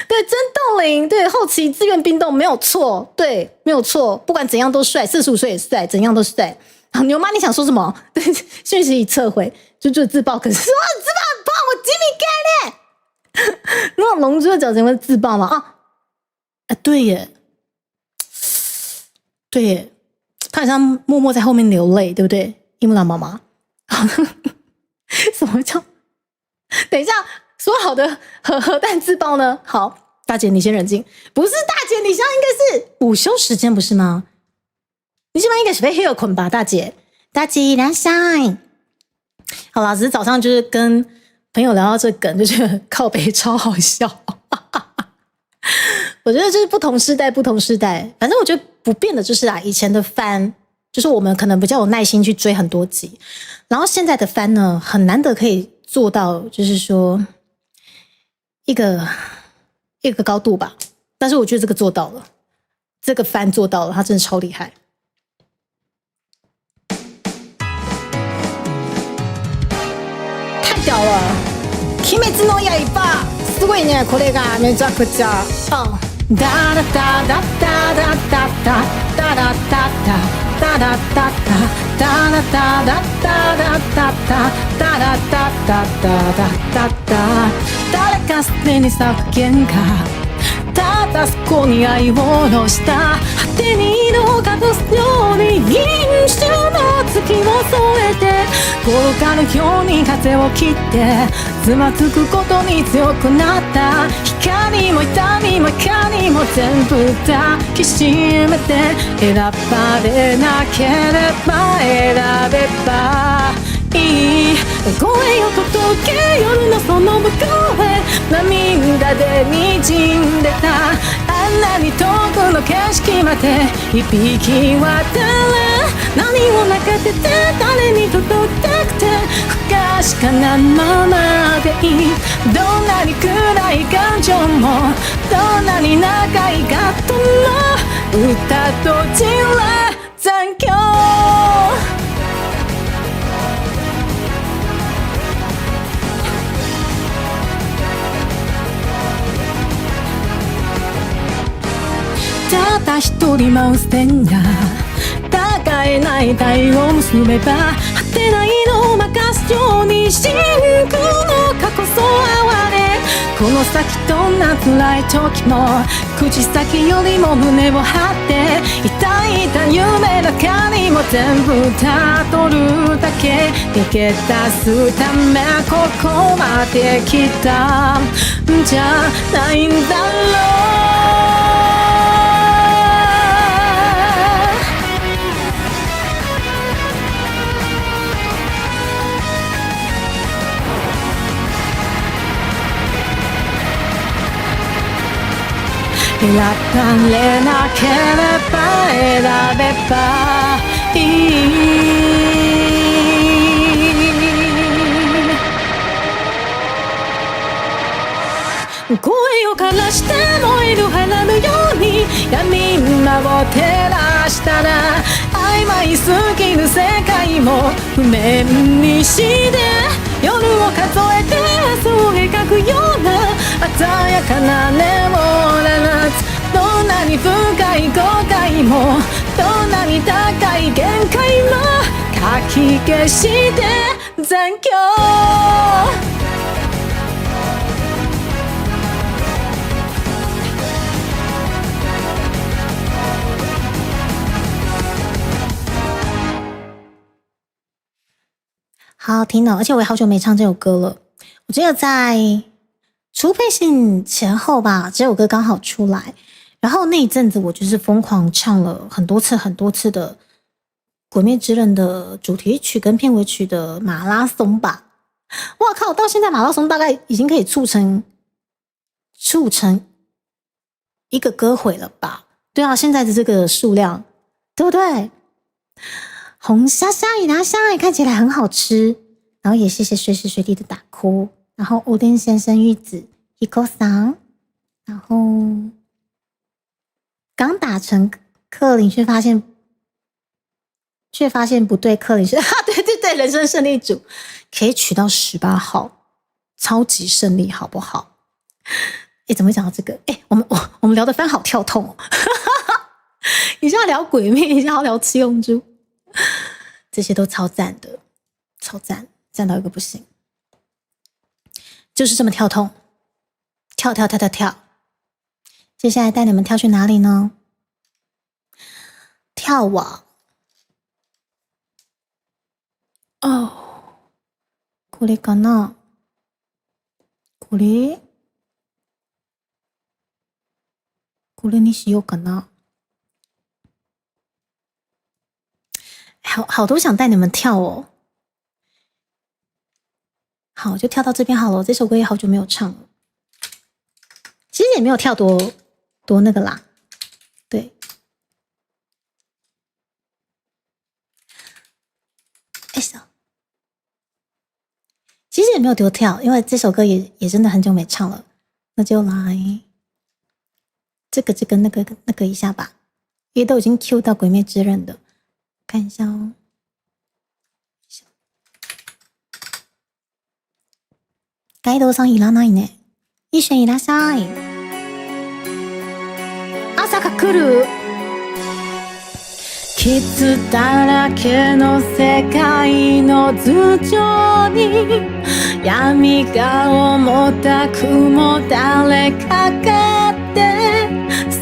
对，真冻龄，对，后期自愿冰冻没有错，对，没有错，不管怎样都帅，45岁也帅，怎样都帅。好，牛妈你想说什么？对，讯息已撤回，就自爆，可是说自爆很棒，我吉米盖嘞。那龙珠的表情会自爆吗？对耶，对耶。他好像默默在后面流泪，对不对？伊木兰妈妈，什么叫？等一下，说好的核弹自爆呢？好，大姐你先冷静，不是大姐，你现在应该是午休时间不是吗？你现在应该是被黑有捆吧，大姐？大姐いらっしゃい。好啦，只是早上就是跟朋友聊到这梗，就觉得靠北超好笑。我觉得就是不同世代，反正我觉得不变的就是以前的番，就是我们可能比较有耐心去追很多集，然后现在的番呢，很难得可以做到，就是说一个高度吧。但是我觉得这个做到了，这个番做到了，他真的超厉害。太屌了！鬼滅の刃すごいね、これがめちゃくちゃ。ダラダダダダダダダラダダダラダダダラダダダダダダラダダダダダ。誰かすでに咲く喧嘩、ただそこに愛を下した果てに色を隠すように銀種の月を添えて転がるように風を切ってつまずくことに強くなった光も痛みも怒りも全部抱きしめて選ばれなければ選べばいい声を届け夜のその向こうへ涙で滲んでたあんなに遠くの景色まで響き渡る何もなかった誰に届きたくて不確かなままでいいどんなに暗い感情もどんなに長い葛藤も歌と散ら残響ただ一人マウステンが互えない愛を結べば果てないのを任すように真空の過去そう哀れこの先どんな辛い時も口先よりも胸を張って痛い痛い夢の中にも全部たどるだけ逃げ出すためここまで来たんじゃないんだろう選ばれなければ選べばいい声を枯らして燃える花のように闇間を照らしたら曖昧すぎる世界も譜面にして夜を数えて明日を描くような鮮やかなネオラつどんなに深い後悔もどんなに高い限界もかき消して残響好好听哦，而且我也好久没唱这首歌了。我记得在初配信前后吧，这首歌刚好出来，然后那一阵子我就是疯狂唱了很多次的《鬼灭之刃》的主题曲跟片尾曲的马拉松吧。哇靠！到现在马拉松大概已经可以促成一个歌会了吧？对啊，现在的这个数量，对不对？红虾虾与拿虾看起来很好吃，然后也谢谢随时随地的打 call， 然后欧丁先生玉子 Hiko 桑，然后刚打成克林却发现不对，克林是对，人生胜利组可以取到18号，超级胜利好不好？怎么会讲到这个？我们聊的番好跳痛哦，一下聊鬼灭，一下聊七龙珠。这些都超赞的，超赞，赞到一个不行，就是这么跳痛，跳。接下来带你们跳去哪里呢？跳往これかな？これにしようかな。好多想带你们跳哦。好，就跳到这边好了。这首歌也好久没有唱了，其实也没有跳多那个啦。对，其实也没有多跳，因为这首歌也真的很久没唱了。那就来这个那个一下吧，因为都已经 Q 到《鬼灭之刃》的。看一下哦，ガイドさんいらないね。一緒にいらっしゃい。朝が来る。傷だらけの世界の頭上に闇が重たくも誰かがって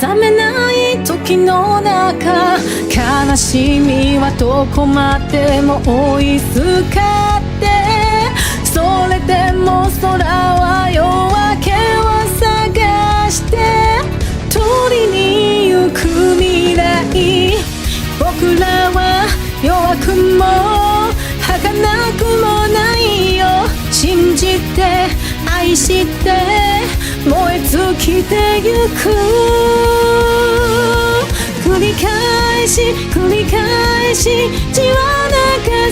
冷めない時の中悲しみはどこまでも追いすがってそれでも空は夜明けを探して取りに行く未来僕らは弱くも儚くもないよ信じて愛して燃え尽きてゆく返し繰り返し血を流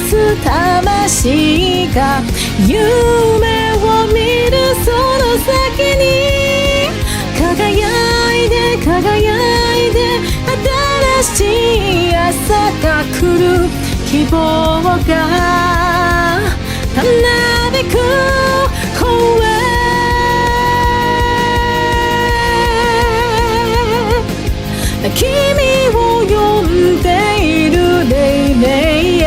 す魂が夢を見るその先に輝いて輝いて新しい朝が来る希望がたなびく方へ君を呼んでいるレイレイへ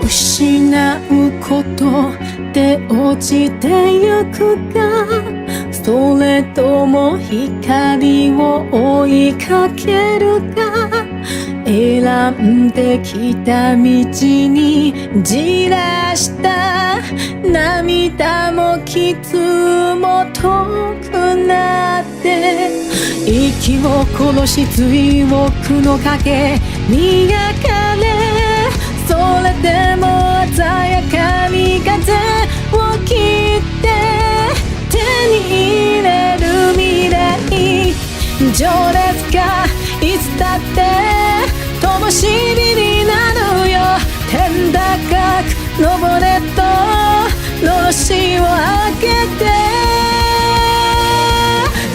失うことで落ちてゆくかそれとも光を追いかけるか選んできた道にじらした涙も傷も遠くなって息を殺し追憶の影に焼かれそれでも鮮やかに風を切って手に入れる未来情熱がいつだって灯火になるよ天高く登れとのろしを開けて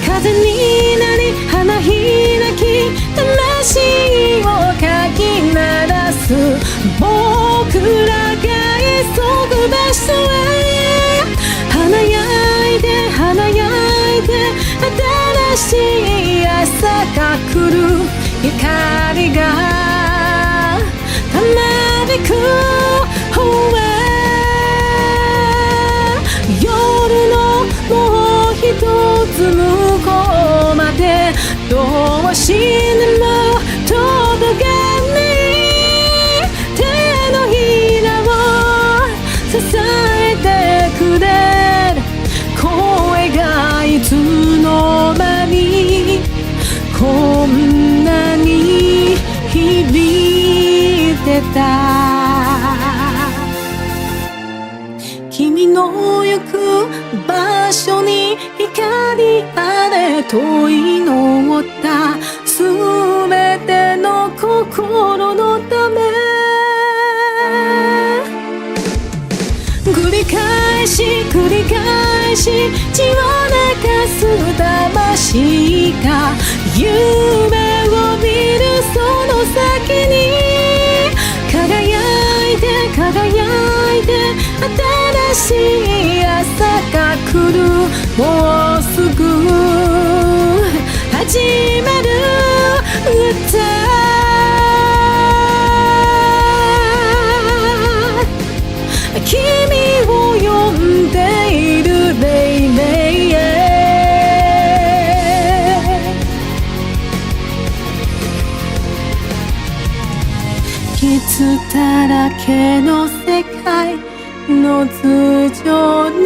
風になり花開き魂をかき鳴らす僕らが急ぐ場所へ華やいで華やいで新しい朝が来る光がたなびく方へ夜のもう一つ向こうまでどうしても届かない手のひらを支えてくれる声がいつの間にこんなに響いてた君の行く場所に光あれと祈ったすべての心のため繰り返し繰り返し血を流す魂が夢を見るその先に輝いて輝いて新しい朝が来るもうすぐ始まる歌君を呼んでいるレイレイへ傷だらけの世界の頭上に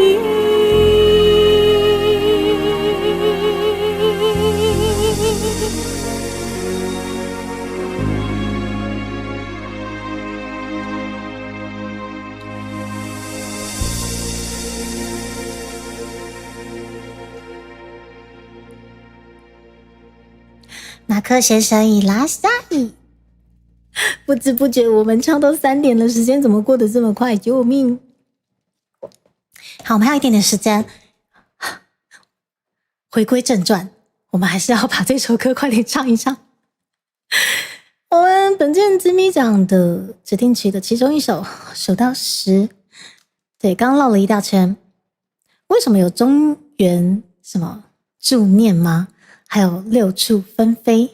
马克先生已拉萨伊，不知不觉我们唱到3点了，时间怎么过得这么快？救命！好，我们还有一点点时间。回归正传，我们还是要把这首歌快点唱一唱。我们本届紫米奖的指定曲的其中一首，数到10。对，刚绕了一大圈。为什么有中原什么助念吗？还有六处纷飞。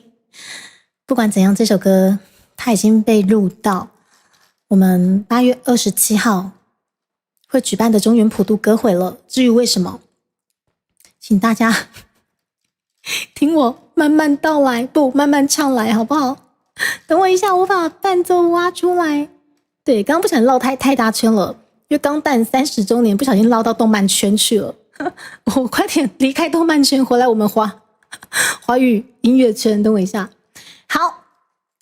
不管怎样，这首歌它已经被录到我们8月27号会举办的中原普渡歌会了。至于为什么，请大家听我慢慢道来，不，慢慢唱来，好不好？等我一下，我把伴奏挖出来。对，刚刚不小心绕太大圈了，因为钢弹30周年不小心绕到动漫圈去了。我快点离开动漫圈，回来我们华语音乐圈。等我一下。好，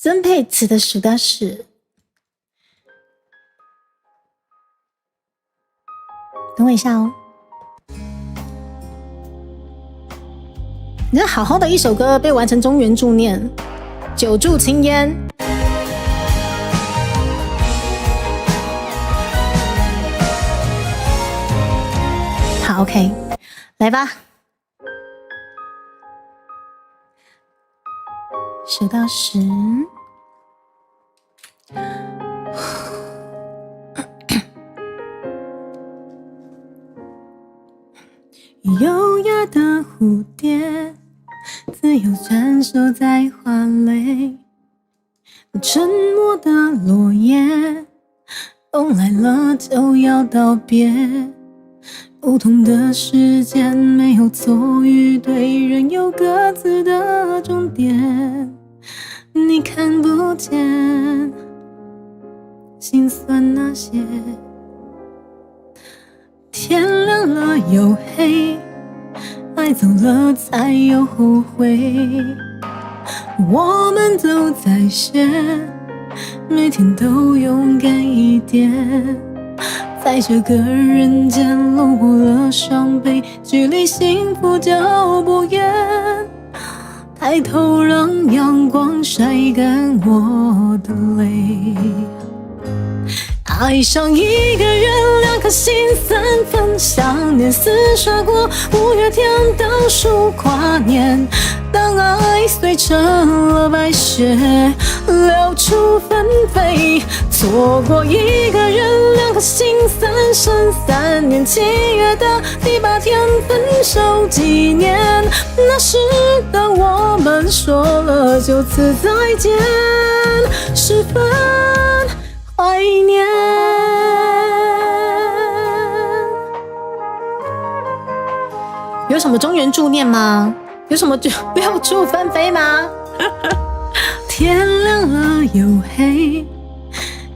曾沛慈的数到10，等我一下哦。你这好好的一首歌被完成中原助念，久住青烟。好 ，OK， 来吧，数到10。优雅的蝴蝶，自由穿梭在花蕾，沉默的落叶，冬来了就要道别。不同的时间，没有错与对，人有各自的终点。你看不见心酸那些，天亮了又黑，爱走了才有后悔。我们都在学，每天都勇敢一点。在这个人间路过了伤悲，距离幸福就不远。抬头让阳光晒干我的泪。爱上一个人，2颗心3分，想念厮杀过5月天倒数跨年。当爱碎成了白雪，流出纷飞。错过一个人，2颗心3生，3年7月的第8天分手纪念。那时的我们说了就此再见，十分怀念。有什么中原助念吗？有什么六处纷飞吗？天亮了又黑，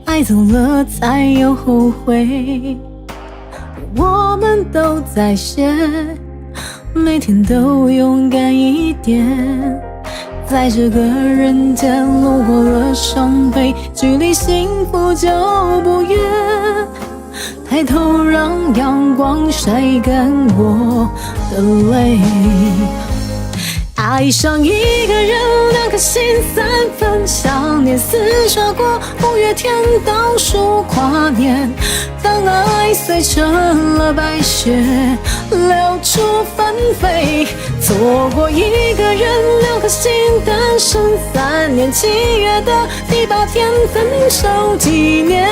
爱走了才有后悔。我们都在学，每天都勇敢一点。在这个人间路过了伤悲，距离幸福就不远。抬头让阳光晒干我的泪。爱上一个人，2颗心3分，想念厮杀过5月天倒数跨年。当爱碎成了白雪，流出纷飞。错过一个人，2颗心单身，3年7月的第8天分手纪念。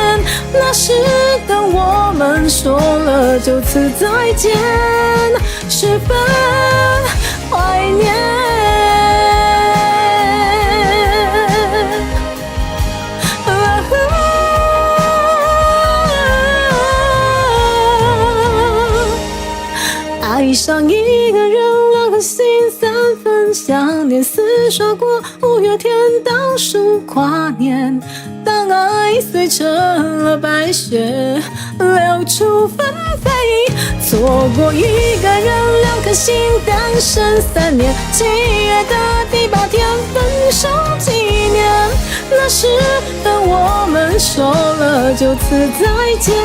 那时的我们说了就此再见，十分怀念。爱上一个人，2颗心3分，想念厮杀过5月天倒数跨年。当爱碎成了白雪，流出纷飞。错过一个人，2颗心单身，3年7月的第8天分手纪念。那时的我们说了就此再见，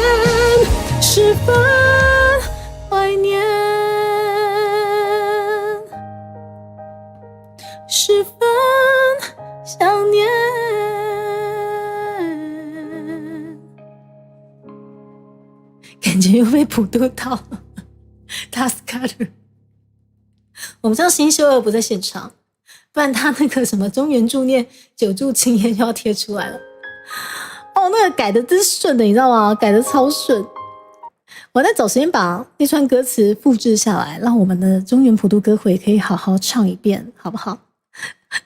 十分怀念，十分想念。感觉又被普渡到了，塔斯卡鲁。我们知道新秀二不在现场，不然他那个什么中原助念久住青烟就要贴出来了。哦，那个改的真顺的，你知道吗？改的超顺。我在找时间把那串歌词复制下来，让我们的中原普渡歌会可以好好唱一遍，好不好？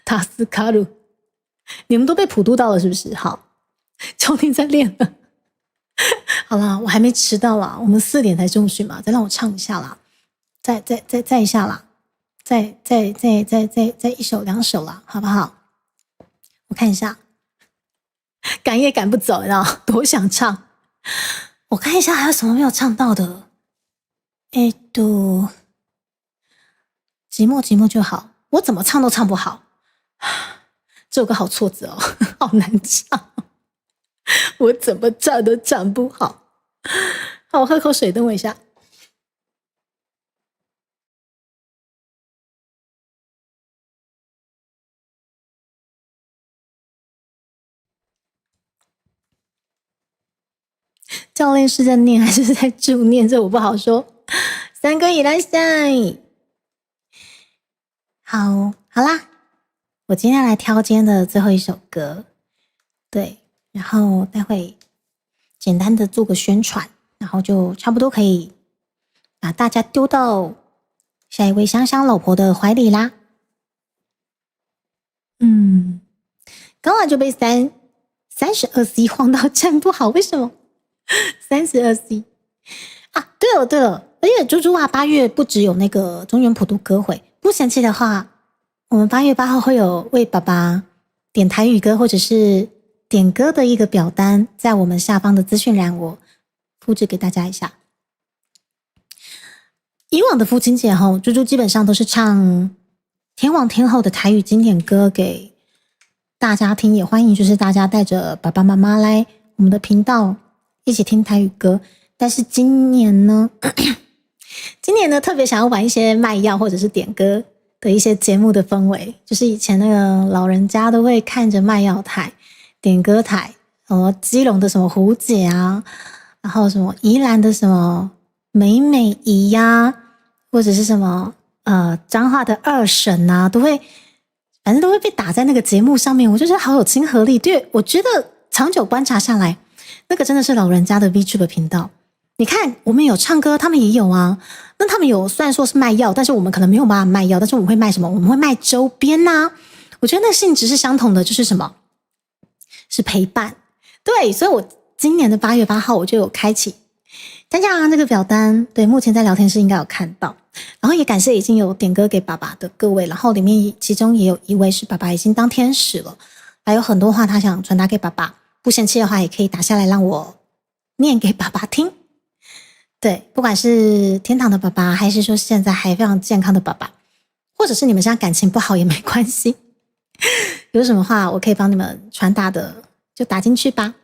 塔斯卡鲁，你们都被普渡到了是不是？好，教练在练了。好啦，我还没迟到啦，我们4点才中训嘛，再让我唱一下啦，再一下啦，再一首2首啦，好不好？我看一下，赶也赶不走，你知道多想唱。我看一下还有什么没有唱到的。寂寞就好，我怎么唱都唱不好。这首歌好挫折哦，好难唱，我怎么唱都唱不好。好，我喝口水，等我一下。教练是在念还是在助念？这我不好说。三哥いらっしゃい。好啦，我今天来挑今天的最后一首歌，对，然后待会简单的做个宣传，然后就差不多可以把大家丢到下一位香香老婆的怀里啦。刚好就被32C 晃到站不好，为什么？32C 啊，对了，而且猪猪啊，8月不只有那个中原普渡歌会，不嫌弃的话，我们8月8号会有为爸爸点台语歌或者是点歌的一个表单，在我们下方的资讯栏，我复制给大家一下。以往的父亲节后，猪猪基本上都是唱天王天后的台语经典歌给大家听，也欢迎就是大家带着爸爸妈妈来我们的频道一起听台语歌。但是今年呢特别想要玩一些卖药或者是点歌的一些节目的氛围，就是以前那个老人家都会看着卖药台、点歌台，基隆的什么胡姐啊，然后什么宜兰的什么美美姨呀，或者是什么彰化的二婶啊，反正都会被打在那个节目上面，我就觉得好有亲和力。对，我觉得长久观察下来，那个真的是老人家的 VTuber 频道。你看，我们有唱歌，他们也有啊。那他们有虽然说是卖药，但是我们可能没有办法卖药，但是我们会卖什么？我们会卖周边啊。我觉得那性质是相同的，就是什么？是陪伴。对，所以我今年的8月8号我就有开启大家这个表单，对，目前在聊天室应该有看到。然后也感谢已经有点歌给爸爸的各位，然后里面其中也有一位是爸爸已经当天使了，还有很多话他想传达给爸爸，不嫌弃的话也可以打下来让我念给爸爸听。对，不管是天堂的爸爸，还是说现在还非常健康的爸爸，或者是你们现在感情不好也没关系，有什么话我可以帮你们传达的就打进去吧。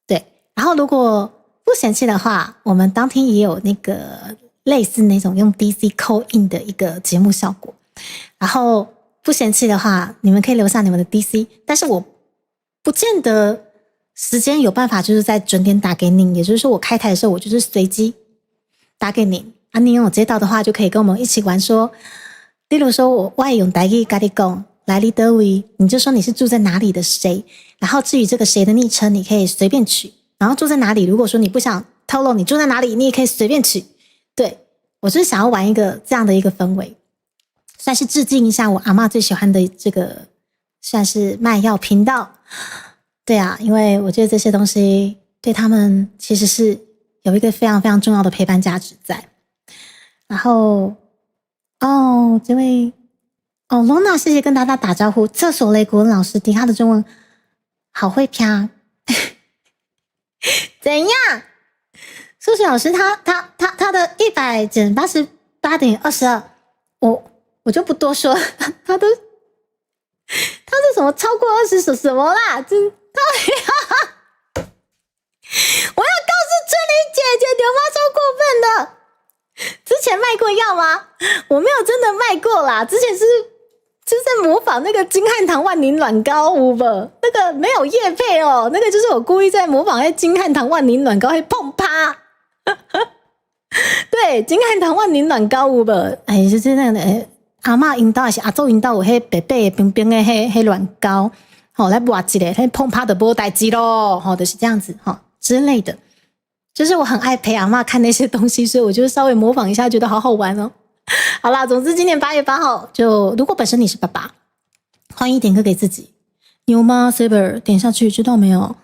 对，然后如果不嫌弃的话，我们当天也有那个类似那种用 DC call in 的一个节目效果，然后不嫌弃的话，你们可以留下你们的 DC， 但是我不见得时间有办法就是在准点打给你，也就是说我开台的时候我就是随机打给你啊，你有接到的话就可以跟我们一起玩说，例如说我也用台语跟你讲来你哪位，你就说你是住在哪里的谁，然后至于这个谁的昵称你可以随便取，然后住在哪里，如果说你不想透露你住在哪里，你也可以随便取。对，我就是想要玩一个这样的一个氛围，算是致敬一下我阿嬷最喜欢的这个算是卖药频道。对啊，因为我觉得这些东西对他们其实是有一个非常非常重要的陪伴价值在。然后这位罗娜，谢谢跟大家打招呼。厕所雷国文老师迪哈的中文好会啪怎样？数学老师他的100减 88.22， 我就不多说，他是什么超过20什么啦？这我要告诉春玲姐姐，刘妈超过分的。之前卖过药吗？我没有真的卖过啦，之前就是在模仿那个金汉堂万宁软膏，Uber 那个没有业配哦，那个就是我故意在模仿那金汉堂万宁软膏会碰啪。对，金汉堂万宁软膏Uber，就是那个阿嬷引导还是阿祖引导有迄白白的冰冰的迄软膏，来抹一个，迄碰啪的无代志咯，就是这样子之类的。就是我很爱陪阿嬷看那些东西，所以我就稍微模仿一下，觉得好好玩哦。好啦，总之今年8月8号，就如果本身你是爸爸，欢迎点歌给自己。牛妈 Saber 点下去，知道没有？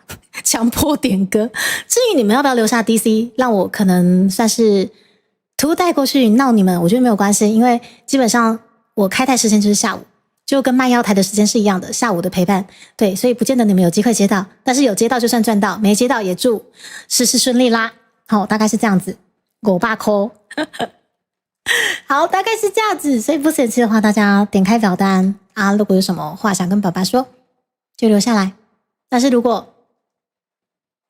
强迫点歌。至于你们要不要留下 DC， 让我可能算是图带过去闹你们，我觉得没有关系，因为基本上我开台时间就是下午，就跟卖药台的时间是一样的，下午的陪伴。对，所以不见得你们有机会接到，但是有接到就算赚到，没接到也祝事事顺利啦。好，大概是这样子。我爸抠。好，大概是这样子，所以不嫌弃的话，大家点开表单啊，如果有什么话想跟爸爸说，就留下来。但是如果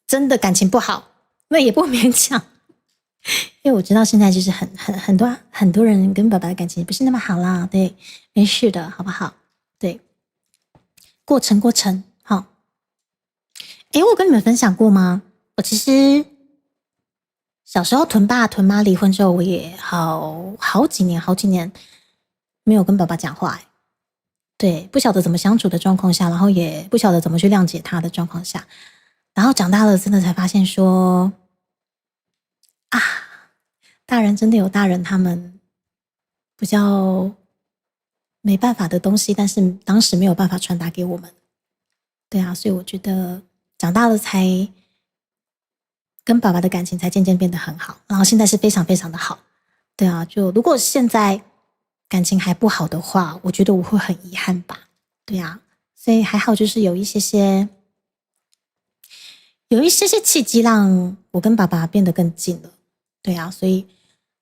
真的感情不好，那也不勉强，因为我知道现在就是很多人跟爸爸的感情不是那么好啦，对，没事的，好不好？对，过程，好。我有跟你们分享过吗？我其实小时候屯爸屯妈离婚之后，我也好几年没有跟爸爸讲话，对，不晓得怎么相处的状况下，然后也不晓得怎么去谅解他的状况下，然后长大了，真的才发现说，啊，大人真的有大人他们比较没办法的东西，但是当时没有办法传达给我们。对啊，所以我觉得长大了才跟爸爸的感情才渐渐变得很好，然后现在是非常非常的好。对啊，就如果现在感情还不好的话，我觉得我会很遗憾吧。对啊，所以还好就是有一些些契机让我跟爸爸变得更近了。对啊，所以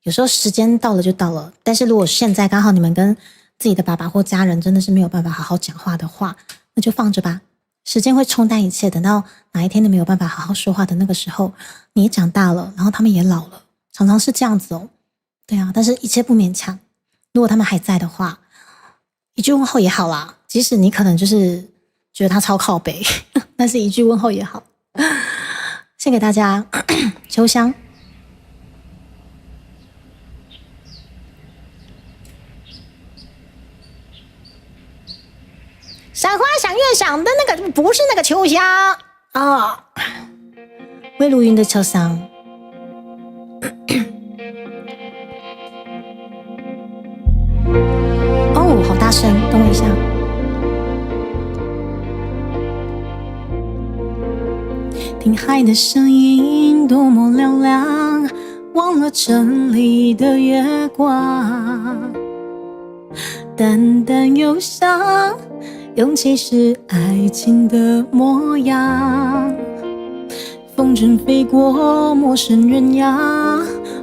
有时候时间到了就到了，但是如果现在刚好你们跟自己的爸爸或家人真的是没有办法好好讲话的话，那就放着吧，时间会冲淡一切，等到哪一天你没有办法好好说话的那个时候，你也长大了，然后他们也老了，常常是这样子哦。对啊，但是一切不勉强，如果他们还在的话，一句问候也好啦，即使你可能就是觉得他超靠北，但是一句问候也好。献给大家秋香。赏花赏月赏的那个不是那个秋香啊，魏如云的秋香。哦，好大声，等我一下。听海的声音多么嘹亮，忘了城里的月光，淡淡忧伤，勇气是爱情的模样。风筝飞过陌生人呀，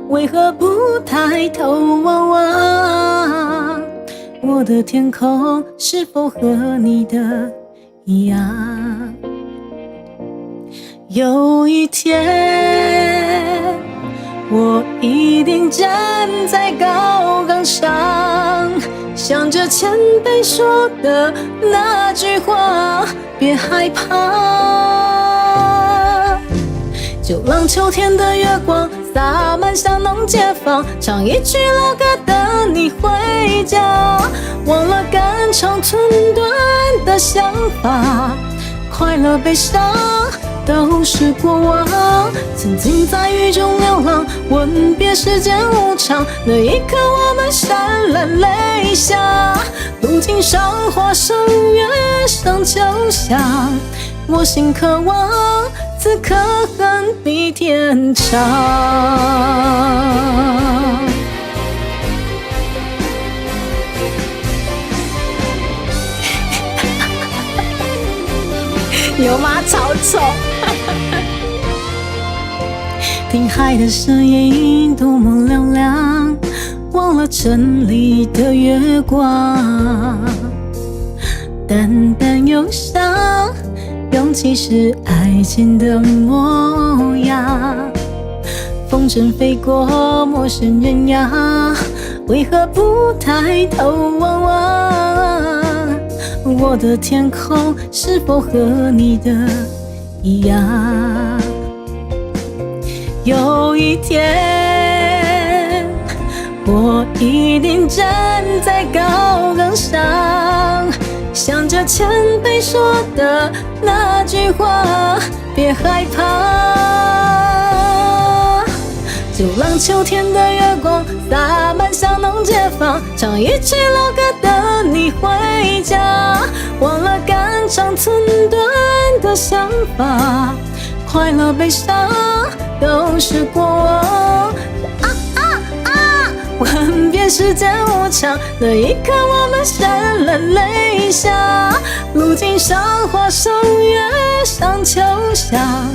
为何不抬头望望？我的天空是否和你的一样？有一天，我一定站在高岗上，想着前辈说的那句话，别害怕。就让秋天的月光洒满香浓街坊，唱一曲老歌等你回家。忘了肝肠寸断的想法，快乐悲伤都是过往。曾经在雨中流浪，问别世间无常，那一刻我们潸然泪下。如今赏花赏月赏秋香，我心渴望此刻恨比天长。牛马超丑。听海的声音多么嘹亮，忘了城里的月光，淡淡忧伤，勇气是爱情的模样。风筝飞过陌生人呀，为何不抬头望望？我的天空是否和你的一样？有一天，我一定站在高岗上，想着前辈说的那句话，别害怕。就让秋天的月光洒满香浓街坊，唱一曲老歌等你回家。忘了肝肠寸断的想法，快乐悲伤都是过往。问遍世间无常，那一刻我们潸然泪下。如今赏花赏月赏秋香，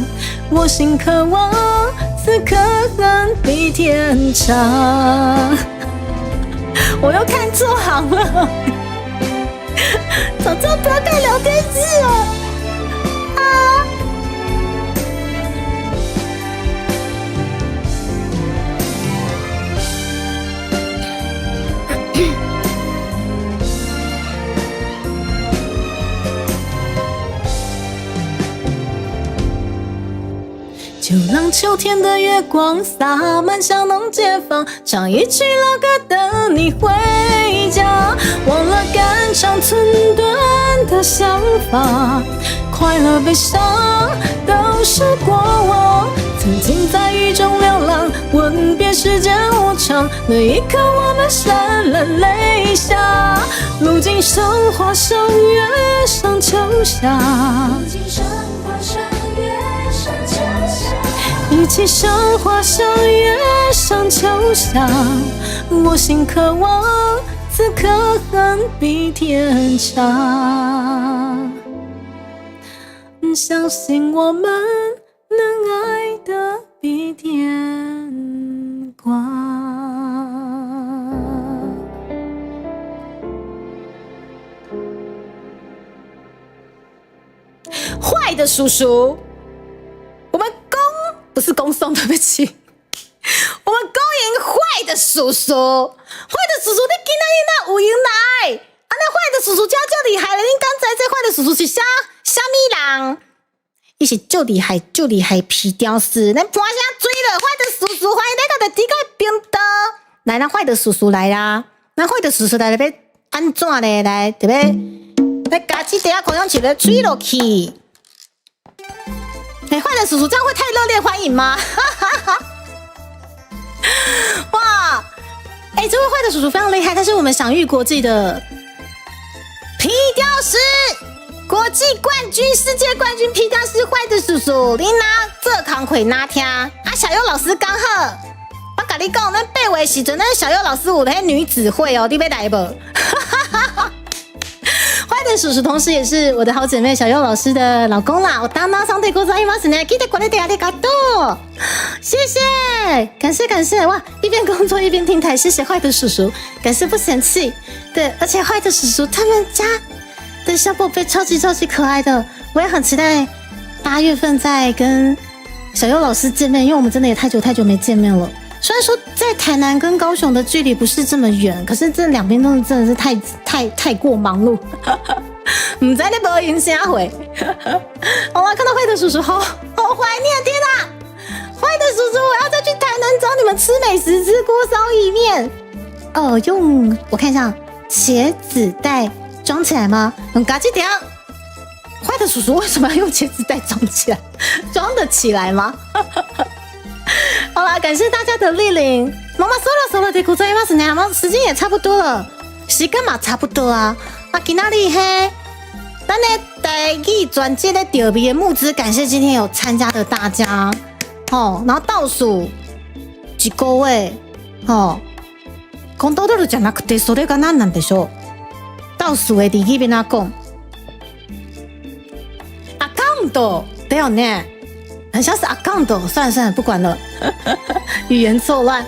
我心渴望此刻恨比天长。我又看错行了。早知道不要看聊天室了啊！就让秋天的月光洒满小农街坊，唱一曲老歌等你回家。忘了肝肠寸断的想法，快乐悲伤都是过往。曾经在雨中流浪，问遍世间无常，那一刻我们潸然泪下。路经生花上月上秋霞，一起赏花赏月上秋霞，我心渴望此刻恨比天长，相信我们能爱得比天光。坏的叔叔，我们不是恭送，对不起，我们恭迎坏的叔叔。坏的叔叔，你今天那有赢来？啊，那坏的叔叔真厉害了！你刚才这坏的叔叔是啥物人？伊是就厉害皮雕师，咱盘啥追了？坏的叔叔，欢迎来到的第一个频道。来，咱坏的叔叔来啦！咱坏的叔叔来了，要安怎咧？来，对不对？来，夹起底下口香糖来吹落去。坏的叔叔这样会太热烈欢迎吗？哇，这位坏的叔叔非常厉害，他是我们享誉国际的皮雕师，国际冠军、世界冠军皮雕师。坏的叔叔，你拿这康亏拿听啊！小优老师刚好，我跟你讲，咱八月时阵，咱小优老师有那女子会哦，你要来不？坏的叔叔同时也是我的好姐妹小优老师的老公啦。我当妈上帝ございますね，记得管理点ありがとう，谢谢，感谢哇！一边工作一边听台，谢谢坏的叔叔，感谢不嫌弃。对，而且坏的叔叔他们家的小宝贝超级可爱的，我也很期待8月份再跟小优老师见面，因为我们真的也太久没见面了。虽然说在台南跟高雄的距离不是这么远，可是这两边都真的是太过忙碌，不知道你没影响会。好啦，看到坏的叔叔，好怀念！天哪，坏的叔叔，我要再去台南找你们吃美食，吃锅烧意面。用我看一下，茄子袋装起来吗？嘎叽点。坏的叔叔为什么要用茄子袋装起来？装得起来吗？好啦，感谢大家的莅临。妈妈说了的，ございますね。妈，时间也差不多了，时间嘛差不多啊。今仔日嘿，咱的台语专辑的调味的募资，感谢今天有参加的大家。然后倒数一個月、コントロールじゃなくてそれが何なんでしょう。倒数的日語な講。アカウントだよね。很像是 account， 算了，不管了，语言错乱。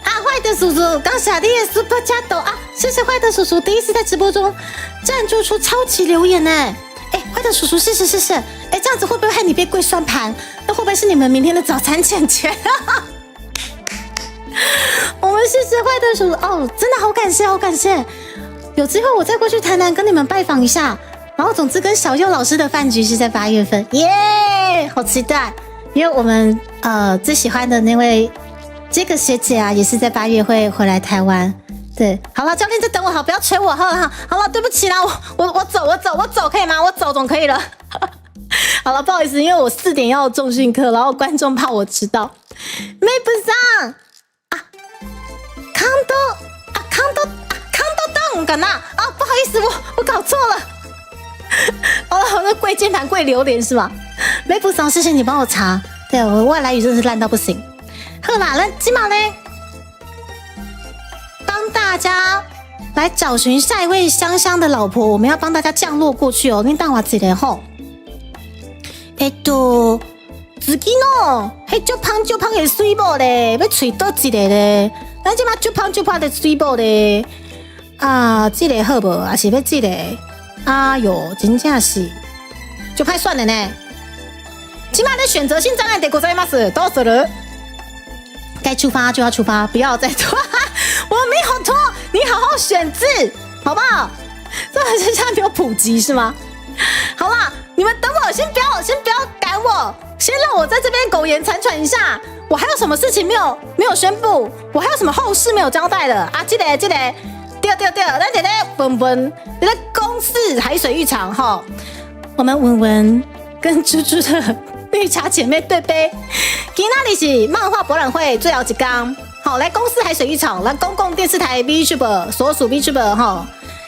坏的叔叔刚下的 super chat 啊，谢谢坏的叔叔第一次在直播中赞助出超级留言呢。坏的叔叔谢谢。这样子会不会害你被跪算盘？那会不会是你们明天的早餐钱？我们谢谢坏的叔叔真的好感谢。有机会我再过去台南跟你们拜访一下。然后总之跟小佑老师的饭局是在8月份，耶，好期待！因为我们最喜欢的那位这个学姐啊，也是在8月会回来台湾。对，好了，教练在等我，好，不要催我，好了，对不起啦，我走可以吗？我走总可以了。好了，不好意思，因为我4点要重训课，然后观众怕我迟到。妹不上啊，康多档干嘛啊？不好意思，我搞错了。那跪键盘跪榴莲是吗？梅普桑，谢谢你帮我查。对，我外来语真的是烂到不行。好啦，那今晚呢，帮大家来找寻下一位香香的老婆，我们要帮大家降落过去哦。你等我一下吼。次の足胖的水某咧，要找倒一个咧？咱即马足胖的水某咧啊，这个好无？还是要这个？哎呦，真正是就派算了呢。起码的选择性障碍得ございます。どうする？该出发就要出发，不要再拖。我没有拖，你好好选字，好不好？这现在没有普及是吗？好啦，你们等我，先不要赶我，先让我在这边苟延残喘一下。我还有什么事情没有宣布？我还有什么后事没有交代的啊？这个，对，咱这个文文，你在公司海水浴场哈，我们文文跟猪猪的绿茶姐妹对杯，今天里是漫画博览会最后一天，好来公司海水浴场，来公共电视台 VTuber 所属 VTuber 哈。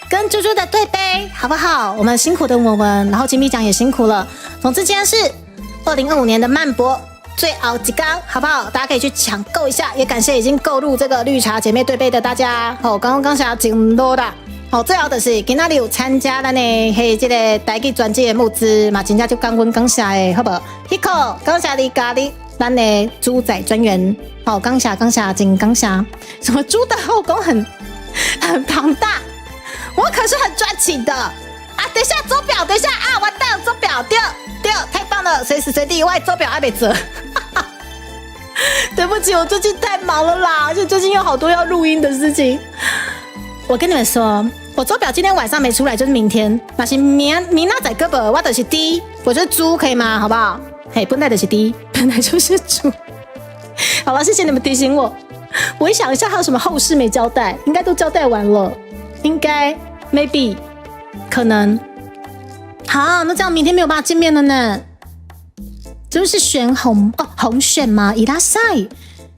跟猪猪的对杯，好不好？我们辛苦的文文，然后金币奖也辛苦了。总之，今天是2025年的漫博最后一天，好不好？大家可以去抢购一下，也感谢已经购入这个绿茶姐妹对杯的大家。好，刚下真多的。好，最后的是今天有参加咱的嘿这个台语专辑的募资嘛，真正就感恩感谢的，好不好 ？Hiko， 感谢你咖喱，咱的猪仔专员。好，感谢，真感谢。什么猪的后宫很庞大。我可是很专情的啊！等一下周表，等一下啊！完蛋了，周表掉，太棒了！随时随地外周表还没折，对不起，我最近太忙了啦，而且最近有好多要录音的事情。我跟你们说，我周表今天晚上没出来，就是明天。那是明那在胳膊，我的是 D， 我就是猪，可以吗？好不好？嘿，本来的是 D， 本来就是猪。好了，谢谢你们提醒我。我一想一下，还有什么后事没交代？应该都交代完了。应该 maybe 可能好，那这样明天没有办法见面了呢。就是选红选吗？伊拉塞，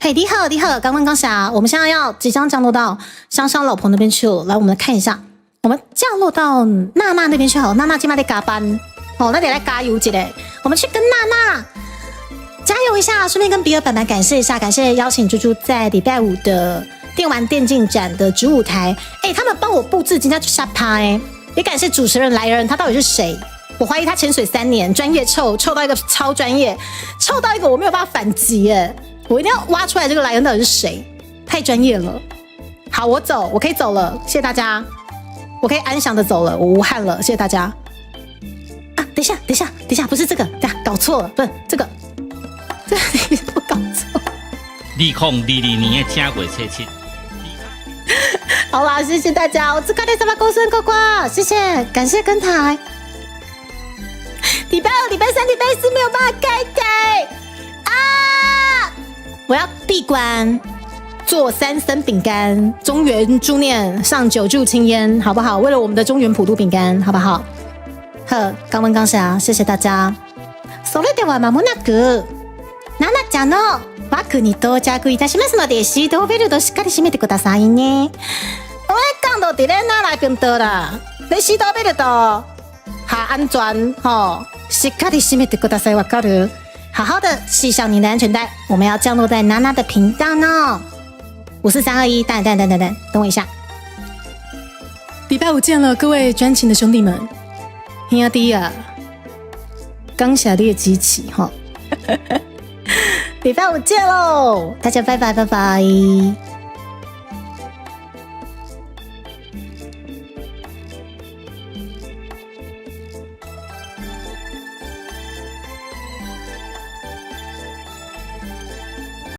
嘿，你好，刚问刚下，我们现在要即将降落到香香老婆那边去了。来，我们来看一下，我们降落到娜娜那边去好，娜娜今晚在加班，好，那得来加油一下。我们去跟娜娜加油一下，顺便跟比尔板板感谢一下，感谢邀请猪猪在礼拜5的电玩电竞展的主舞台，他们帮我布置，今天去下趴也感谢主持人来人，他到底是谁？我怀疑他潜水3年，专业臭到一个超专业，臭到一个我没有办法反击我一定要挖出来这个来人到底是谁，太专业了。好，我走，我可以走了，谢谢大家，我可以安详的走了，我无憾了，谢谢大家。啊，等一下，不是这个，搞错了，不是这个，我搞错。2022年的正月初7。好啦，谢谢大家，我只看到什么公孙呱呱，谢谢，感谢跟台。礼拜2、礼拜3、礼拜4没有办法开台啊！我要闭关做3升饼干，中原猪念上9柱青烟，好不好？为了我们的中原普渡饼干，好不好？呵，刚问刚下，谢谢大家。それでは間もなく、ナナちゃんのバッグに到着いたしますので、シートベルトしっかり締めてくださいね。我讲到伫咧哪来跟到啦？你シートベルト好安全吼，しっかり締めてください。わかる？好好的系上你的安全带，我们要降落在娜娜的频道呢。5、4、3、2、1，等我一下。礼拜5见了，各位专情的兄弟们，兄弟啊，刚下列机器哈。礼拜5见喽，大家拜拜。